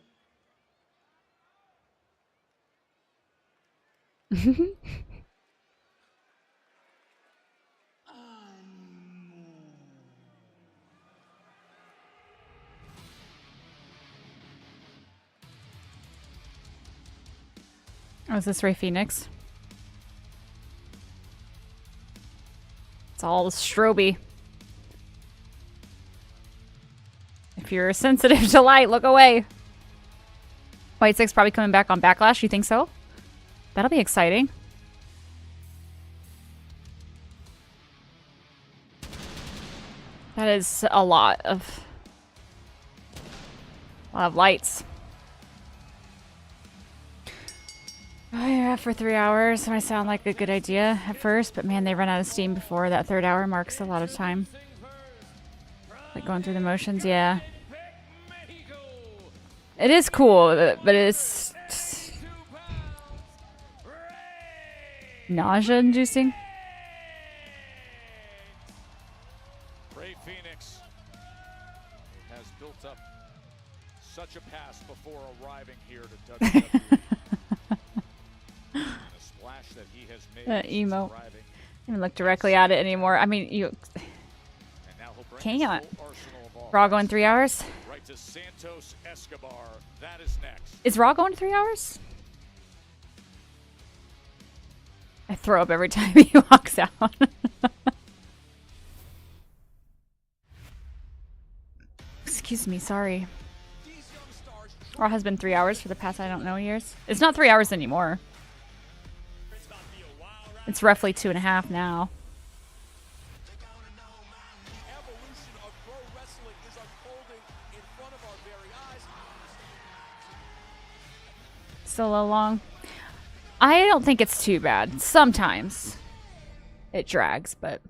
Oh, is this Ray Phoenix? It's all stroby. If you're sensitive to light, look away. White Six probably coming back on Backlash. You think so? That'll be exciting. That is a lot of lights. Oh yeah, for 3 hours might sound like a good idea at first, but man, they run out of steam before that third hour marks a lot of time. Like going through the motions, yeah. It is cool, but it's nausea-inducing. Ray Phoenix has built up such a past before arriving here to WWE. The splash that he has made That emo. since arriving. Even look directly at it anymore. I mean, you can't. Raw going 3 hours? Right to Santos Escobar. That is next. Is Raw going 3 hours? I throw up every time he walks out. Excuse me, sorry. Raw has been 3 hours for the past I don't know years. It's not 3 hours anymore. It's roughly 2.5 now. Still a long. I don't think it's too bad. Sometimes it drags, but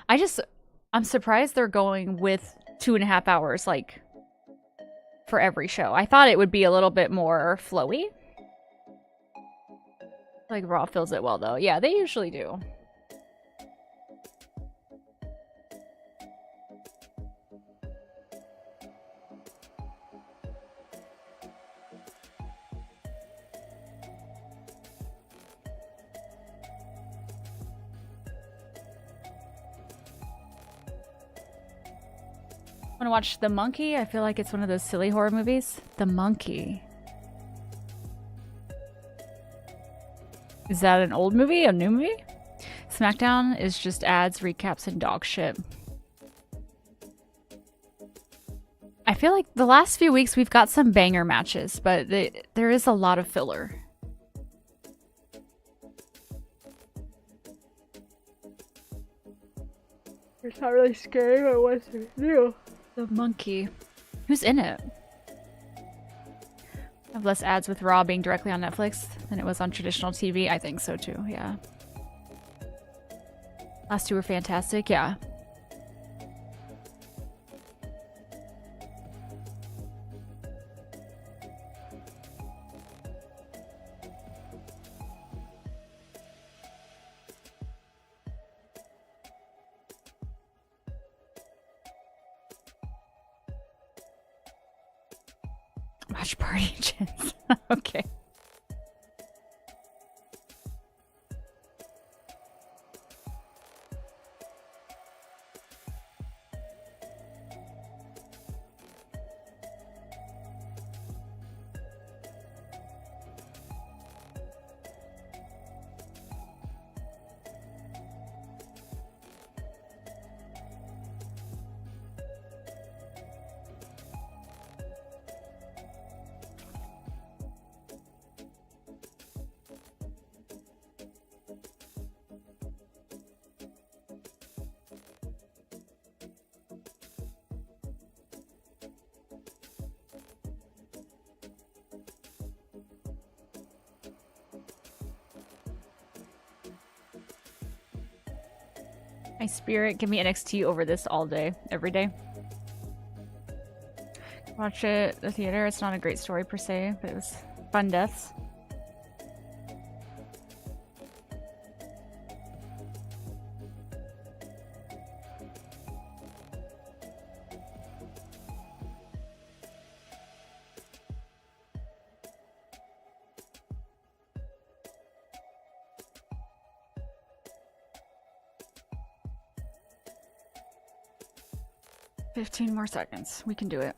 I'm surprised they're going with 2.5 hours, like, for every show. I thought it would be a little bit more flowy. Like Raw fills it well, though. Yeah, they usually do. Want to watch The Monkey? I feel like it's one of those silly horror movies. The Monkey. Is that an old movie? A new movie? SmackDown is just ads, recaps, and dog shit. I feel like the last few weeks we've got some banger matches, but there is a lot of filler. It's not really scary, but what's it new? The Monkey. Who's in it? Have less ads with Raw being directly on Netflix than it was on traditional TV. I think so too, yeah. Last two were fantastic, yeah. Watch party chins. Okay. My spirit, give me NXT over this all day, every day. Watch it, the theater. It's not a great story per se, but it was fun deaths. $15 more seconds. We can do it.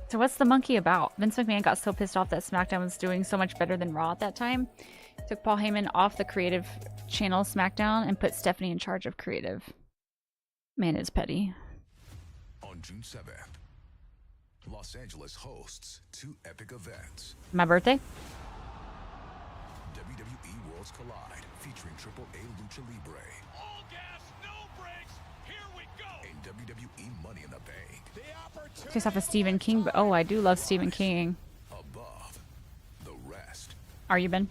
So what's the monkey about? Vince McMahon got so pissed off that SmackDown was doing so much better than Raw at that time. Took Paul Heyman off the creative channel SmackDown and put Stephanie in charge of creative. Man is petty. On June 7th, Los Angeles hosts 2 epic events. My birthday? WWE Worlds Collide, featuring AAA Lucha Libre. All gas, no brakes. Here we go. And WWE Money in the Bank. Based off of Stephen King, but oh, I do love Stephen King. Above the rest. Are you, Ben?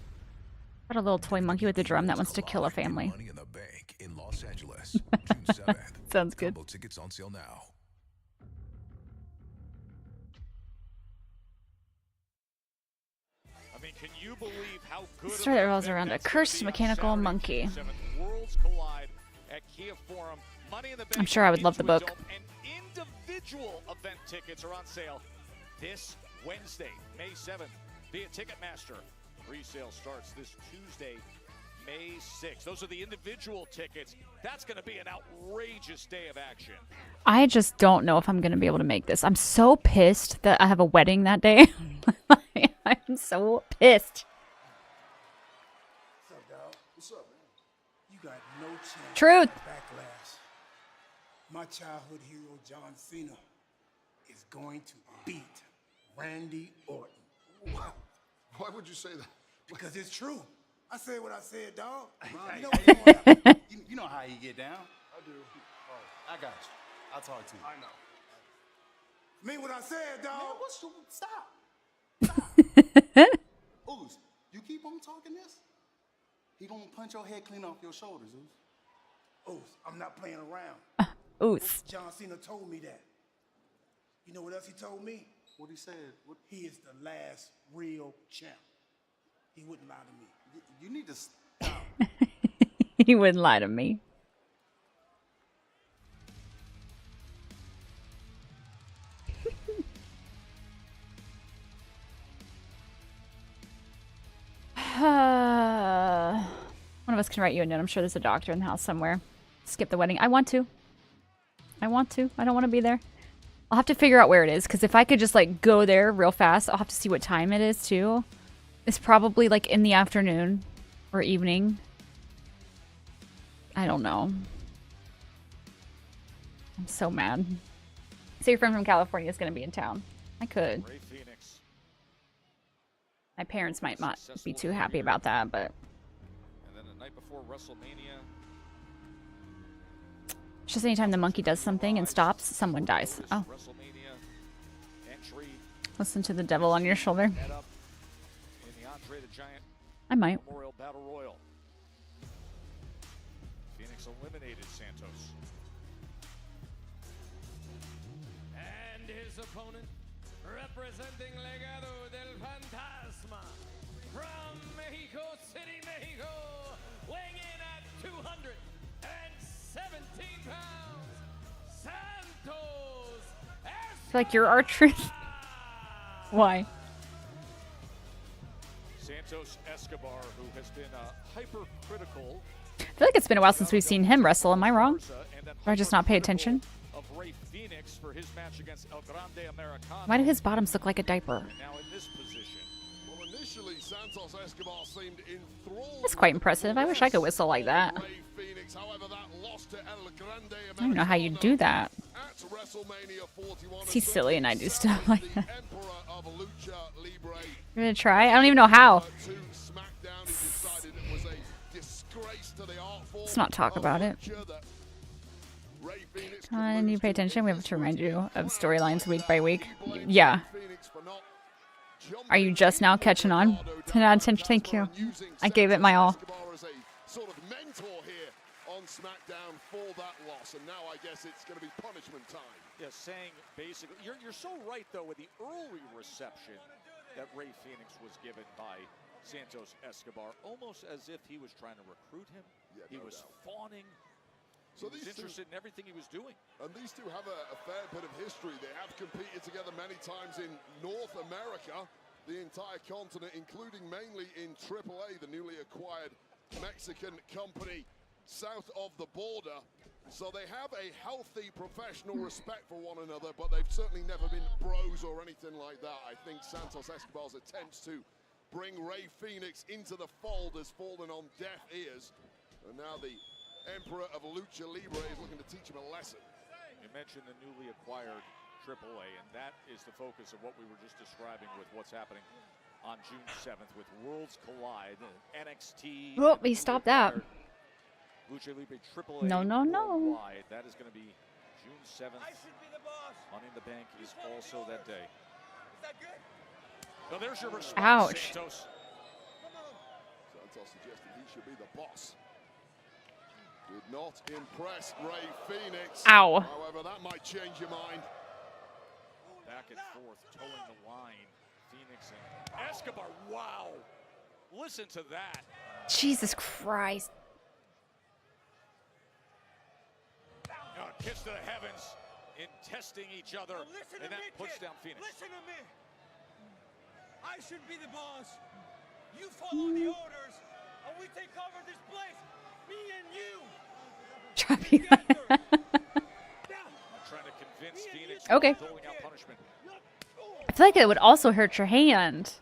What a little toy monkey with a drum that wants to kill a family. Money in the Bank in Los Angeles, June 7th. Sounds good. Combo tickets on sale now. I mean, can you believe how good? Story that revolves around a cursed mechanical monkey. Worlds collide at Kia Forum. Money in the Bank. I'm sure I would love the book. And individual event tickets are on sale this Wednesday, May 7th, via Ticketmaster. Pre-sale starts this Tuesday, May 6th. Those are the individual tickets. That's going to be an outrageous day of action. I just don't know if I'm going to be able to make this. I'm so pissed that I have a wedding that day. I'm so pissed. What's up, dog? What's up, man? You got no chance. Truth. Backlash. My childhood hero, John Cena, is going to beat Randy Orton. Wow. Why would you say that? Because it's true. I said what I said, dog. Right. You know, You know how you get down. I do. I got you. I'll talk to you. I know. Mean what I said, dog. Man, what's your... Stop. Ooze, you keep on talking this, he gonna punch your head clean off your shoulders, Ooze. Ooze, I'm not playing around. Ooze. John Cena told me that. You know what else he told me? What he said? What? He is the last real champ. He wouldn't lie to me. You need to stop. He wouldn't lie to me. One of us can write you a note. I'm sure there's a doctor in the house somewhere. Skip the wedding. I want to. I don't want to be there. I'll have to figure out where it is, because if I could just like go there real fast, I'll have to see what time it is too. It's probably like in the afternoon or evening. I don't know. I'm so mad. So your friend from California is going to be in town. I could. Ray Phoenix. My parents might not be too happy about that, but... And then the night before WrestleMania. It's just anytime the monkey does something and stops, someone dies. Oh. WrestleMania entry. Listen to the devil on your shoulder. Head up in the Andre the Giant I might. Memorial Battle Royal. Phoenix eliminated Santos. And his opponent, representing Legado del Fantasma from Mexico City, Mexico, weighing in at 217 pounds, Santos. I feel like you're our truth. Why? Santos Escobar, who has been hypercritical. I feel like it's been a while since we've seen him wrestle. Am I wrong? Or I just not pay attention? Of Ray Phoenix for his match against El Grande Americano. Why do his bottoms look like a diaper? And now in this position. Well, initially, Santos Escobar seemed enthralled. That's quite impressive. I wish I could whistle like that. Ray Phoenix, however, that loss to El Grande I don't know how you do that. at WrestleMania 41. He's silly and I do stuff like that. Emperor of Lucha Libre. You're gonna try? I don't even know how. To SmackDown, he decided it was a disgrace to the art form Let's not talk about it. that Ray Phoenix And you pay attention? We have to remind you of storylines week by week. Yeah. Are you just now catching on? 10 out of 10, thank you. I gave it my all. sort of mentor here on SmackDown for that loss, and now I guess it's going to be punishment time. Yeah, saying basically, you're so right though with the early reception that Rey Fenix was given by Santos Escobar, almost as if he was trying to recruit him. Yeah, he no was doubt. fawning. So he was these interested in everything he was doing. And these two have a fair bit of history. They have competed together many times in North America, the entire continent, including mainly in AAA, the newly acquired Mexican company south of the border. So they have a healthy professional respect for one another, but they've certainly never been bros or anything like that. I think Santos Escobar's attempts to bring Rey Fenix into the fold has fallen on deaf ears. And now the Emperor of Lucha Libre is looking to teach him a lesson. You mentioned the newly acquired AAA, and that is the focus of what we were just describing with what's happening on June 7th with Worlds Collide, NXT. Oh, he stopped that. Lucha Libre AAA. No, no, no. Worldwide. That is going to be June 7th. Money in the Bank is also that day. Is that good? Oh, there's your response, Ouch. Santos. Santos suggested he should be the boss. Did not impress Rey Fenix. Ow. However, that might change your mind. Back and forth, towing the line. Phoenix and Escobar. Wow. Listen to that. Jesus Christ. Kiss to the heavens in testing each other, and that puts down Phoenix. Listen to me. I should be the boss. You follow the orders, and we take over this place. Me and you. I'm trying to convince Phoenix. Okay. Doling out punishment. I feel like it would also hurt your hand.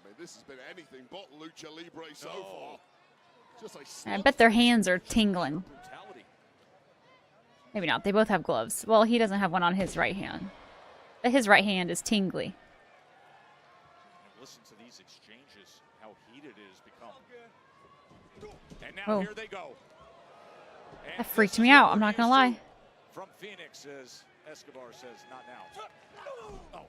I mean, this has been anything but Lucha Libre so far. Just a I bet their hands are tingling. Maybe not. They both have gloves. Well, he doesn't have one on his right hand. But his right hand is tingly. Listen to these exchanges, how heated it has become. And now Oh. here they go. And That freaked me out. I'm not gonna lie. from Phoenix, as Escobar says, not now. Oh.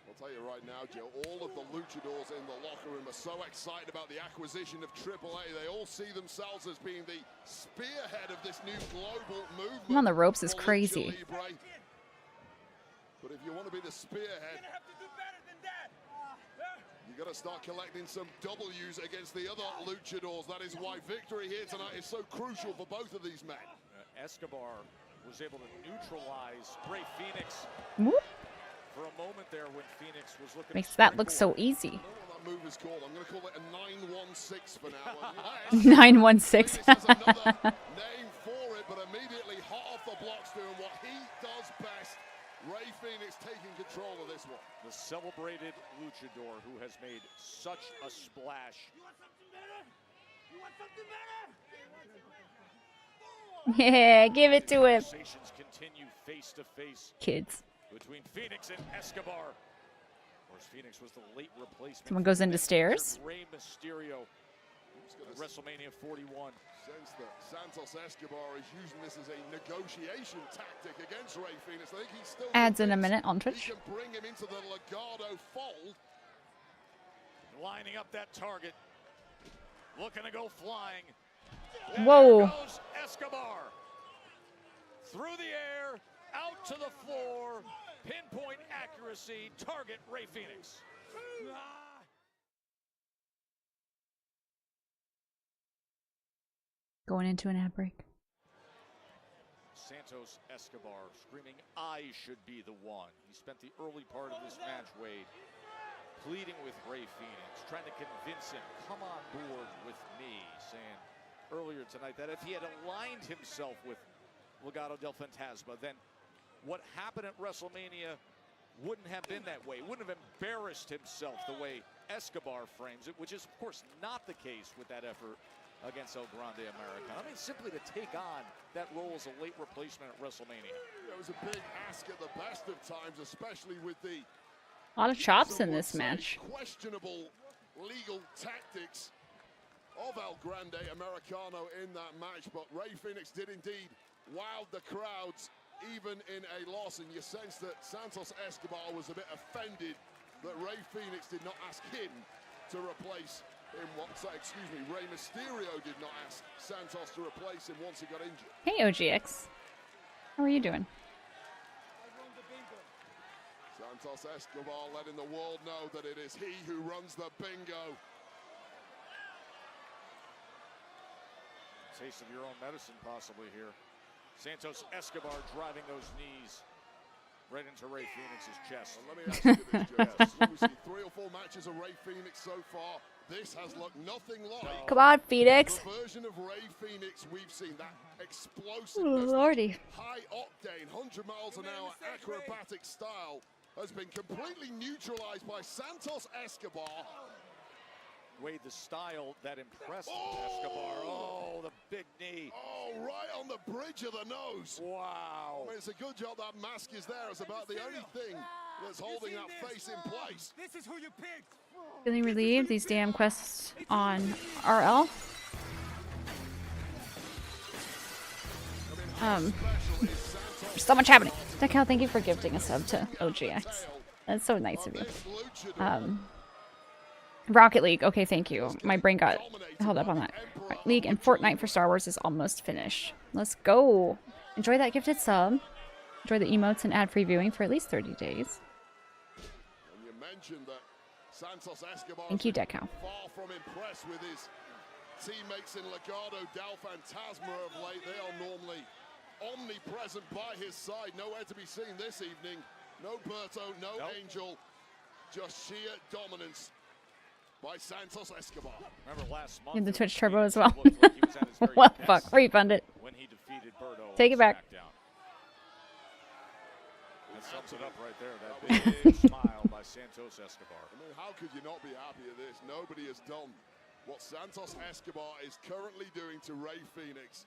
I'll tell you right now, Joe, all of the luchadors in the locker room are so excited about the acquisition of AAA. They all see themselves as being the spearhead of this new global movement. Him on the ropes is for crazy. Lucha Libre. But if you want to be the spearhead, you got to start collecting some W's against the other luchadors. That is why victory here tonight is so crucial for both of these men. Escobar was able to neutralize Rey Phoenix. Whoop. For a moment there when Phoenix was looking Makes that look so easy. I don't know what that move is called. I'm going to call it a 916 for now. 916. Has another name for it, but immediately hot off the blocks doing what he does best. Rey Phoenix taking control of this one. The celebrated luchador who has made such a splash. You want something better? You want something better? Yeah, give it to him. Conversations continue face to face Kids. between Phoenix and Escobar. Of course, Phoenix was the late replacement. Someone goes into stairs. Rey Mysterio at WrestleMania 41. Sense that Santos Escobar is using this as a negotiation tactic against Rey Phoenix. I think he's still Ads in a minute on he Twitch. can bring him into the Legado fold. Lining up that target. Looking to go flying. Whoa. There goes Escobar. Through the air, out to the floor. Pinpoint accuracy. Target Rey Phoenix. Going into an ad break. Santos Escobar screaming, I should be the one. He spent the early part of this match, Wade, pleading with Rey Phoenix, trying to convince him, come on board with me, saying earlier tonight that if he had aligned himself with Legado del Fantasma, then what happened at WrestleMania wouldn't have been that way, wouldn't have embarrassed himself the way Escobar frames it, which is, of course, not the case with that effort against El Grande Americano. I mean, simply to take on that role as a late replacement at WrestleMania. It was a big ask at the best of times, especially with the A lot of chops in this match. questionable legal tactics of El Grande Americano in that match. But Rey Phoenix did indeed wow the crowds, even in a loss. And you sense that Santos Escobar was a bit offended that Rey Fenix did not ask him to replace him. Rey Mysterio did not ask Santos to replace him once he got injured. Hey, OGX. How are you doing? Santos Escobar letting the world know that it is he who runs the bingo. Taste of your own medicine possibly here. Santos Escobar driving those knees right into Rey Fenix's chest. Well, let me ask you this, Joe. We've seen 3 or 4 matches of Rey Fenix so far. This has looked nothing like. Come on, Phoenix. The version of Rey Fenix we've seen, that explosive, Lordy. high octane, 100 miles an hour acrobatic style has been completely neutralized by Santos Escobar. Wade, the style that impressed Escobar. Oh, the big knee. Oh, right on the bridge of the nose. Wow. I mean, it's a good job that mask is there. It's about the only thing that's holding that face in place. This is who you picked. Feeling relieved. These damn quests on RL. There's so much happening. Decal, thank you for gifting a sub to OGX. That's so nice of you. Rocket League. Okay, thank you. My brain got held up on that. Right, League and Fortnite for Star Wars is almost finished. Let's go. Enjoy that gifted sub. Enjoy the emotes and ad-free viewing for at least 30 days. And you mentioned that Santos Escobar Thank you, Decal. far from impressed with his teammates in Legado del Fantasma of late. They are normally omnipresent by his side. Nowhere to be seen this evening. No Berto, no Angel. Just sheer dominance by Santos Escobar. Remember last month? In the Twitch Turbo as well. Looked like he was at his very What the best fuck? Refund it. when he defeated Berto Take it back. SmackDown. That sums it up right there. That big smile by Santos Escobar. I mean, how could you not be happy at this? Nobody has done what Santos Escobar is currently doing to Rey Fenix.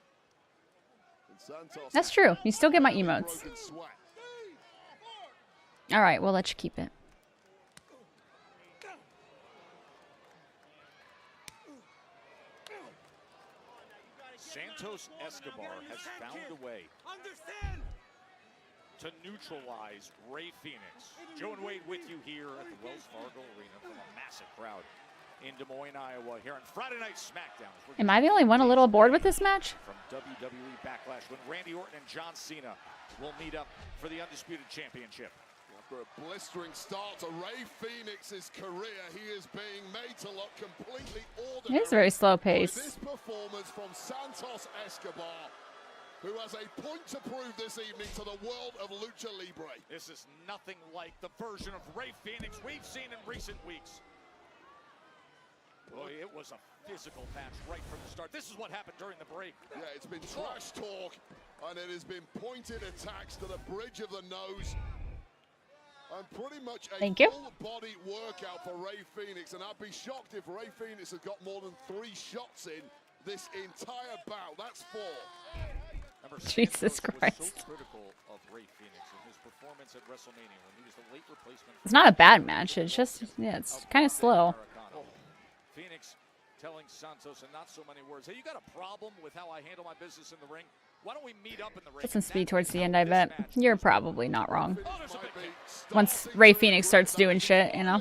And Santos That's true. You still get my emotes. broken sweat. Alright, we'll let you keep it. Santos Escobar has found a way to neutralize Rey Fenix. Joe and Wade with you here at the Wells Fargo Arena from a massive crowd in Des Moines, Iowa, here on Friday Night SmackDown. Am I the only one a little bored with this match? From WWE Backlash, when Randy Orton and John Cena will meet up for the Undisputed Championship. After a blistering start to Rey Fenix's career, he is being made to look completely ordinary. It is very slow With pace. this performance from Santos Escobar, who has a point to prove this evening to the world of Lucha Libre. This is nothing like the version of Rey Fenix we've seen in recent weeks. Boy, it was a physical match right from the start. This is what happened during the break. Yeah, it's been trash talk, and it has been pointed attacks to the bridge of the nose. And pretty much a full-body workout for Rey Fenix, and I'd be shocked if Rey Fenix has got more than 3 shots in this entire bout. That's 4. Jesus Christ. Was so critical of Rey Fenix in his performance at WrestleMania when he was the late replacement. It's not a bad match. It's just, yeah, it's kind of slow. Phoenix telling Santos in not so many words, hey, you got a problem with how I handle my business in the ring? Why don't we meet up in the ring? Put some speed towards the end, I bet. You're probably not wrong. Once Rey Fenix starts doing shit, you know.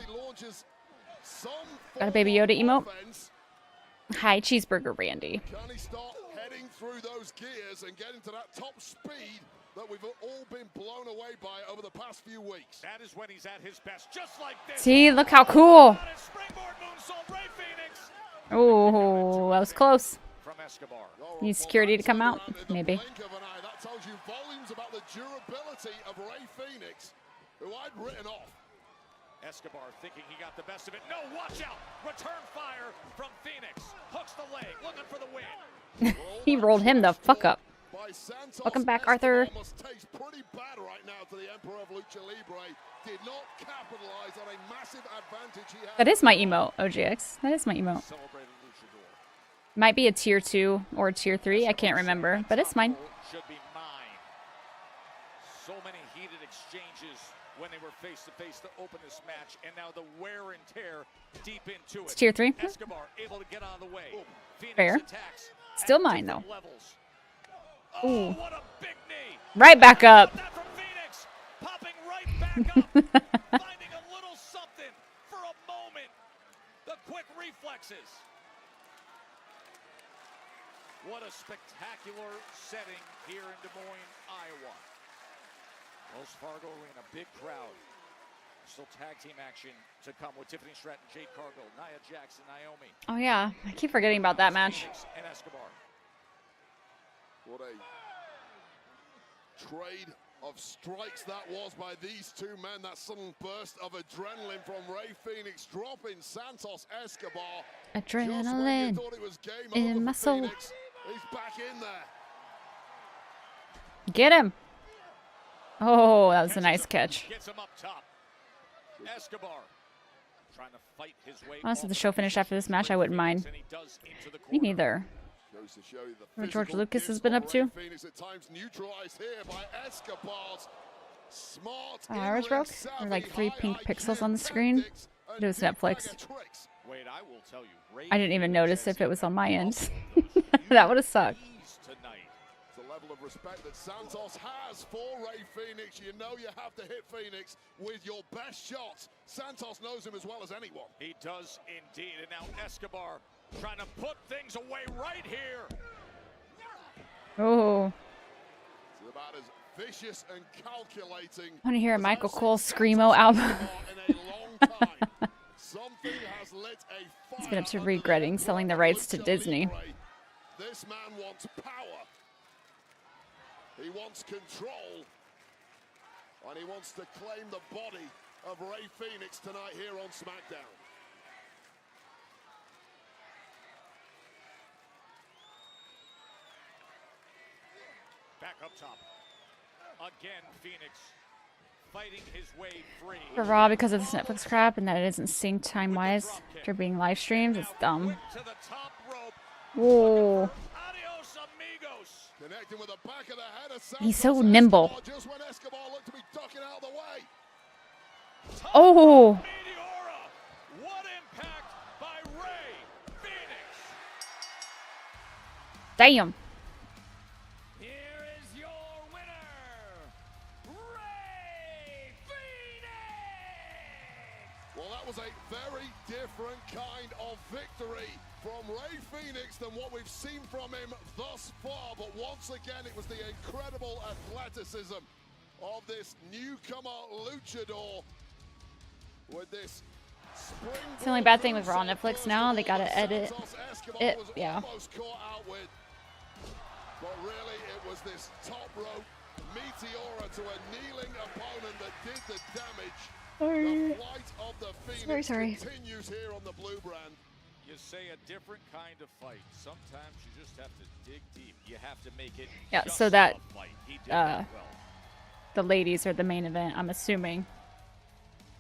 Got a Baby Yoda emote? Hi, Cheeseburger Randy. Can he start heading through those gears and getting to that top speed that we've all been blown away by over the past few weeks? That is when he's at his best, just like this. See, look how cool. Oh, that was close. From Escobar. Need security to come out? Maybe. That tells you volumes about the durability of Rey Fenix, who I'd written off. Escobar thinking he got the best of it. No, watch out! Return fire from Phoenix. Hooks the leg, looking for the win. He rolled him the fuck up. Welcome back, Arthur. Almost tastes pretty bad right now to the Emperor of Lucha Libre. Did not capitalize on a massive advantage he had. That is my emote, OGX. That is my emote. Might be a tier 2 or a tier 3. I can't remember, but it's mine. Should be mine. So many heated exchanges when they were face to face to open this match, and now the wear and tear deep into it. It's tier 3. Escobar able to get out of the way. Phoenix Fair. attacks Still mine though. levels. Ooh. What a big knee. Right back up. That from Phoenix, popping right back up, finding a little something quick reflexes. What a spectacular setting here in Des Moines, Iowa. Wells Fargo Arena, big crowd. Still tag team action to come with Tiffany Stratton, Jade Cargill, Nia Jax, and Naomi. Oh yeah, I keep forgetting about that match. And Escobar. What a trade of strikes that was by these two men. That sudden burst of adrenaline from Rey Fénix, dropping Santos Escobar. Adrenaline in my soul. Fénix, he's back in there. Get him. Oh, that was a nice catch. Gets him up top. Escobar trying to fight his way. Honestly, if the show finished after this match, I wouldn't mind. Me neither. What George Lucas has been up to. Ours broke. There were like 3 pink pixels on the screen. It was Netflix. I didn't even notice if it was on my end. That would have sucked. The level of respect that Santos has for Rey Fénix. You know you have to hit Fénix with your best shots. Santos knows him as well as anyone. He does indeed. And now Escobar trying to put things away right here. Oh. It's about as vicious and calculating. I want to hear a Michael Cole Screamo album. He's been up to regretting selling the rights to Disney. This man wants power. He wants control. And he wants to claim the body of Rey Fénix tonight here on SmackDown. Back up top. Again, Fénix fighting his way free. For Raw, because of this Netflix crap and that it isn't synced time-wise after being live streamed, it's dumb. Whoa. He's so nimble. Oh. What impact by Rey Fénix. Damn. Here is your winner, Rey Fénix. Well, that was a very different kind of victory from Rey Fénix than what we've seen from him thus far. But once again, it was the incredible athleticism of this newcomer luchador with this spring. It's the only bad thing with Raw on Netflix now. They gotta edit it. Yeah. But really, it was this top rope meteora to a kneeling opponent that did the damage. The flight of the Phoenix continues here on the blue brand. You say a different kind of fight. Sometimes you just have to dig deep. You have to make it. Yeah, just so that, a fight. He did that well. The ladies are the main event, I'm assuming.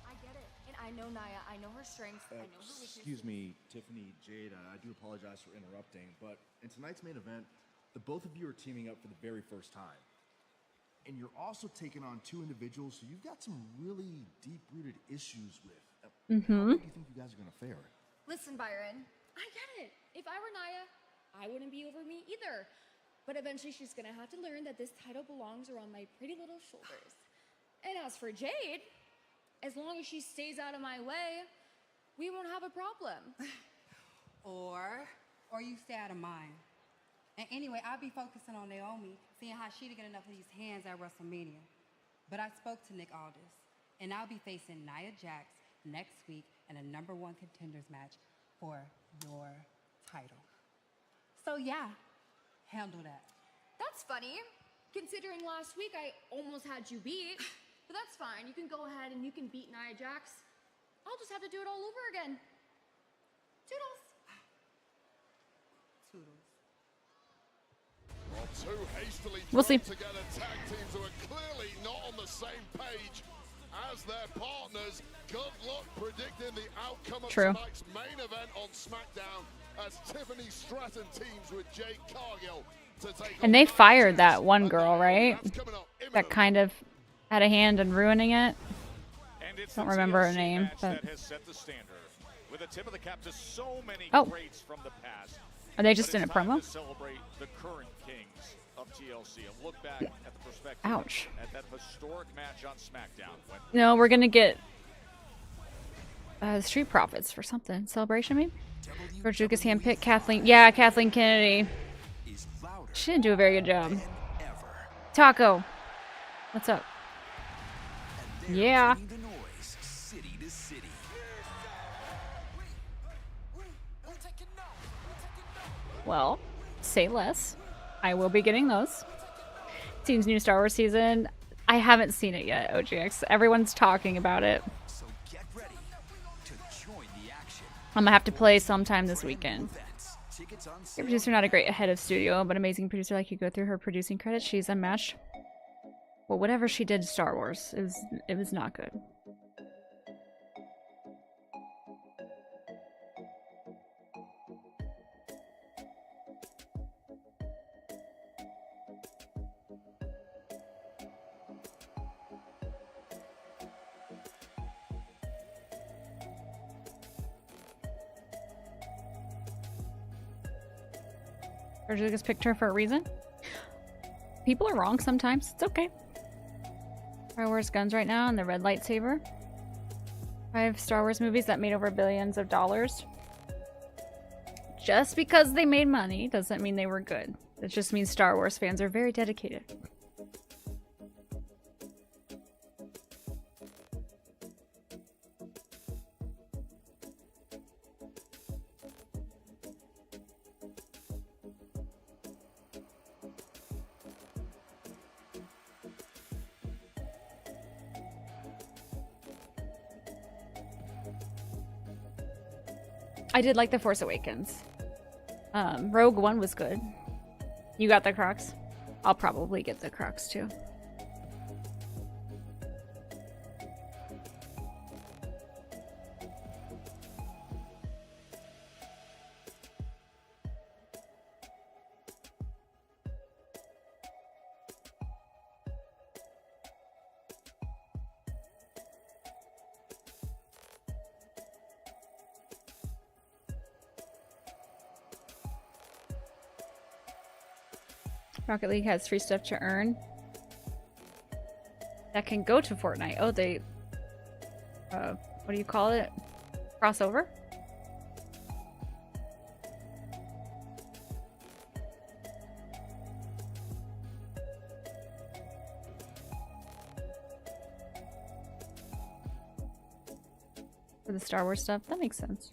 I get it. And I know Nia. I know her strengths. I know her weaknesses. Excuse me, Tiffany, Jade, I do apologize for interrupting, but in tonight's main event, the both of you are teaming up for the very first time. And you're also taking on 2 individuals who you've got some really deep-rooted issues with. How do you think you guys are going to fare? Listen, Byron, I get it. If I were Nia, I wouldn't be over me either. But eventually she's gonna have to learn that this title belongs around my pretty little shoulders. And as for Jade, as long as she stays out of my way, we won't have a problem. Or you stay out of mine. And anyway, I'll be focusing on Naomi, seeing how she to get enough of these hands at WrestleMania. But I spoke to Nick Aldis, and I'll be facing Nia Jax next week in a #1 contenders match for your title. So yeah, handle that. That's funny, considering last week I almost had you beat. But that's fine. You can go ahead and you can beat Nia Jax. I'll just have to do it all over again. Toodles. Toodles. Well, 2 hastily We'll see. together tag teams who are clearly not on the same page as their partners. Good luck predicting the outcome of tonight's main event on SmackDown as Tiffany Stratton teams with Jade Cargill to take. And they fired that one girl, right? That kind of had a hand in ruining it. Don't remember her name, but that has set the standard with a tip of the cap to so many Oh. greats from the past. Are they just But in a it's time promo? to celebrate the current kings of TLC and look back at the perspective Ouch. at that historic match on SmackDown when No, we're gonna get Street Profits for something. Celebration, maybe? George Lucas handpicked Kathleen. Yeah, Kathleen Kennedy. She didn't do a very good job. Taco. What's up? Yeah. Well, say less. I will be getting those. Seems new Star Wars season. I haven't seen it yet, OGX. Everyone's talking about it. I'm gonna have to play sometime this weekend. Your producer not a great head of studio, but amazing producer. Like you go through her producing credits, she's unmatched. Well, whatever she did to Star Wars, it was not good. George Lucas picked her for a reason. People are wrong sometimes. It's okay. Star Wars guns right now and the red lightsaber. 5 Star Wars movies that made over billions of dollars. Just because they made money doesn't mean they were good. It just means Star Wars fans are very dedicated. I did like The Force Awakens. Rogue One was good. You got the Crocs? I'll probably get the Crocs too. Rocket League has free stuff to earn that can go to Fortnite. Oh, they what do you call it? Crossover? For the Star Wars stuff? That makes sense.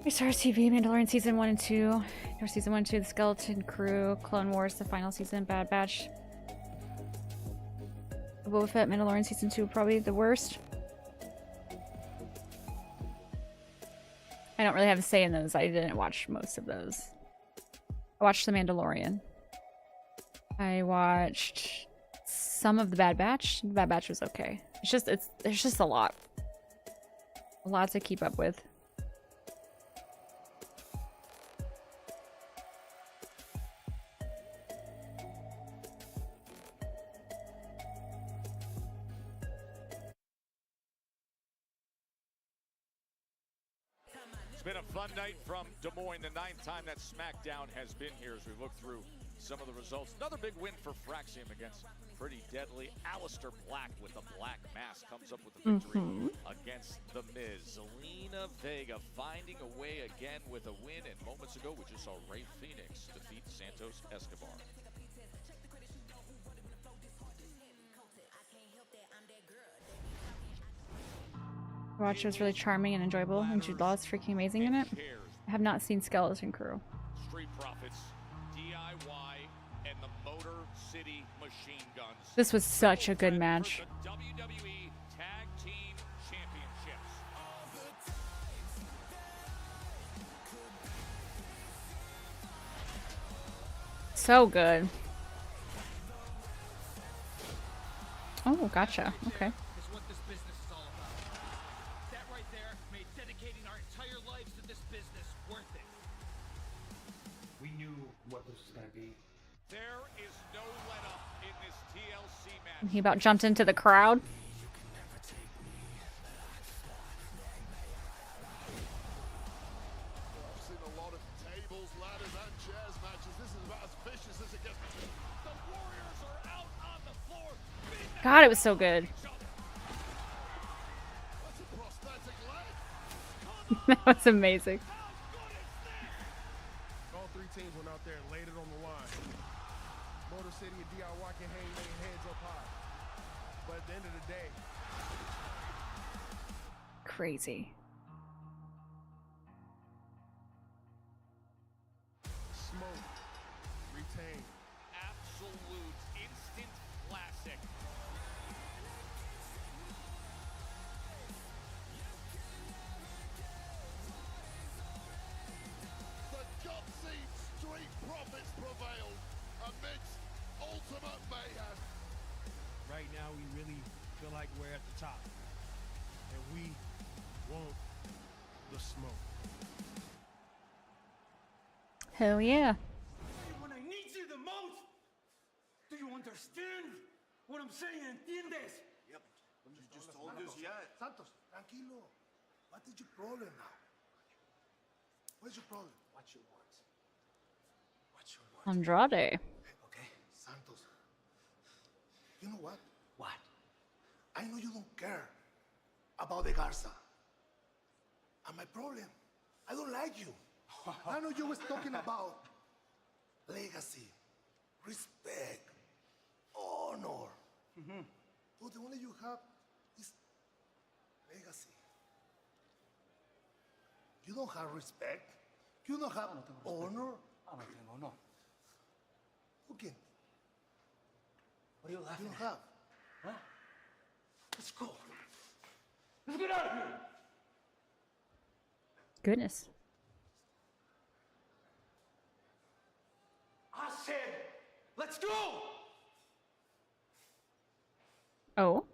Star Wars TV, Mandalorian Season 1 and 2. Or Season 1 and 2, The Skeleton Crew, Clone Wars, the final season, Bad Batch. Boba Fett, Mandalorian Season 2, probably the worst. I don't really have a say in those. I didn't watch most of those. I watched The Mandalorian. I watched some of the Bad Batch. The Bad Batch was okay. There's just a lot. A lot to keep up with. Been a fun night from Des Moines, the 9th time that SmackDown has been here as we look through some of the results. Another big win for Fraxium against Pretty Deadly. Aleister Black with the black mask comes up with the victory against The Miz. Zelina Vega finding a way again with a win, and moments ago we just saw Rey Fenix defeat Santos Escobar. Watch was really charming and enjoyable, and Jude Law is freaking amazing in it. I have not seen Skeleton Crew. Street Profits, DIY, and the Motor City Machine Guns. This was such a good match. WWE Tag Team Championships. So good. Oh, gotcha. Okay. this was gonna be. There is no let up in this TLC match. He about jumped into the crowd. I've seen a lot of tables, ladders, and chairs matches. This is about as vicious as it gets. The Warriors are out on the floor. God, it was so good. That's a prosthetic leg. That was amazing. All three teams went out there and laid it on the line. Motor City and DIY can hang their heads up high. But at the end of the day, Crazy. smoke, retain. Absolute instant classic. The gutsy Street Profits prevailed amidst ultimate mayhem. Right now, we really feel like we're at the top. And we want the smoke. Hell yeah. When I need you the most, do you understand what I'm saying? ¿Entiendes? Yep. You just told us yet. Santos, tranquilo. What is your problem now? What's your problem? What you want? What you want? Andrade. Okay, Santos. You know what? What? I know you don't care about the Garza. And my problem, I don't like you. I know you was talking about legacy, respect, honor. But the only you have is legacy. You don't have respect. You don't have honor. I don't think, no. Okay. What are you You laughing don't at? have. Huh? Let's go. Let's get out of here! Goodness. I said, let's go! Oh.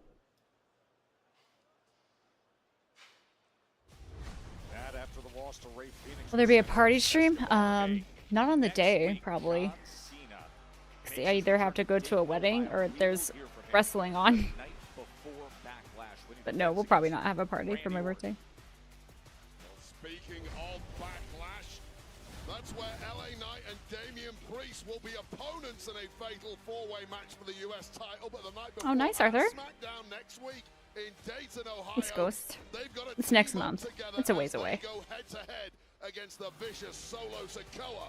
That after the loss to Ray Phoenix. Will there be a party stream? Not on the day, probably. 'Cause I either have to go to a wedding or there's wrestling on. But no, we'll probably not have a party for my birthday. Speaking of Backlash, that's where LA Knight and Damian Priest will be opponents in a fatal four-way match for the US title. But the night before, Oh, nice, Arthur. SmackDown next week in Dayton, Ohio. It's Ghost. They've got It's next team up month. together It's a ways as they away. Go head-to-head against the vicious Solo Sikoa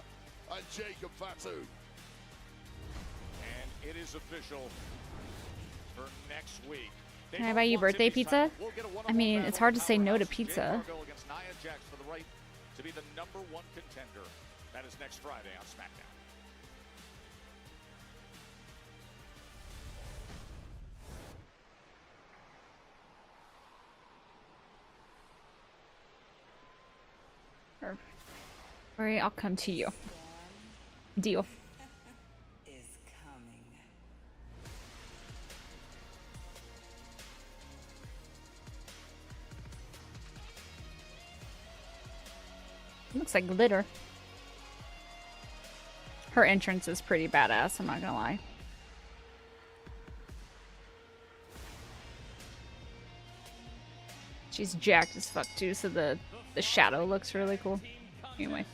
and Jacob Fatu. And it is official for next week. Can I buy you birthday pizza? I mean, it's hard to say no to pizza. Against Nia Jax for the right to be the #1 contender. That is next Friday on SmackDown. Alright, I'll come to you. Deal. Is coming. Looks like glitter. Her entrance is pretty badass, I'm not gonna lie. She's jacked as fuck too, so the shadow looks really cool. Anyway.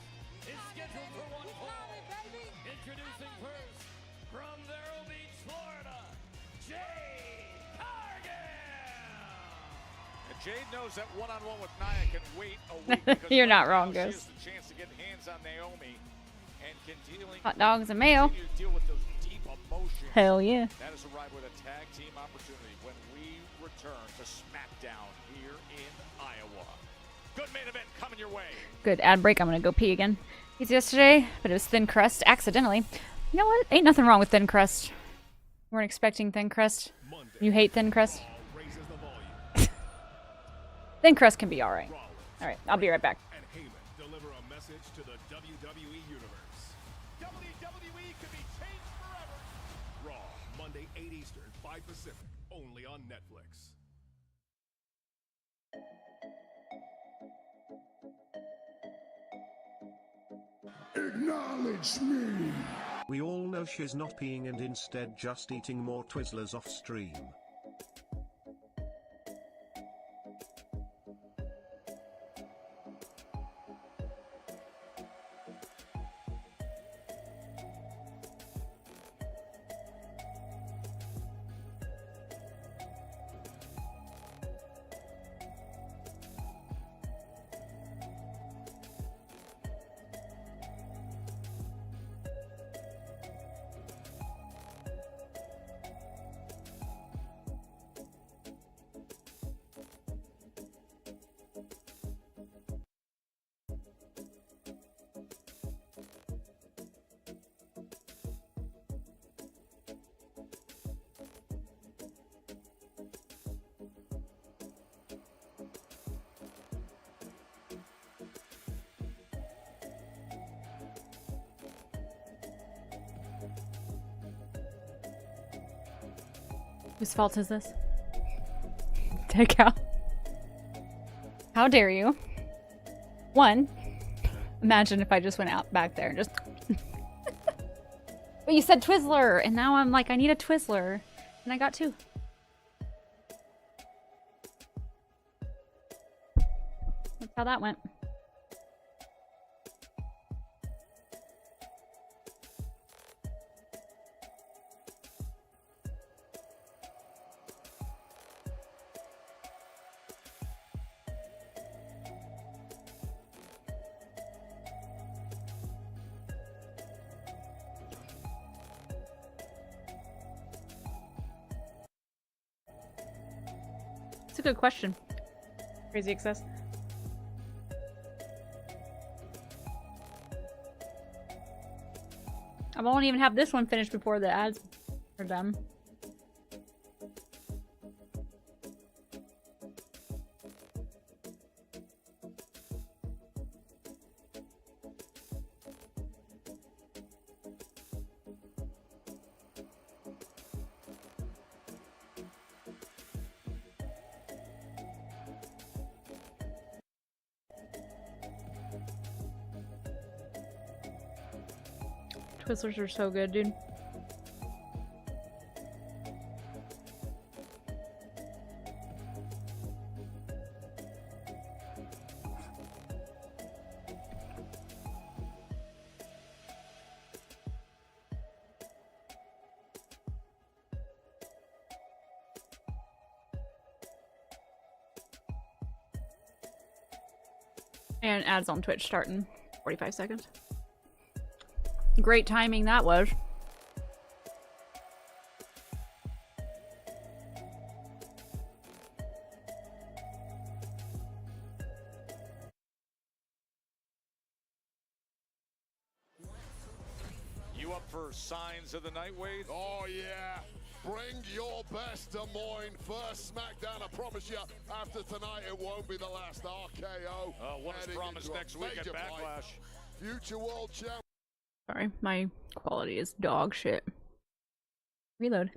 Introducing first, from Vero Beach, Florida, Jade Cargill! And Jade knows that one-on-one with Nia can wait a week. Because You're not right wrong, now she Gus. has the chance to get hands on Naomi and Hot dogs and mayo. continue to deal with those deep emotions. Hell yeah. That is arrived with a tag team opportunity when we return to SmackDown here in Iowa. Good main event coming your way. Good ad break. I'm gonna go pee again. Pizza yesterday, but it was thin crust accidentally. You know what? Ain't nothing wrong with thin crust. You weren't expecting thin crust. You hate thin crust. Thin crust can be alright. Alright, I'll be right back. And Heyman deliver a message to the WWE Universe. WWE could be changed forever. Raw, Monday 8 Eastern, 5 Pacific, only on Netflix. Acknowledge me. We all know she's not peeing and instead just eating more Twizzlers off stream. Whose fault is this? Take out. How dare you? One, imagine if I just went out back there and just... But you said Twizzler, and now I'm like, I need a Twizzler. And I got two. That's how that went. It's a good question. Crazy excess. I won't even have this one finished before the ads are done. Twizzlers are so good, dude. And ads on Twitch starting 45 seconds. Great timing that was. You up for signs of the night, Wade? Oh, yeah. Bring your best, Des Moines. First SmackDown, I promise you, after tonight, it won't be the last RKO. What is promised next week at Backlash? Future world champ. Sorry, my quality is dog shit. Reload.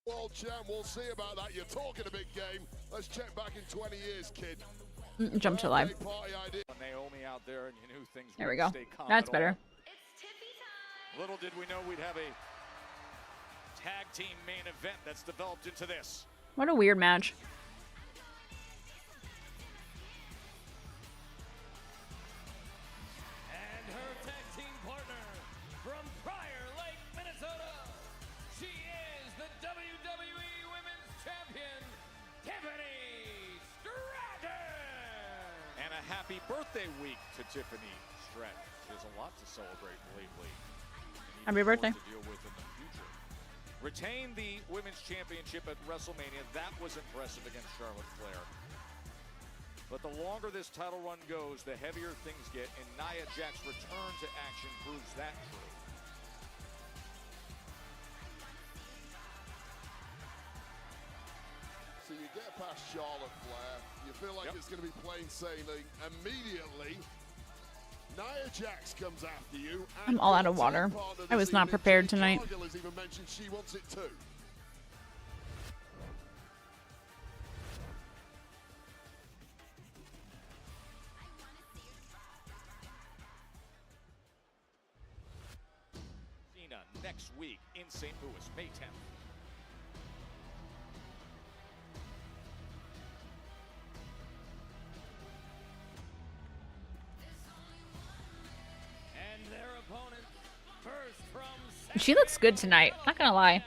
World champ, we'll see about that. You're talking a big game. Let's check back in 20 years, kid. Jump to live. Naomi out there, and you knew things There we wouldn't go. stay calm That's at better. all. Little did we know we'd have a tag team main event that's developed into this. What a weird match. And her tag team partner from Prior Lake, Minnesota. She is the WWE Women's Champion, Tiffany Stratton. And a happy birthday week to Tiffany Stratton. She has a lot to celebrate lately. Happy birthday. To deal with in the future. Retain the Women's Championship at WrestleMania. That was impressive against Charlotte Flair. But the longer this title run goes, the heavier things get, and Nia Jax's return to action proves that true. So you get past Charlotte Flair, you feel like it's going to be plain sailing. Immediately, Nia Jax comes after you. I'm all out of water. I was not prepared tonight. Cargill has even mentioned she wants it too. next week in St. Louis, May 10th. And their opponent, first from She looks good tonight. Not gonna lie.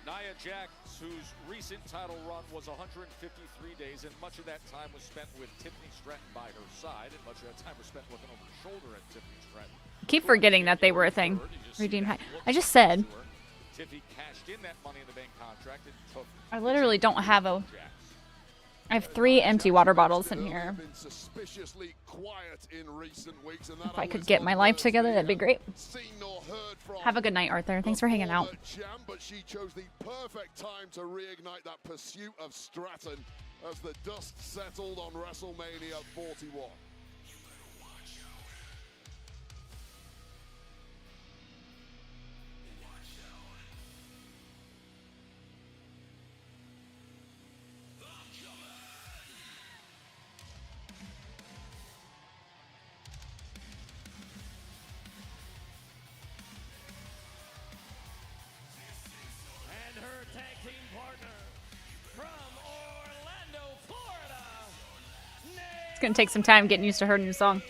Nia Jax, whose recent title run was 153 days, and much of that time was spent with Tiffany Stratton by her side, and much of that time was spent looking over her shoulder at Tiffany Stratton. Keep forgetting that they were a thing. Redeem high. I just said. Tiffy cashed in that Money in the Bank contract and took. I literally don't have a. I have 3 empty water bottles in here. If I could get my life together, that'd be great. Have a good night, Arthur. Thanks for hanging out. But she chose the perfect time to reignite that pursuit of Stratton as the dust settled on WrestleMania 41. and her tag team partner from Orlando, Florida. It's gonna take some time getting used to her new song.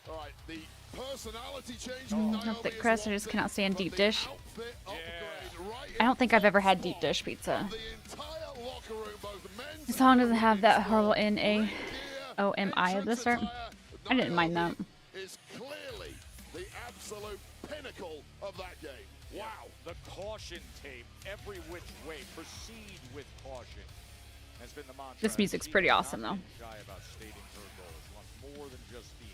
All right, the personality change Not that crust, I just cannot stand deep dish. I don't think I've ever had deep dish pizza. The song doesn't have that horrible N-A-O-M-I at the start. I didn't mind that. Is clearly the absolute pinnacle of that game. Wow, the caution tape, every which way, proceed with caution, has been the mantra. This music's pretty awesome, though. Shy about stating her goals. Wants more than just the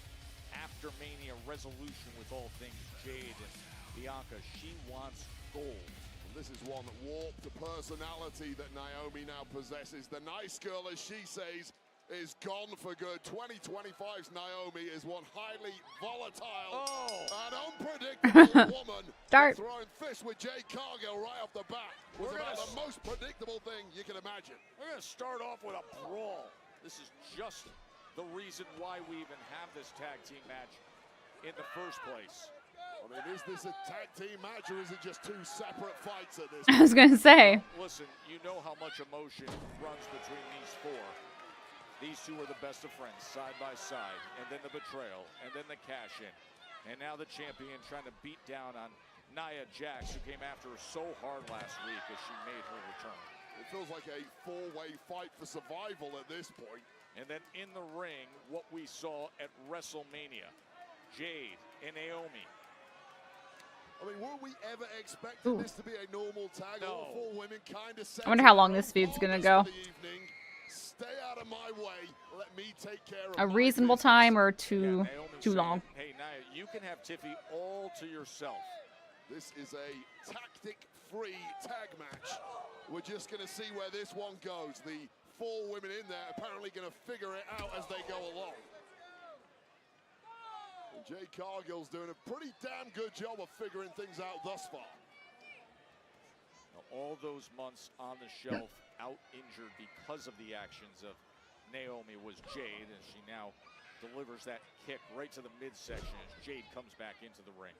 after Mania resolution with all things Jade and Bianca. She wants gold. This is one warped personality that Naomi now possesses. The nice girl, as she says, is gone for good. 2025's Naomi is one highly volatile and unpredictable woman. Start. Throwing fists with Jade Cargill right off the bat was about the most predictable thing you can imagine. We're going to start off with a brawl. This is just the reason why we even have this tag team match in the first place. I mean, is this a tag team match or is it just 2 separate fights at this I was gonna say. Listen, you know how much emotion runs between these 4. These 2 are the best of friends, side by side, and then the betrayal, and then the cash-in. And now the champion trying to beat down on Nia Jax, who came after her so hard last week as she made her return. It feels like a 4-way fight for survival at this point. And then in the ring, what we saw at WrestleMania, Jade and Naomi. I mean, were we ever expecting this to be a normal tag? No. All 4 women kind of I wonder how long this feud's gonna go. Stay out of my way. Let me take care of A reasonable time or too saying, long? Hey, Nia, you can have Tiffy all to yourself. This is a tactic-free tag match. We're just going to see where this one goes. The 4 women in there apparently going to figure it out as they go along. And Jade Cargill's doing a pretty damn good job of figuring things out thus far. Now, all those months on the shelf, out injured because of the actions of Naomi, was Jade, and she now delivers that kick right to the midsection as Jade comes back into the ring.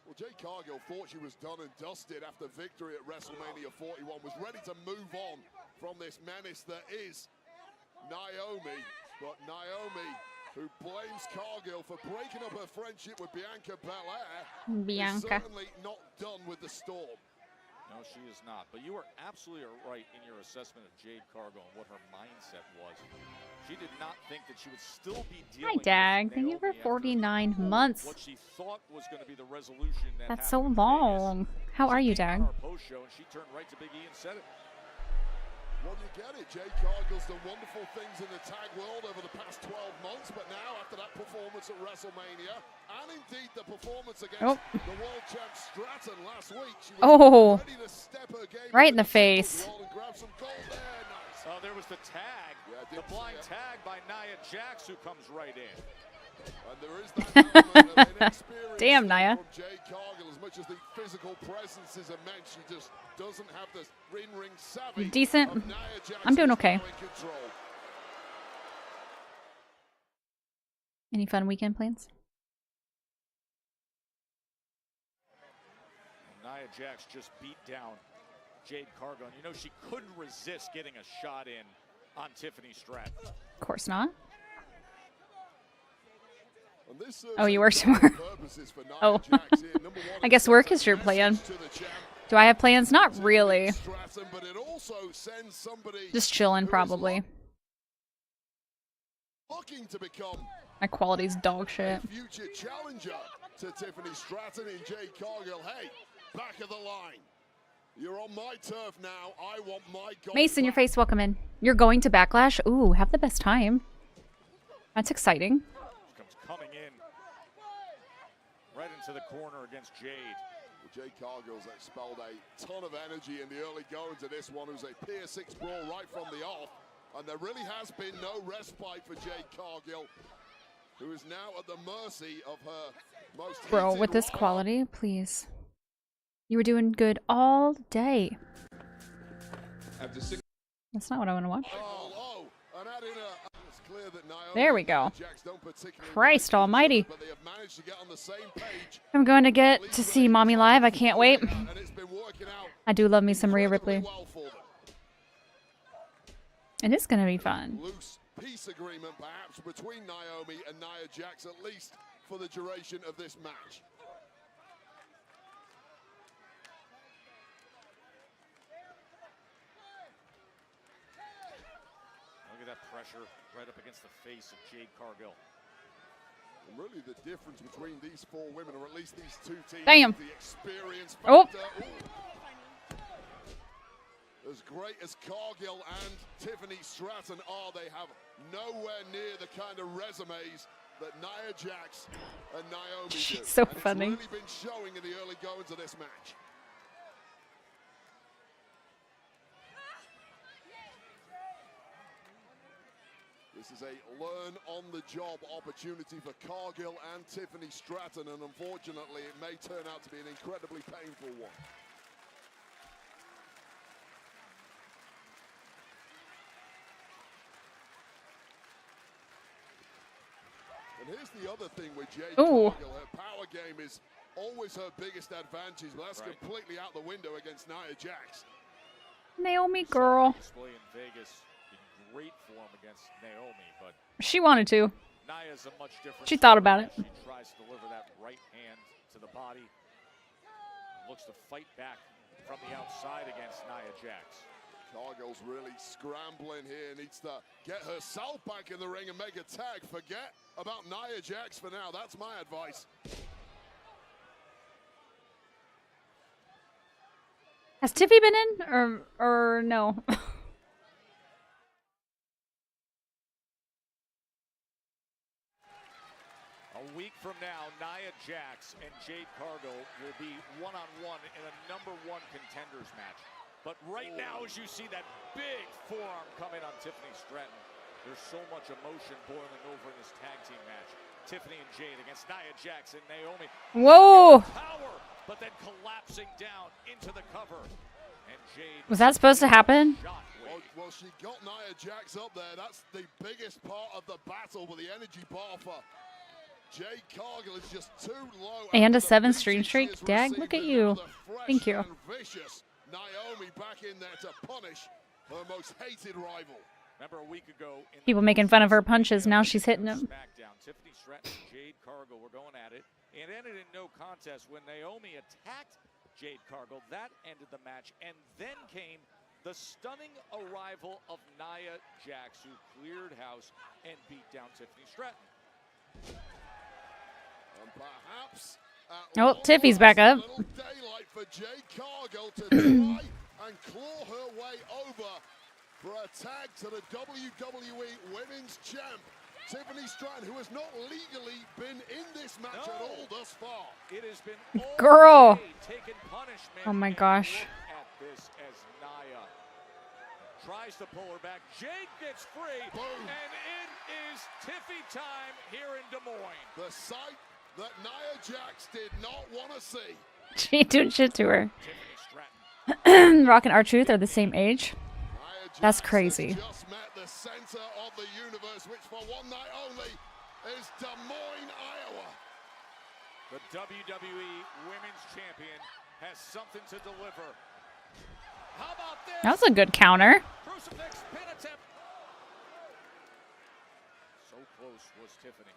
Well, Jade Cargill thought she was done and dusted after victory at WrestleMania 41, was ready to move on from this menace that is Naomi. But Naomi, who blames Cargill for breaking up her friendship with Bianca Belair, is certainly not done with the storm. No, she is not. But you are absolutely right in your assessment of Jade Cargill and what her mindset was. She did not think that she would still be dealing Hi, Dag. with Thank you for Naomi 49 months. what she thought was going to be the resolution. That's so long. How are you, Dag? Post show, and she turned right to Big E and said it. Well, you get it. Jade Cargill's done wonderful things in the tag world over the past 12 months, but now after that performance at WrestleMania, and indeed the performance against the world champ Stratton last week, she was ready to step her game right in the face. and grab some gold there. Nice. Oh, there was the tag, the blind tag by Nia Jax, who comes right in. And there is that element of inexperience Damn, Nia. from Jade Cargill. As much as the physical presence is immense, she just doesn't have the ring savvy. Decent. I'm doing okay. Any fun weekend plans? Nia Jax just beat down Jade Cargill. And you know, she couldn't resist getting a shot in on Tiffany Stratton. Of course not. Oh, you work tomorrow. Oh, I guess work is your plan. Do I have plans? Not really. Just chilling, probably. My quality's dog shit. Future challenger to Tiffany Stratton in Jade Cargill. Hey, back of the line. You're on my turf now. I want my gold. Mason, your face, welcome in. You're going to Backlash? Ooh, have the best time. That's exciting. Comes coming in right into the corner against Jade. Well, Jade Cargill's expelled a ton of energy in the early goings of this one. It was a Pier 6 brawl right from the off. And there really has been no respite for Jade Cargill, who is now at the mercy of her most Bro, with this quality, please. You were doing good all day. That's not what I want to watch. There we go. Christ almighty. I'm going to get to see Mommy live. I can't wait. I do love me some Rhea Ripley. It is going to be fun. Loose peace agreement, perhaps, between Naomi and Nia Jax, at least for the duration of this match. Look at that pressure right up against the face of Jade Cargill. And really the difference between these four women, or at least these two teams, Damn. the experience Oh. factor. As great as Cargill and Tiffany Stratton are, they have nowhere near the kind of resumes that Nia Jax and Naomi do. She's so funny. It's really been showing in the early goings of this match. This is a learn-on-the-job opportunity for Cargill and Tiffany Stratton, and unfortunately, it may turn out to be an incredibly painful one. And here's the other thing with Jade Cargill. Her power game is always her biggest advantage, but that's completely out the window against Nia Jax. Naomi girl. Display in Vegas in great form against Naomi, but She wanted to. Nia's a much different. She thought about it. She tries to deliver that right hand to the body. Looks to fight back from the outside against Nia Jax. Cargill's really scrambling here, needs to get herself back in the ring and make a tag. Forget about Nia Jax for now, that's my advice. Has Tiffy been in? Or no? A week from now, Nia Jax and Jade Cargill will be one-on-one in a #1 contenders match. But right now, as you see that big forearm coming on Tiffany Stratton, there's so much emotion boiling over in this tag team match. Tiffany and Jade against Nia Jax and Naomi. Whoa! Power, but then collapsing down into the cover. And Jade. Was that supposed to happen? Well, she got Nia Jax up there. That's the biggest part of the battle, with the energy bar for Jade Cargill is just too low. And a 7-stream streak. Dag, look at you. Thank you. Vicious Naomi back in there to punish her most hated rival. Remember a week ago, People making fun of her punches. Now she's hitting them. SmackDown, Tiffany Stratton and Jade Cargill were going at it. It ended in no contest when Naomi attacked Jade Cargill. That ended the match. And then came the stunning arrival of Nia Jax, who cleared house and beat down Tiffany Stratton. And perhaps Oh, Tiffy's back up. daylight for Jade Cargill to try and claw her way over for a tag to the WWE Women's Champ. Tiffany Stratton, who has not legally been in this match at all thus far. It has been Girl. taking punishment. Oh my gosh. Look at this as Nia tries to pull her back. Jade gets free, and it is Tiffy time here in Des Moines. The sight that Nia Jax did not want to see. She ain't doing shit to her. Rock and R-Truth are the same age. That's crazy. Just met the center of the universe, which for one night only is Des Moines, Iowa. The WWE Women's Champion has something to deliver. How about this? That was a good counter. Crucifix pin attempt. So close was Tiffany.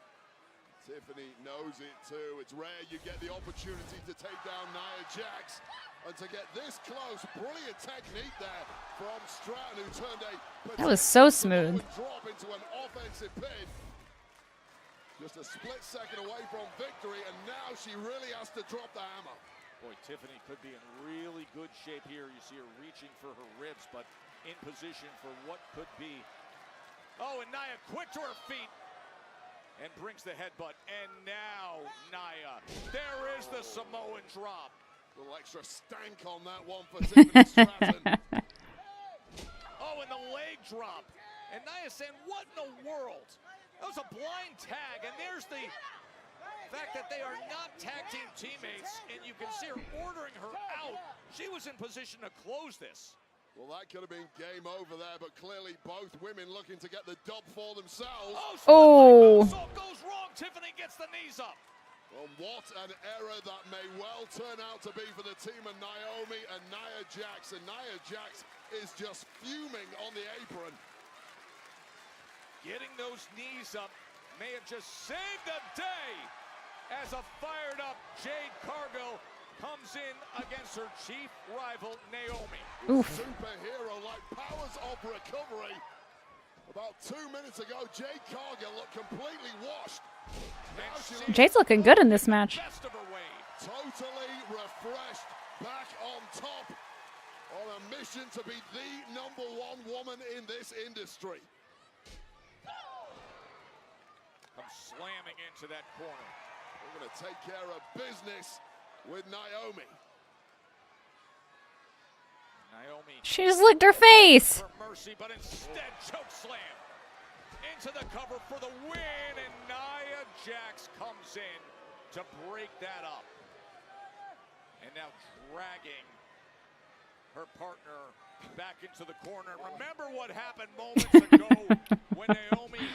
Tiffany knows it too. It's rare you get the opportunity to take down Nia Jax. And to get this close, brilliant technique there from Stratton, who turned a That was so smooth. drop into an offensive pin. Just a split second away from victory, and now she really has to drop the hammer. Boy, Tiffany could be in really good shape here. You see her reaching for her ribs, but in position for what could be. Oh, and Nia quick to her feet and brings the headbutt. And now Nia, there is the Samoan drop. A little extra stank on that one for Tiffany Stratton. Oh, and the leg drop. And Nia saying, what in the world? That was a blind tag, and there's the fact that they are not tag team teammates, and you can see her ordering her out. She was in position to close this. Well, that could have been game over there, but clearly both women looking to get the dub for themselves. Oh. So it goes wrong. Tiffany gets the knees up. Well, what an error that may well turn out to be for the team of Naomi and Nia Jax. And Nia Jax is just fuming on the apron. Getting those knees up may have just saved the day as a fired up Jade Cargill comes in against her chief rival, Naomi. Oof. Superhero-like powers of recovery. About 2 minutes ago, Jade Cargill looked completely washed. Jade's looking good in this match. Totally refreshed, back on top, on a mission to be the #1 woman in this industry. Come slamming into that corner. We're going to take care of business with Naomi. Naomi. She just licked her face. For mercy, but instead choke slam into the cover for the win, and Nia Jax comes in to break that up. And now dragging her partner back into the corner. Remember what happened moments ago when Naomi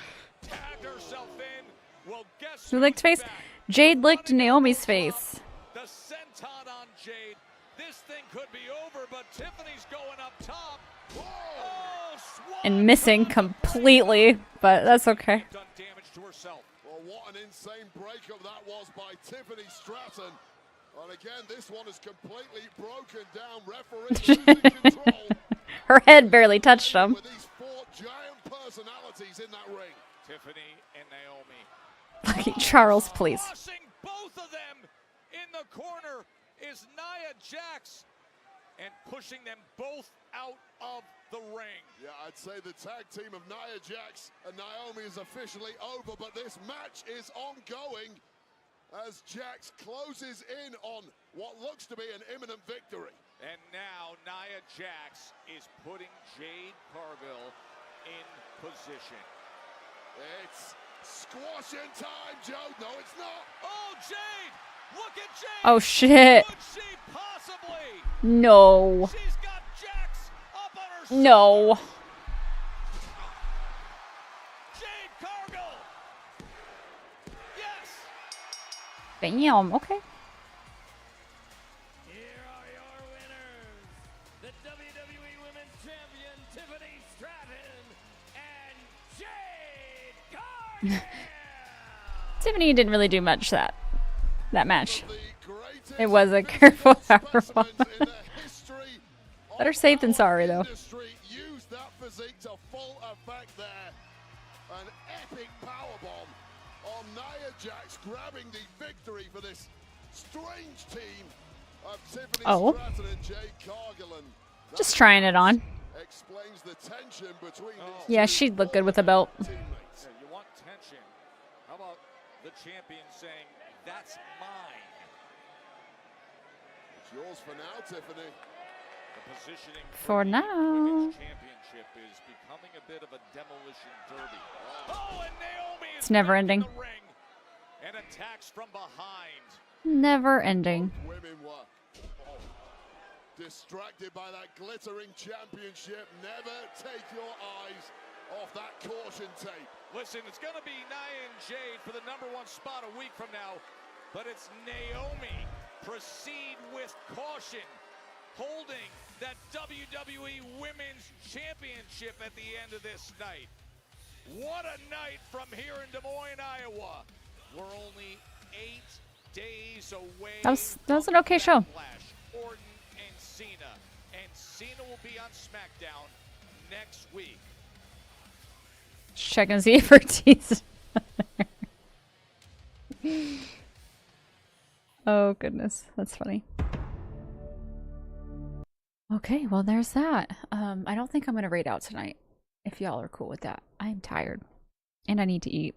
tagged herself in? Well, guess Who licked face? Jade licked Naomi's face. The senton on Jade. This thing could be over, but Tiffany's going up top. Oh, And missing completely, but that's okay. done damage to herself. Well, what an insane breakup that was by Tiffany Stratton. And again, this one is completely broken down. Referee losing control. Her head barely touched him. With these 4 giant personalities in that ring. Tiffany and Naomi. Fucking Charles, please. Crushing both of them in the corner is Nia Jax, and pushing them both out of the ring. Yeah, I'd say the tag team of Nia Jax and Naomi is officially over, but this match is ongoing as Jax closes in on what looks to be an imminent victory. And now Nia Jax is putting Jade Cargill in position. It's squashing time, Joe. No, it's not. Oh, Jade! Look at Jade! Oh, shit. Could she possibly? No. She's got Jax up on her No. Jade Cargill! Yes! Damn, okay. Here are your winners, the WWE Women's Champion, Tiffany Stratton, and Jade Cargill! Tiffany didn't really do much that match. It was a careful power bomb. Better safe than sorry, though. Use that physique to full effect there. An epic powerbomb on Nia Jax, grabbing the victory for this strange team of Tiffany Stratton and Jade Cargill. And Just trying it on. explains the tension between these Yeah, two she'd look good with a belt. teammates. Yeah, you want tension. How about the champion saying, that's mine? It's yours for now, Tiffany. The positioning For the now. Women's Championship is becoming a bit of a demolition derby. Oh, and Naomi is It's never back in ending. the ring and attacks from behind. Never ending. Women were distracted by that glittering championship. Never take your eyes off that caution tape. Listen, it's going to be Nia and Jade for the #1 spot a week from now, but it's Naomi. Proceed with caution, holding that WWE Women's Championship at the end of this night. What a night from here in Des Moines, Iowa. We're only 8 days away. That was an okay show. Orton and Cena. And Cena will be on SmackDown next week. Check and see if Ortiz. Oh goodness, that's funny. Okay, well there's that. I don't think I'm gonna raid out tonight. If y'all are cool with that, I'm tired and I need to eat.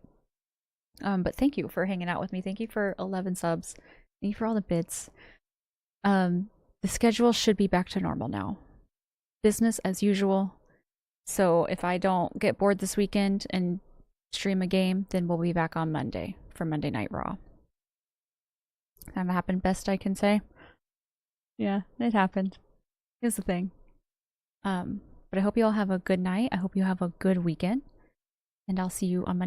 But thank you for hanging out with me. Thank you for 11 subs. Thank you for all the bits. The schedule should be back to normal now. Business as usual. So if I don't get bored this weekend and stream a game, then we'll be back on Monday for Monday Night Raw. That happened best I can say. Yeah, it happened. Here's the thing. But I hope you all have a good night. I hope you have a good weekend. And I'll see you on Monday.